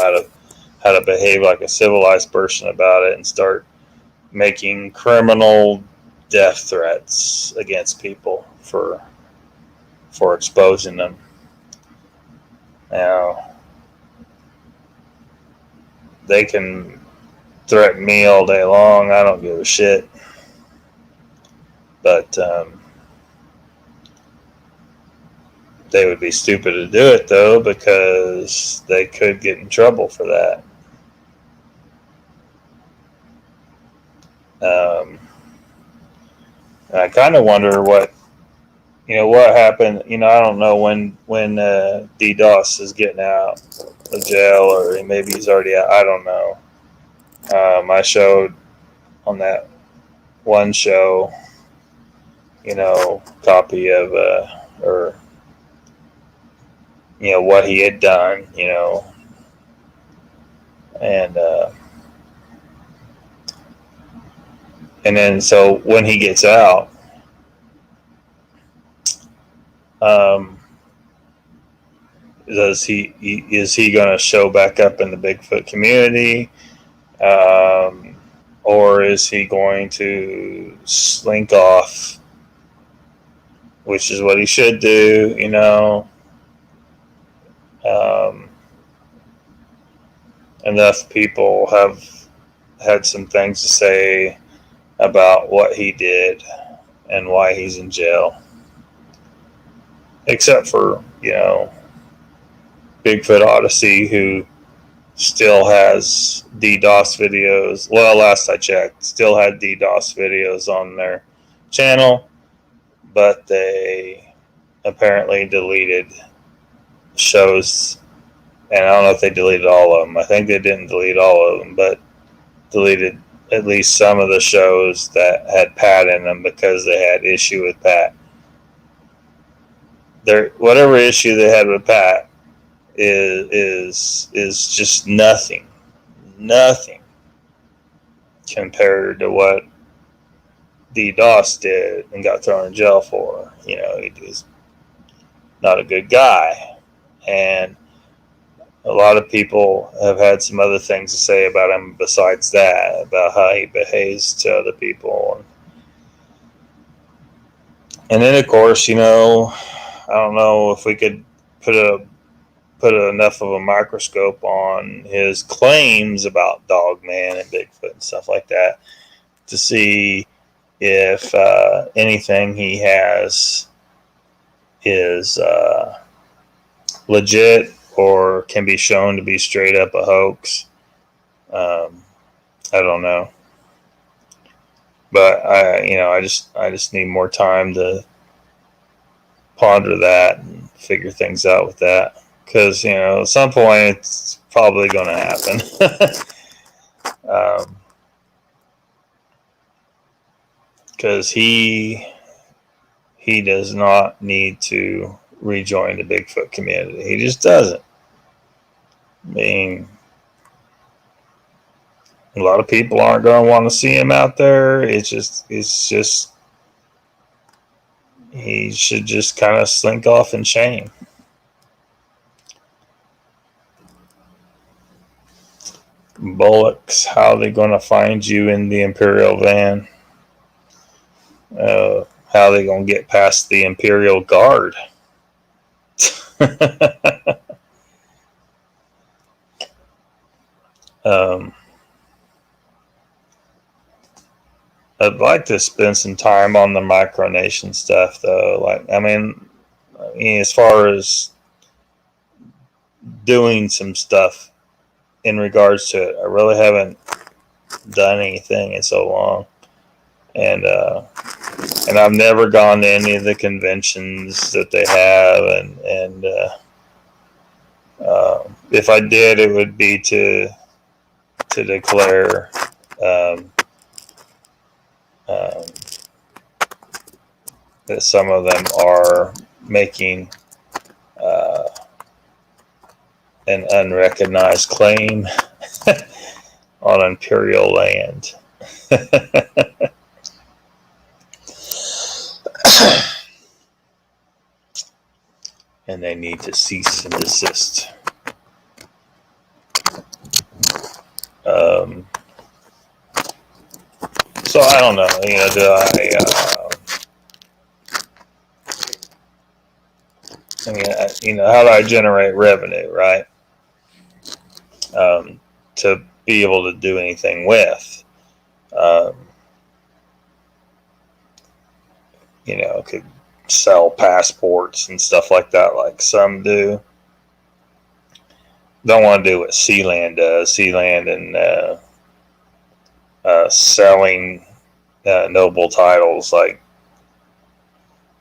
how to behave like a civilized person about it and start making criminal death threats against people for exposing them. Now, they can threaten me all day long. I don't give a shit. But they would be stupid to do it, though, because they could get in trouble for that. And I kind of wonder what happened. I don't know when DDoS is getting out of jail, or maybe he's already out. I don't know. I showed on that one show, copy of or what he had done, and then so when he gets out, is he going to show back up in the Bigfoot community, or is he going to slink off, which is what he should do, enough people have had some things to say about what he did and why he's in jail, except for Bigfoot Odyssey, who still has DDoS videos. Well, last I checked, still had DDoS videos on their channel, but they apparently deleted shows. And I don't know if they deleted all of them. I think they didn't delete all of them, but deleted at least some of the shows that had Pat in them because they had issue with Pat. Whatever issue they had with Pat is just nothing compared to what DDoS did and got thrown in jail for. He's not a good guy, and a lot of people have had some other things to say about him besides that, about how he behaves to other people. And then, of course, I don't know if we could put enough of a microscope on his claims about Dogman and Bigfoot and stuff like that to see if anything he has is legit or can be shown to be straight up a hoax. I don't know, but I just need more time to ponder that and figure things out with that, because at some point it's probably going to happen. Because he does not need to rejoin the Bigfoot community. He just doesn't. I mean, a lot of people aren't going to want to see him out there. It's just he should just kind of slink off in shame. Bullocks, how are they going to find you in the Imperial van? How are they going to get past the Imperial Guard? I'd like to spend some time on the micronation stuff, though. I mean, as far as doing some stuff in regards to it, I really haven't done anything in so long, and I've never gone to any of the conventions that they have, and if I did, it would be to declare that some of them are making an unrecognized claim on Imperial land. And they need to cease and desist. So I don't know. I mean, how do I generate revenue, right? To be able to do anything with. Could sell passports and stuff like that, like some do. Don't want to do what Sealand does. Sealand and selling noble titles, like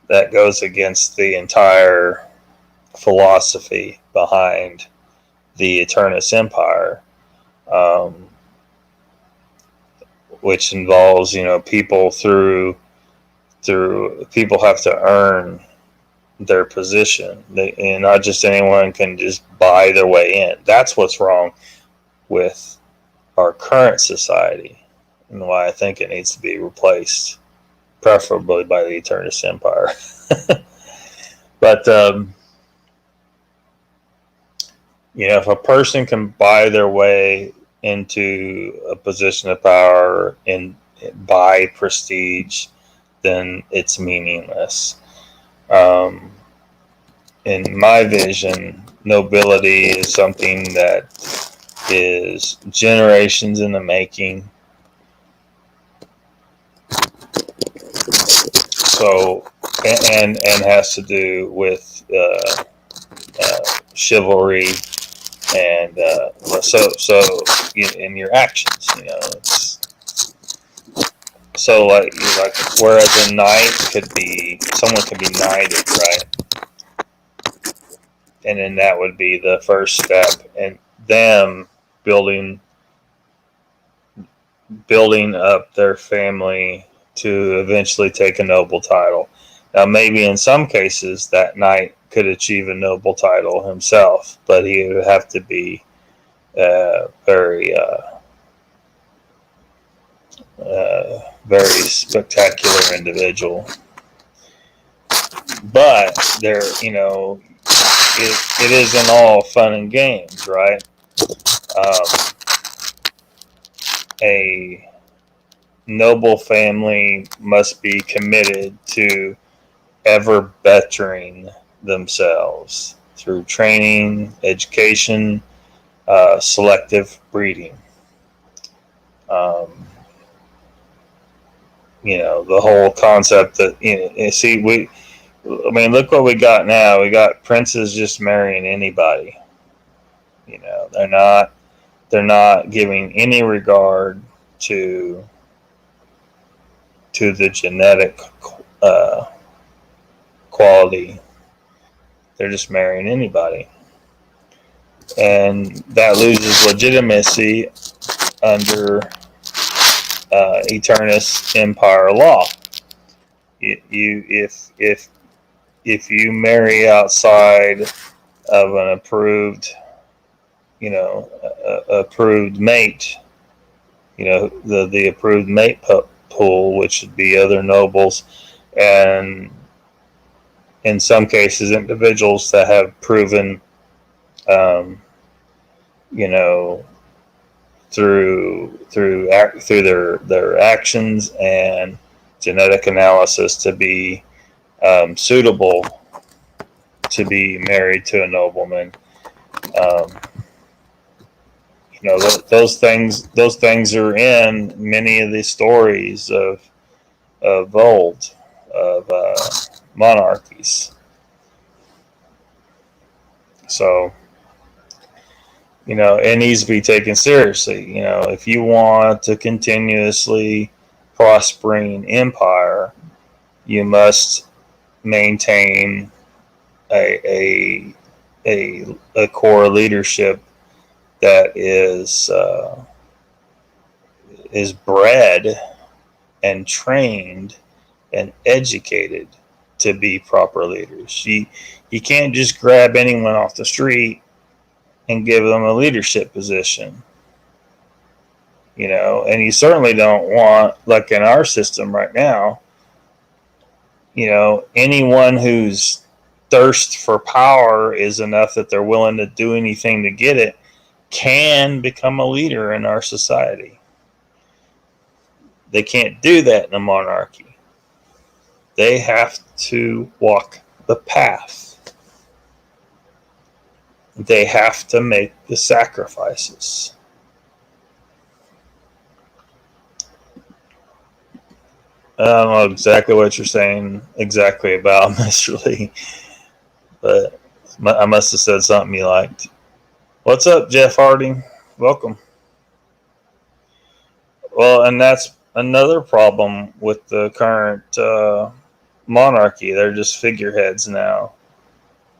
that goes against the entire philosophy behind the Eternus Empire, which involves, people through people have to earn their position, and not just anyone can just buy their way in. That's what's wrong with our current society, and why I think it needs to be replaced, preferably by the Eternus Empire. But if a person can buy their way into a position of power and buy prestige, then it's meaningless. In my vision, nobility is something that is generations in the making. So, and has to do with chivalry and in your actions, so like whereas a knight someone could be knighted, right? And then that would be the first step in them building up their family to eventually take a noble title. Now, maybe in some cases that knight could achieve a noble title himself, but he would have to be very spectacular individual. But there, it isn't all fun and games, right? A noble family must be committed to ever bettering themselves through training, education, selective breeding. The whole concept that, look what we got now. We got princes just marrying anybody. They're not giving any regard to the genetic quality. They're just marrying anybody, and that loses legitimacy under Eternus Empire law. If you marry outside of an approved approved mate, the approved mate pool, which would be other nobles, and in some cases individuals that have proven through their actions and genetic analysis to be suitable to be married to a nobleman. Those things are in many of the stories of old, of monarchies. So, it needs to be taken seriously. If you want to continuously prospering empire, you must maintain a core leadership that is bred and trained and educated to be proper leaders. You can't just grab anyone off the street and give them a leadership position. And you certainly don't want, like in our system right now, anyone whose thirst for power is enough that they're willing to do anything to get it can become a leader in our society. They can't do that in a monarchy. They have to walk the path. they have to make the sacrifices. I don't know exactly what you're saying exactly about Mr. Lee, but I must have said something you liked. What's up, Jeff Harding? Welcome. Well, and that's another problem with the current monarchy. They're just figureheads now.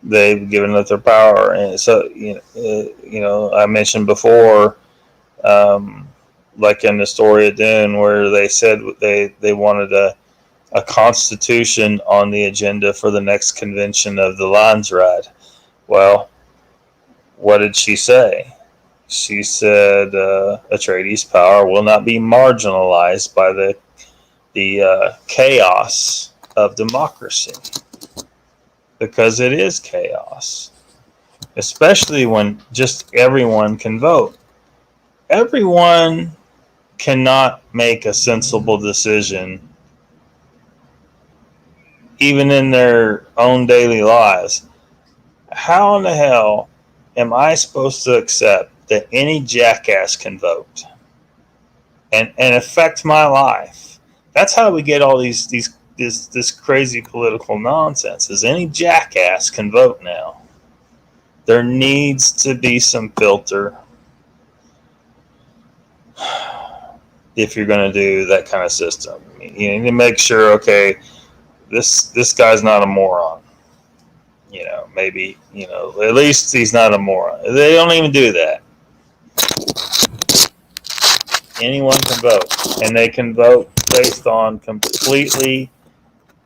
They've given up their power, and so I mentioned before, like in the story of Dune, where they said they wanted a constitution on the agenda for the next convention of the Landsraad. Well, what did she say? She said Atreides' power will not be marginalized by the chaos of democracy, because it is chaos, especially when just everyone can vote. Everyone cannot make a sensible decision, even in their own daily lives. How in the hell am I supposed to accept that any jackass can vote and affect my life? That's how we get all this crazy political nonsense, is any jackass can vote now. There needs to be some filter if you're going to do that kind of system. You need to make sure, okay, this guy's not a moron. Maybe, at least he's not a moron. They don't even do that. Anyone can vote, and they can vote based on completely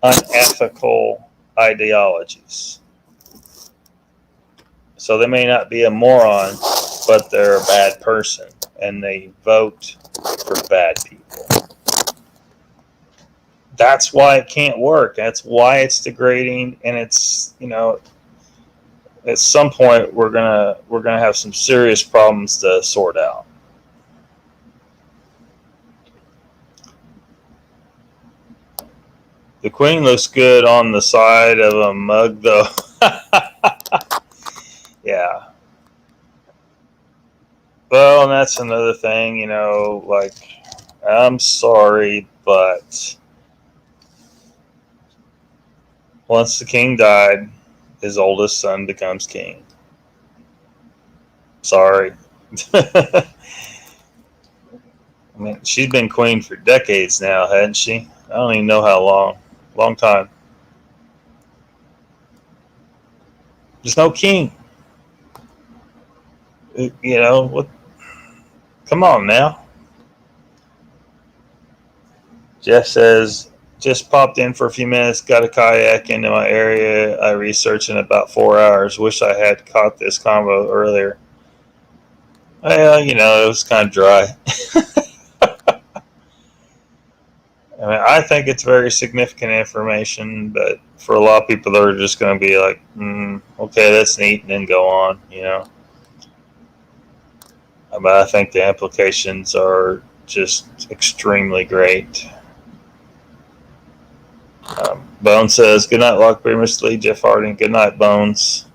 unethical ideologies. So they may not be a moron, but they're a bad person, and they vote for bad people. That's why it can't work. That's why it's degrading, and it's, at some point we're gonna have some serious problems to sort out. The Queen looks good on the side of a mug, though. Yeah. Well, and that's another thing, like, I'm sorry, but once the king died, his oldest son becomes king. Sorry. I mean, she's been queen for decades now, hasn't she? I don't even know how long. Long time. There's no king. What? Come on now. Jeff says, just popped in for a few minutes, got a kayak into my area. I researched in about 4 hours. Wish I had caught this convo earlier. Well, it was kind of dry. I mean, I think it's very significant information, but for a lot of people, they're just going to be like, okay, that's neat, and then go on, But I think the implications are just extremely great. Bones says, good night, Lockbeard, Mr. Lee, Jeff Harding. Good night, Bones.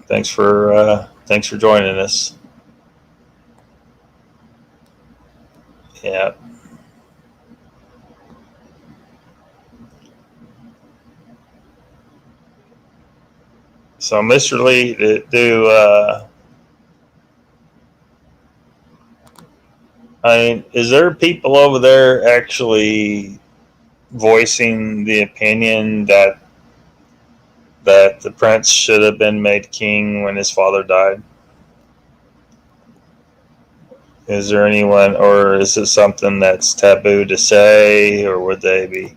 Thanks for joining us. Yeah. So, Mr. Lee, is there people over there actually voicing the opinion that the prince should have been made king when his father died? Is there anyone, or is it something that's taboo to say, or would they be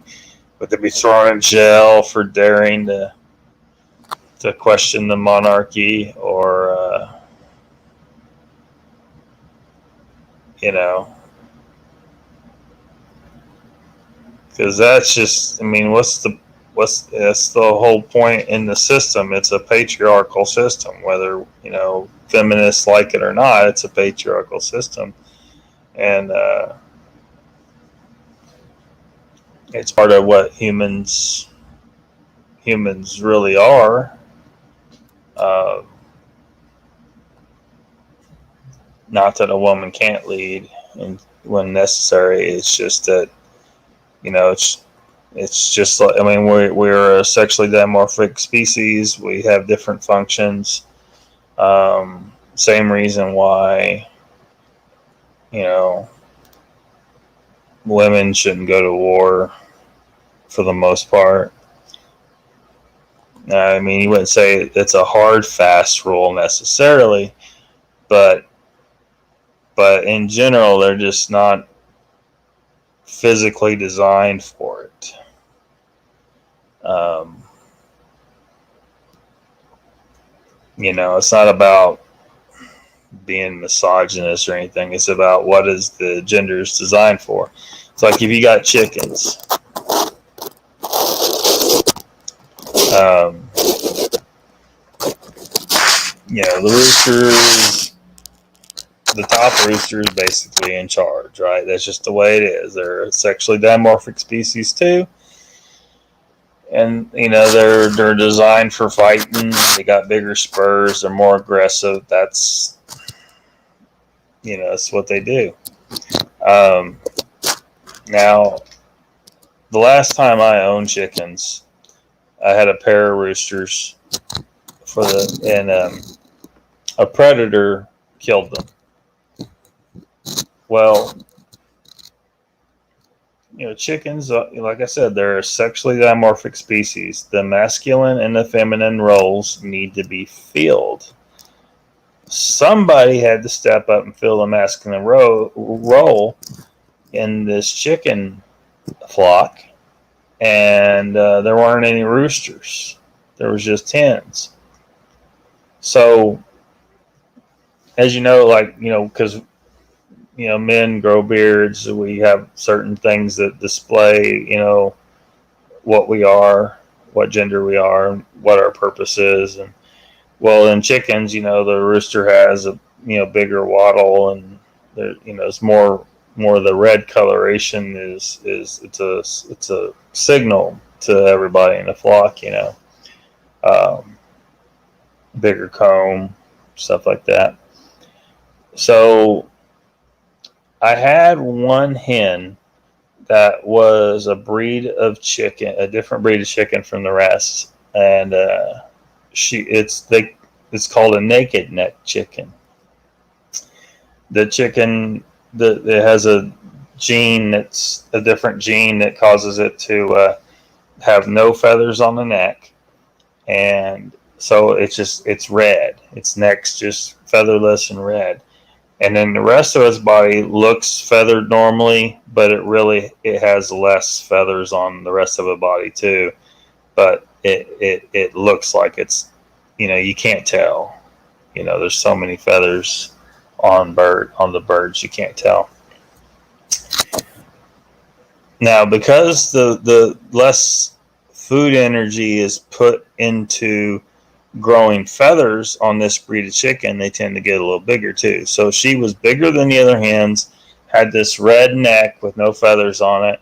thrown in jail for daring to question the monarchy, or because that's just, that's the whole point in the system. It's a patriarchal system, whether feminists like it or not. It's a patriarchal system, and it's part of what humans really are. Uh, Not that a woman can't lead and when necessary. It's just that, it's just like, I mean, we're a sexually dimorphic species. We have different functions. Same reason why, you know, women shouldn't go to war for the most part. I mean, you wouldn't say it's a hard, fast rule necessarily, but in general, they're just not physically designed for it. It's not about being misogynist or anything. It's about what is the gender's designed for. It's like if you got chickens, the roosters, the top rooster is basically in charge, right? That's just the way it is. They're a sexually dimorphic species too. And they're designed for fighting. They got bigger spurs. They're more aggressive. That's what they do. Now, the last time I owned chickens, I had a pair of roosters and a predator killed them. Well, chickens, like I said, they're a sexually dimorphic species. The masculine and the feminine roles need to be filled. Somebody had to step up and fill the masculine role in this chicken flock, and there weren't any roosters. There was just hens. So, as you know, because men grow beards. We have certain things that display, what we are, what gender we are, and what our purpose is. And in chickens, the rooster has a bigger wattle, and there, it's more of the red coloration is it's a signal to everybody in the flock. Bigger comb, stuff like that. So I had one hen that was a breed of chicken, a different breed of chicken from the rest, and it's called a naked neck chicken. The chicken it has a gene that's a different gene that causes it to have no feathers on the neck, and so it's red. Its neck's just featherless and red. And then the rest of its body looks feathered normally, but it has less feathers on the rest of the body too. But it looks like it's, you can't tell. There's so many feathers on the birds, you can't tell. Now, because the less food energy is put into growing feathers on this breed of chicken, they tend to get a little bigger too. So she was bigger than the other hens, had this red neck with no feathers on it.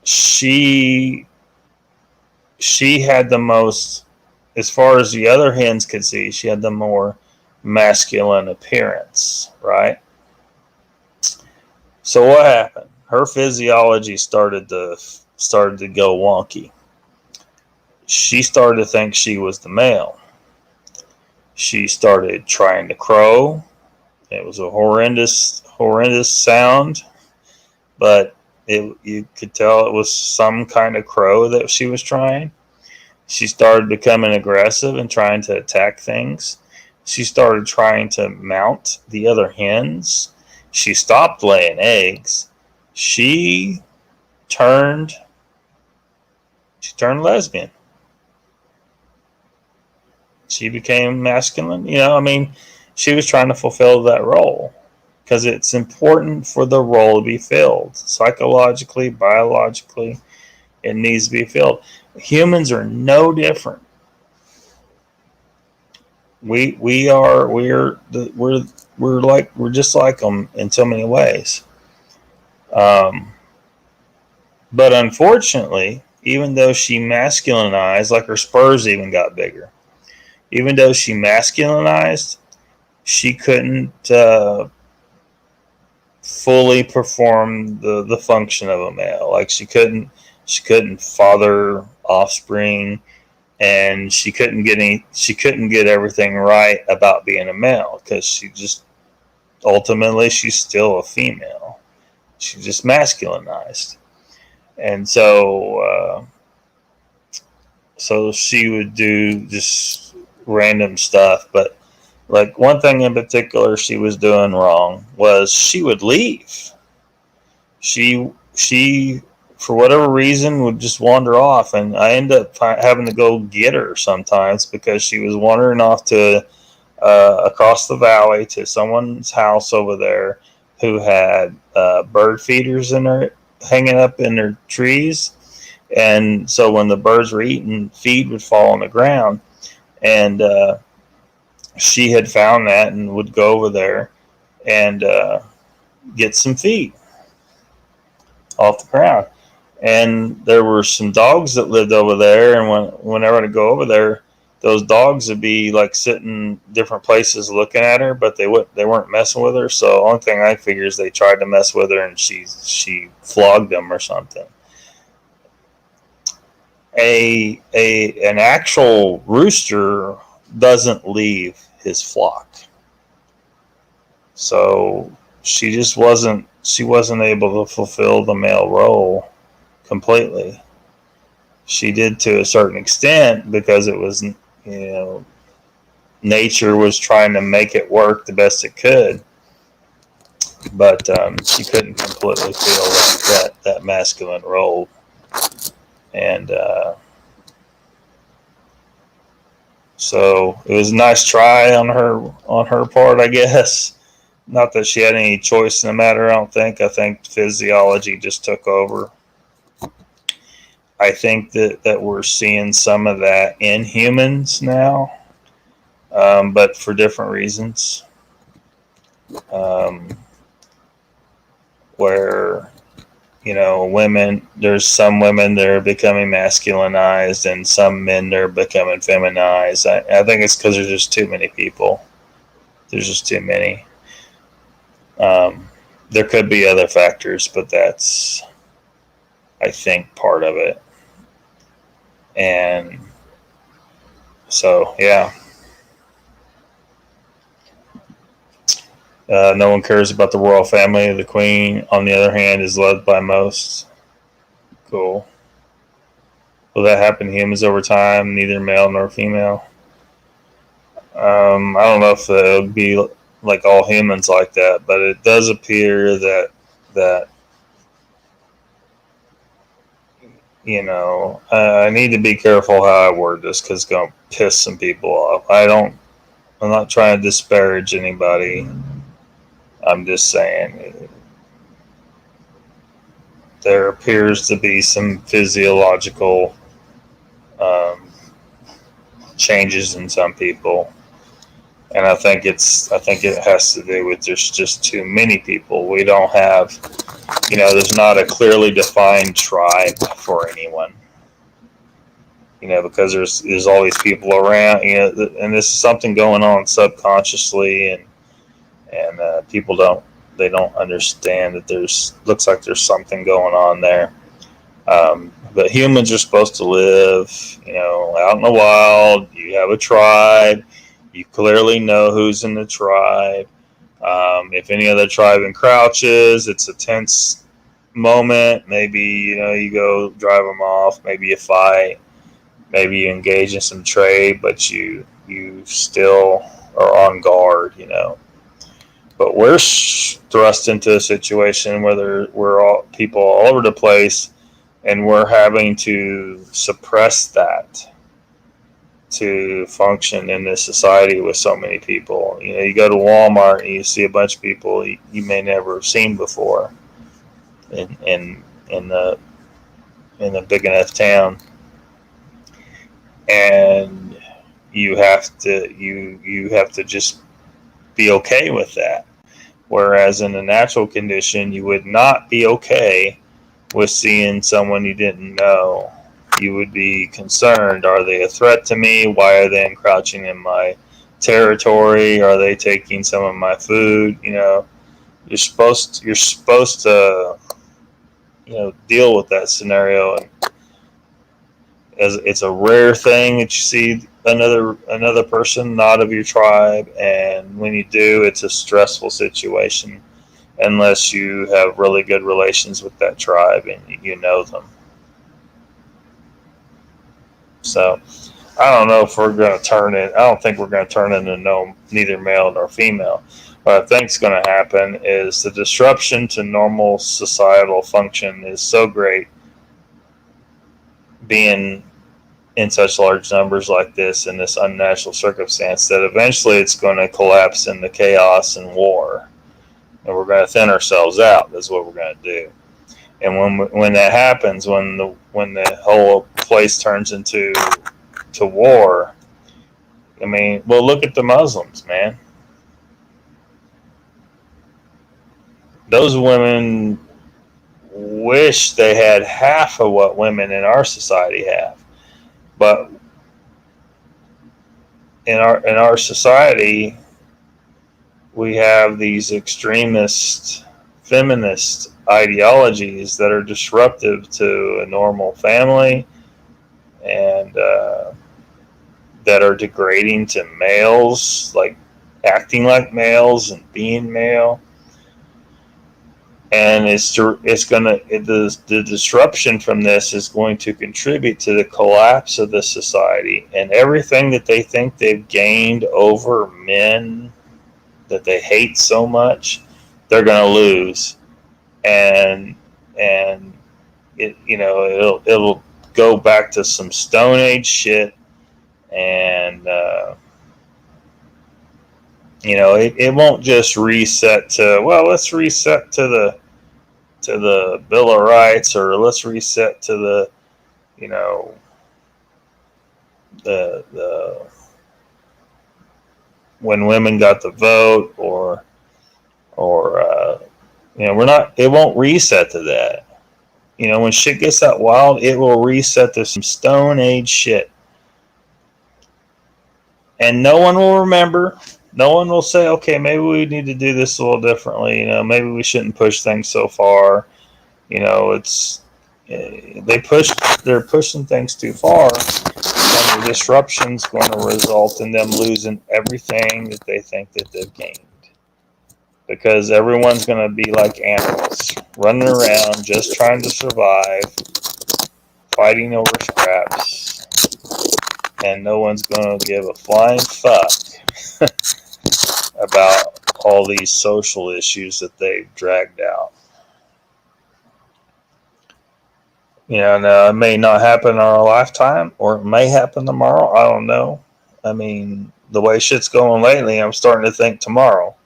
She had the most, as far as the other hens could see, she had the more masculine appearance, right? So what happened? Her physiology started to go wonky. She started to think she was the male. She started trying to crow. It was a horrendous sound, but you could tell it was some kind of crow that she was trying. She started becoming aggressive and trying to attack things. She started trying to mount the other hens. She stopped laying eggs. She turned lesbian. She became masculine. She was trying to fulfill that role because it's important for the role to be filled. Psychologically, biologically, it needs to be filled. Humans are no different. We're just like them in so many ways. But unfortunately, even though she masculinized, like her spurs even got bigger. even though she masculinized, she couldn't fully perform the function of a male. Like she couldn't father offspring, and she couldn't get everything right about being a male, because she just ultimately she's still a female. She's just masculinized. And so she would do just random stuff. But like one thing in particular she was doing wrong was she would leave. She for whatever reason would just wander off, and I end up having to go get her sometimes, because she was wandering off to across the valley to someone's house over there who had bird feeders in her hanging up in their trees. And so when the birds were eating, feed would fall on the ground. And she had found that and would go over there and get some feed off the ground. And there were some dogs that lived over there, and whenever I'd go over there, those dogs would be like sitting different places looking at her, but they weren't messing with her. So the only thing I figure is they tried to mess with her, and she flogged them or something. An actual rooster doesn't leave his flock, so she wasn't able to fulfill the male role completely. She did to a certain extent, because it was, nature was trying to make it work the best it could, but she couldn't completely fill that masculine role. And so it was a nice try on her part, I guess. Not that she had any choice in the matter, I don't think. I think physiology just took over. I think that we're seeing some of that in humans now, but for different reasons. Where, women, there's some women that are becoming masculinized, and some men that are becoming feminized. I think it's because there's just too many people. There's just too many. There could be other factors, but that's, I think, part of it. And so, yeah. No one cares about the royal family. The queen, on the other hand, is loved by most. Cool. Will that happen to humans over time? Neither male nor female. I don't know if it would be like all humans like that, but it does appear that I need to be careful how I word this, because it's going to piss some people off. I'm not trying to disparage anybody. I'm just saying there appears to be some physiological changes in some people, and I think it has to do with there's just too many people. We don't have, there's not a clearly defined tribe for anyone. Because there's all these people around, and this is something going on subconsciously, and people don't understand that looks like there's something going on there. But humans are supposed to live, out in the wild. You have a tribe. You clearly know who's in the tribe. If any other tribe encroaches, it's a tense moment. Maybe, you go drive them off. Maybe you fight. Maybe you engage in some trade, but you still are on guard, But we're thrust into a situation where we're all people all over the place, and we're having to suppress that to function in this society with so many people. You go to Walmart and you see a bunch of people you may never have seen before in the big enough town, and you have to just be okay with that. Whereas in a natural condition, you would not be okay with seeing someone you didn't know you would be concerned. Are they a threat to me? Why are they encroaching in my territory? Are they taking some of my food? You're supposed to deal with that scenario, and as it's a rare thing that you see another person not of your tribe, and when you do, it's a stressful situation unless you have really good relations with that tribe and you know them. So I don't know if we're going to turn it. I don't think we're going to turn into neither male nor female. What I think is going to happen is the disruption to normal societal function is so great, being in such large numbers like this in this unnatural circumstance, that eventually it's going to collapse into chaos and war, and we're going to thin ourselves out. That's what we're going to do. And when that happens, when the whole place turns into war, I mean, well, look at the Muslims, man. Those women wish they had half of what women in our society have. But in our society, we have these extremist feminist ideologies that are disruptive to a normal family, and that are degrading to males, like acting like males and being male. And the disruption from this is going to contribute to the collapse of the society, and everything that they think they've gained over men that they hate so much, they're going to lose. And it'll go back to some Stone Age shit, and it won't just reset to, well, let's reset to the Bill of Rights, or let's reset to the when women got the vote, or it won't reset to that. When shit gets that wild, it will reset to some Stone Age shit. And no one will remember. No one will say, okay, maybe we need to do this a little differently. Maybe we shouldn't push things so far. They're pushing things too far, and the disruption's going to result in them losing everything that they think that they've gained. Because everyone's going to be like animals, running around just trying to survive, fighting over scraps, and no one's going to give a flying fuck about all these social issues that they've dragged out. Now it may not happen in our lifetime, or it may happen tomorrow. I don't know. I mean, the way shit's going lately, I'm starting to think tomorrow.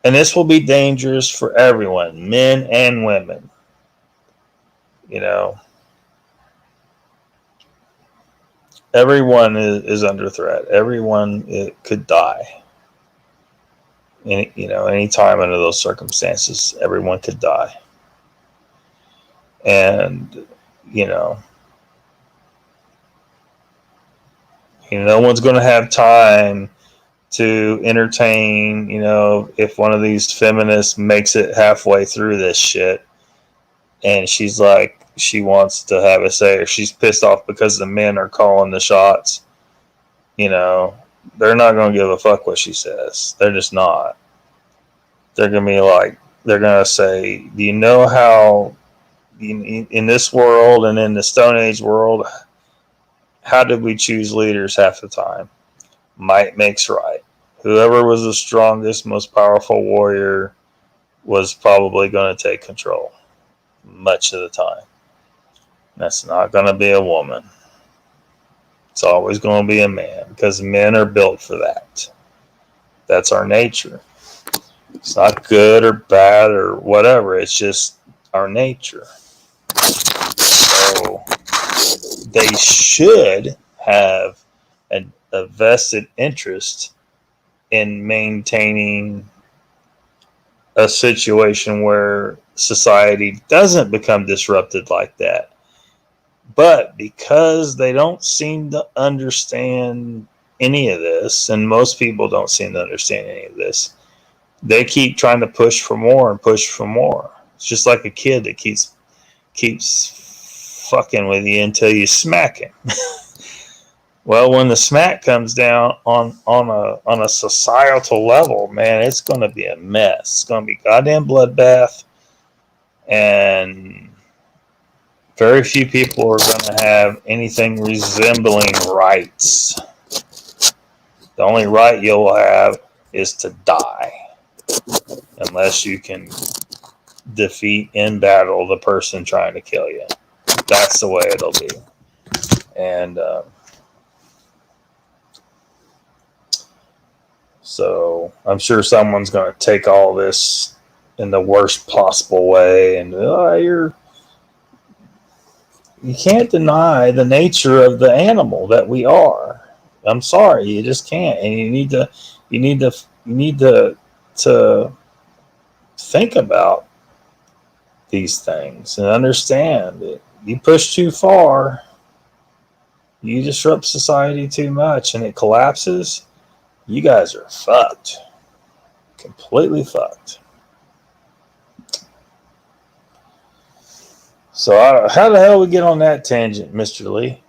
And this will be dangerous for everyone, men and women. Everyone is under threat. Everyone could die. Any time under those circumstances, everyone could die. And no one's going to have time to entertain, if one of these feminists makes it halfway through this shit, and she's like, she wants to have a say, or she's pissed off because the men are calling the shots. They're not going to give a fuck what she says. They're just not. They're going to be like, they're going to say, do you know how in this world and in the Stone Age world, how did we choose leaders half the time? Might makes right. Whoever was the strongest, most powerful warrior was probably going to take control much of the time. That's not going to be a woman. It's always going to be a man, because men are built for that. That's our nature. It's not good or bad or whatever. It's just our nature. So they should have a vested interest in maintaining a situation where society doesn't become disrupted like that. But because they don't seem to understand any of this, and most people don't seem to understand any of this, they keep trying to push for more and push for more. It's just like a kid that keeps fucking with you until you smack him. Well, when the smack comes down on a societal level, man, it's going to be a mess. It's going to be a goddamn bloodbath, and very few people are going to have anything resembling rights. The only right you'll have is to die, unless you can defeat in battle the person trying to kill you. That's the way it'll be. And so I'm sure someone's going to take all this in the worst possible way, and you can't deny the nature of the animal that we are. I'm sorry, you just can't, and you need to think about these things and understand that you push too far, you disrupt society too much, and it collapses. You guys are fucked, completely fucked. So how the hell we get on that tangent, Mr. Lee?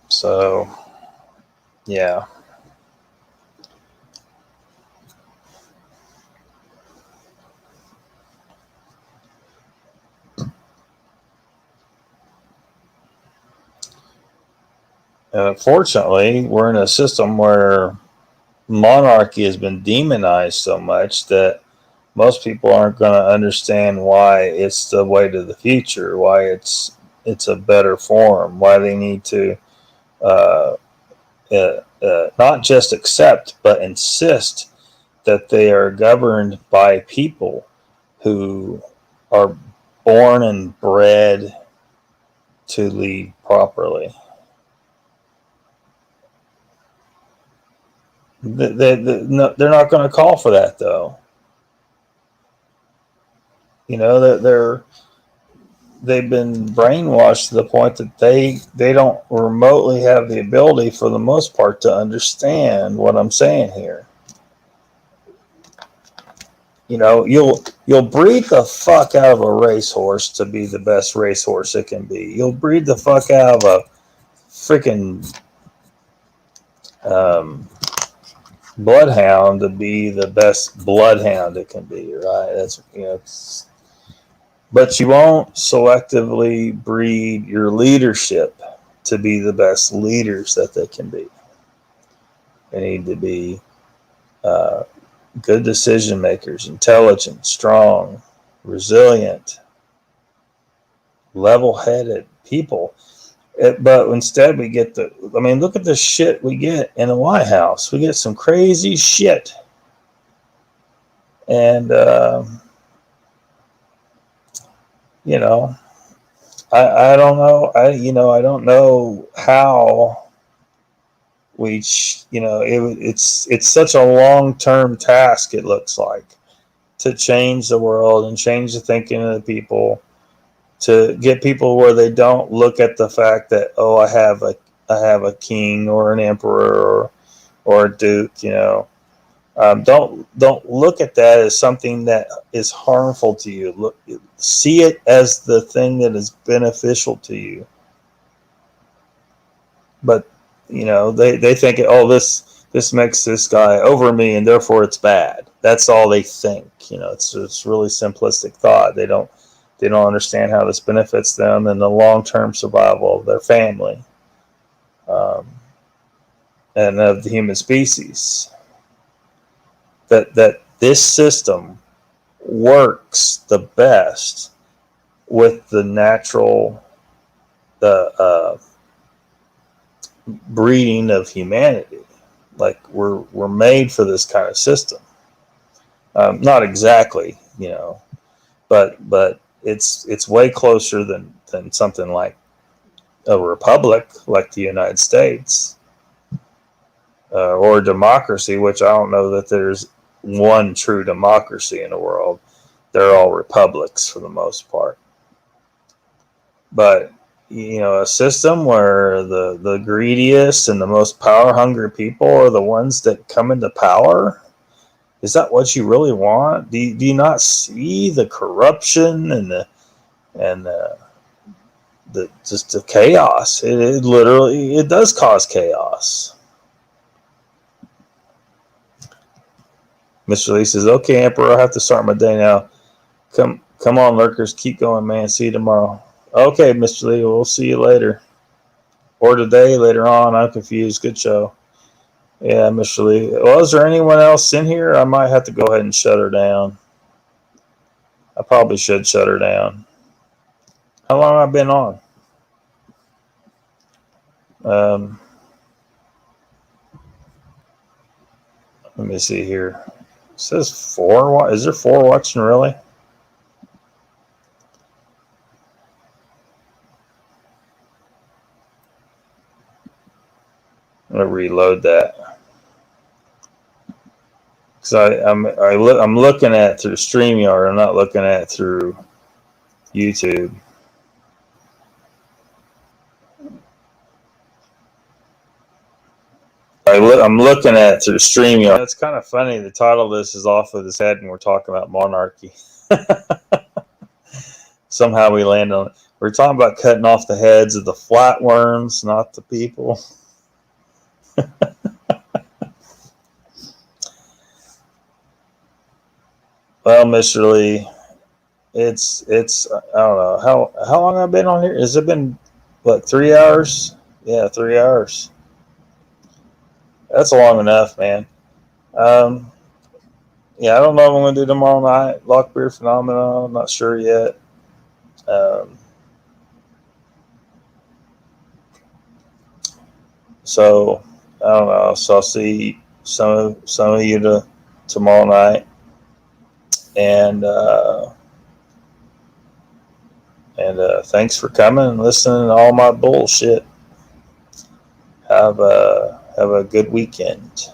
So, yeah. Fortunately, we're in a system where monarchy has been demonized so much that most people aren't going to understand why it's the way to the future, why it's a better form, why they need to not just accept but insist that they are governed by people who are born and bred to lead properly. They're not going to call for that, though. You know, they've been brainwashed to the point that they don't remotely have the ability, for the most part, to understand what I'm saying here. You know, you'll breed the fuck out of a racehorse to be the best racehorse it can be. You'll breed the fuck out of a freaking bloodhound to be the best bloodhound it can be, right? That's, but you won't selectively breed your leadership to be the best leaders that they can be. They need to be good decision makers, intelligent, strong, resilient, level-headed people. But instead we get look at the shit we get in the White House. We get some crazy shit. And, I don't know. I don't know how it's such a long-term task, it looks like, to change the world and change the thinking of the people, to get people where they don't look at the fact that, oh, I have a king or an emperor or a duke. Don't look at that as something that is harmful to you. See it as the thing that is beneficial to you. But they think, oh, this makes this guy over me, and therefore it's bad. That's all they think. It's really simplistic thought. They don't understand how this benefits them and the long-term survival of their family, and of the human species. That this system works the best with the natural breeding of humanity. Like we're made for this kind of system. Not exactly, but it's way closer than something like a republic like the United States. or democracy, which I don't know that there's one true democracy in the world. They're all republics for the most part. But, a system where the greediest and the most power hungry people are the ones that come into power, is that what you really want? Do you not see the corruption and just the chaos? It literally, it does cause chaos. Mr. Lee says, "Okay, Emperor, I have to start my day now. Come on, lurkers, keep going, man. See you tomorrow." Okay, Mr. Lee, we'll see you later. Or today, later on. I'm confused. Good show. Yeah, Mr. Lee. Well, is there anyone else in here? I might have to go ahead and shut her down. I probably should shut her down. How long have I been on? Let me see here. It says 4. Is there 4 watching, really? I'm going to reload that. Because I'm looking at it through StreamYard. I'm not looking at it through YouTube. I'm looking at it through StreamYard. It's kind of funny. The title of this is Off with His Head, and we're talking about monarchy. Somehow we land on it. We're talking about cutting off the heads of the flatworms, not the people. Well, Mr. Lee, it's I don't know how long I've been on here. Has it been 3 hours? Yeah, 3 hours. That's long enough, man. Yeah, I don't know what I'm going to do tomorrow night. Lockbeard Phenomenon, I'm not sure yet. So I don't know. So I'll see some of you tomorrow night, and thanks for coming and listening to all my bullshit. Have a good weekend.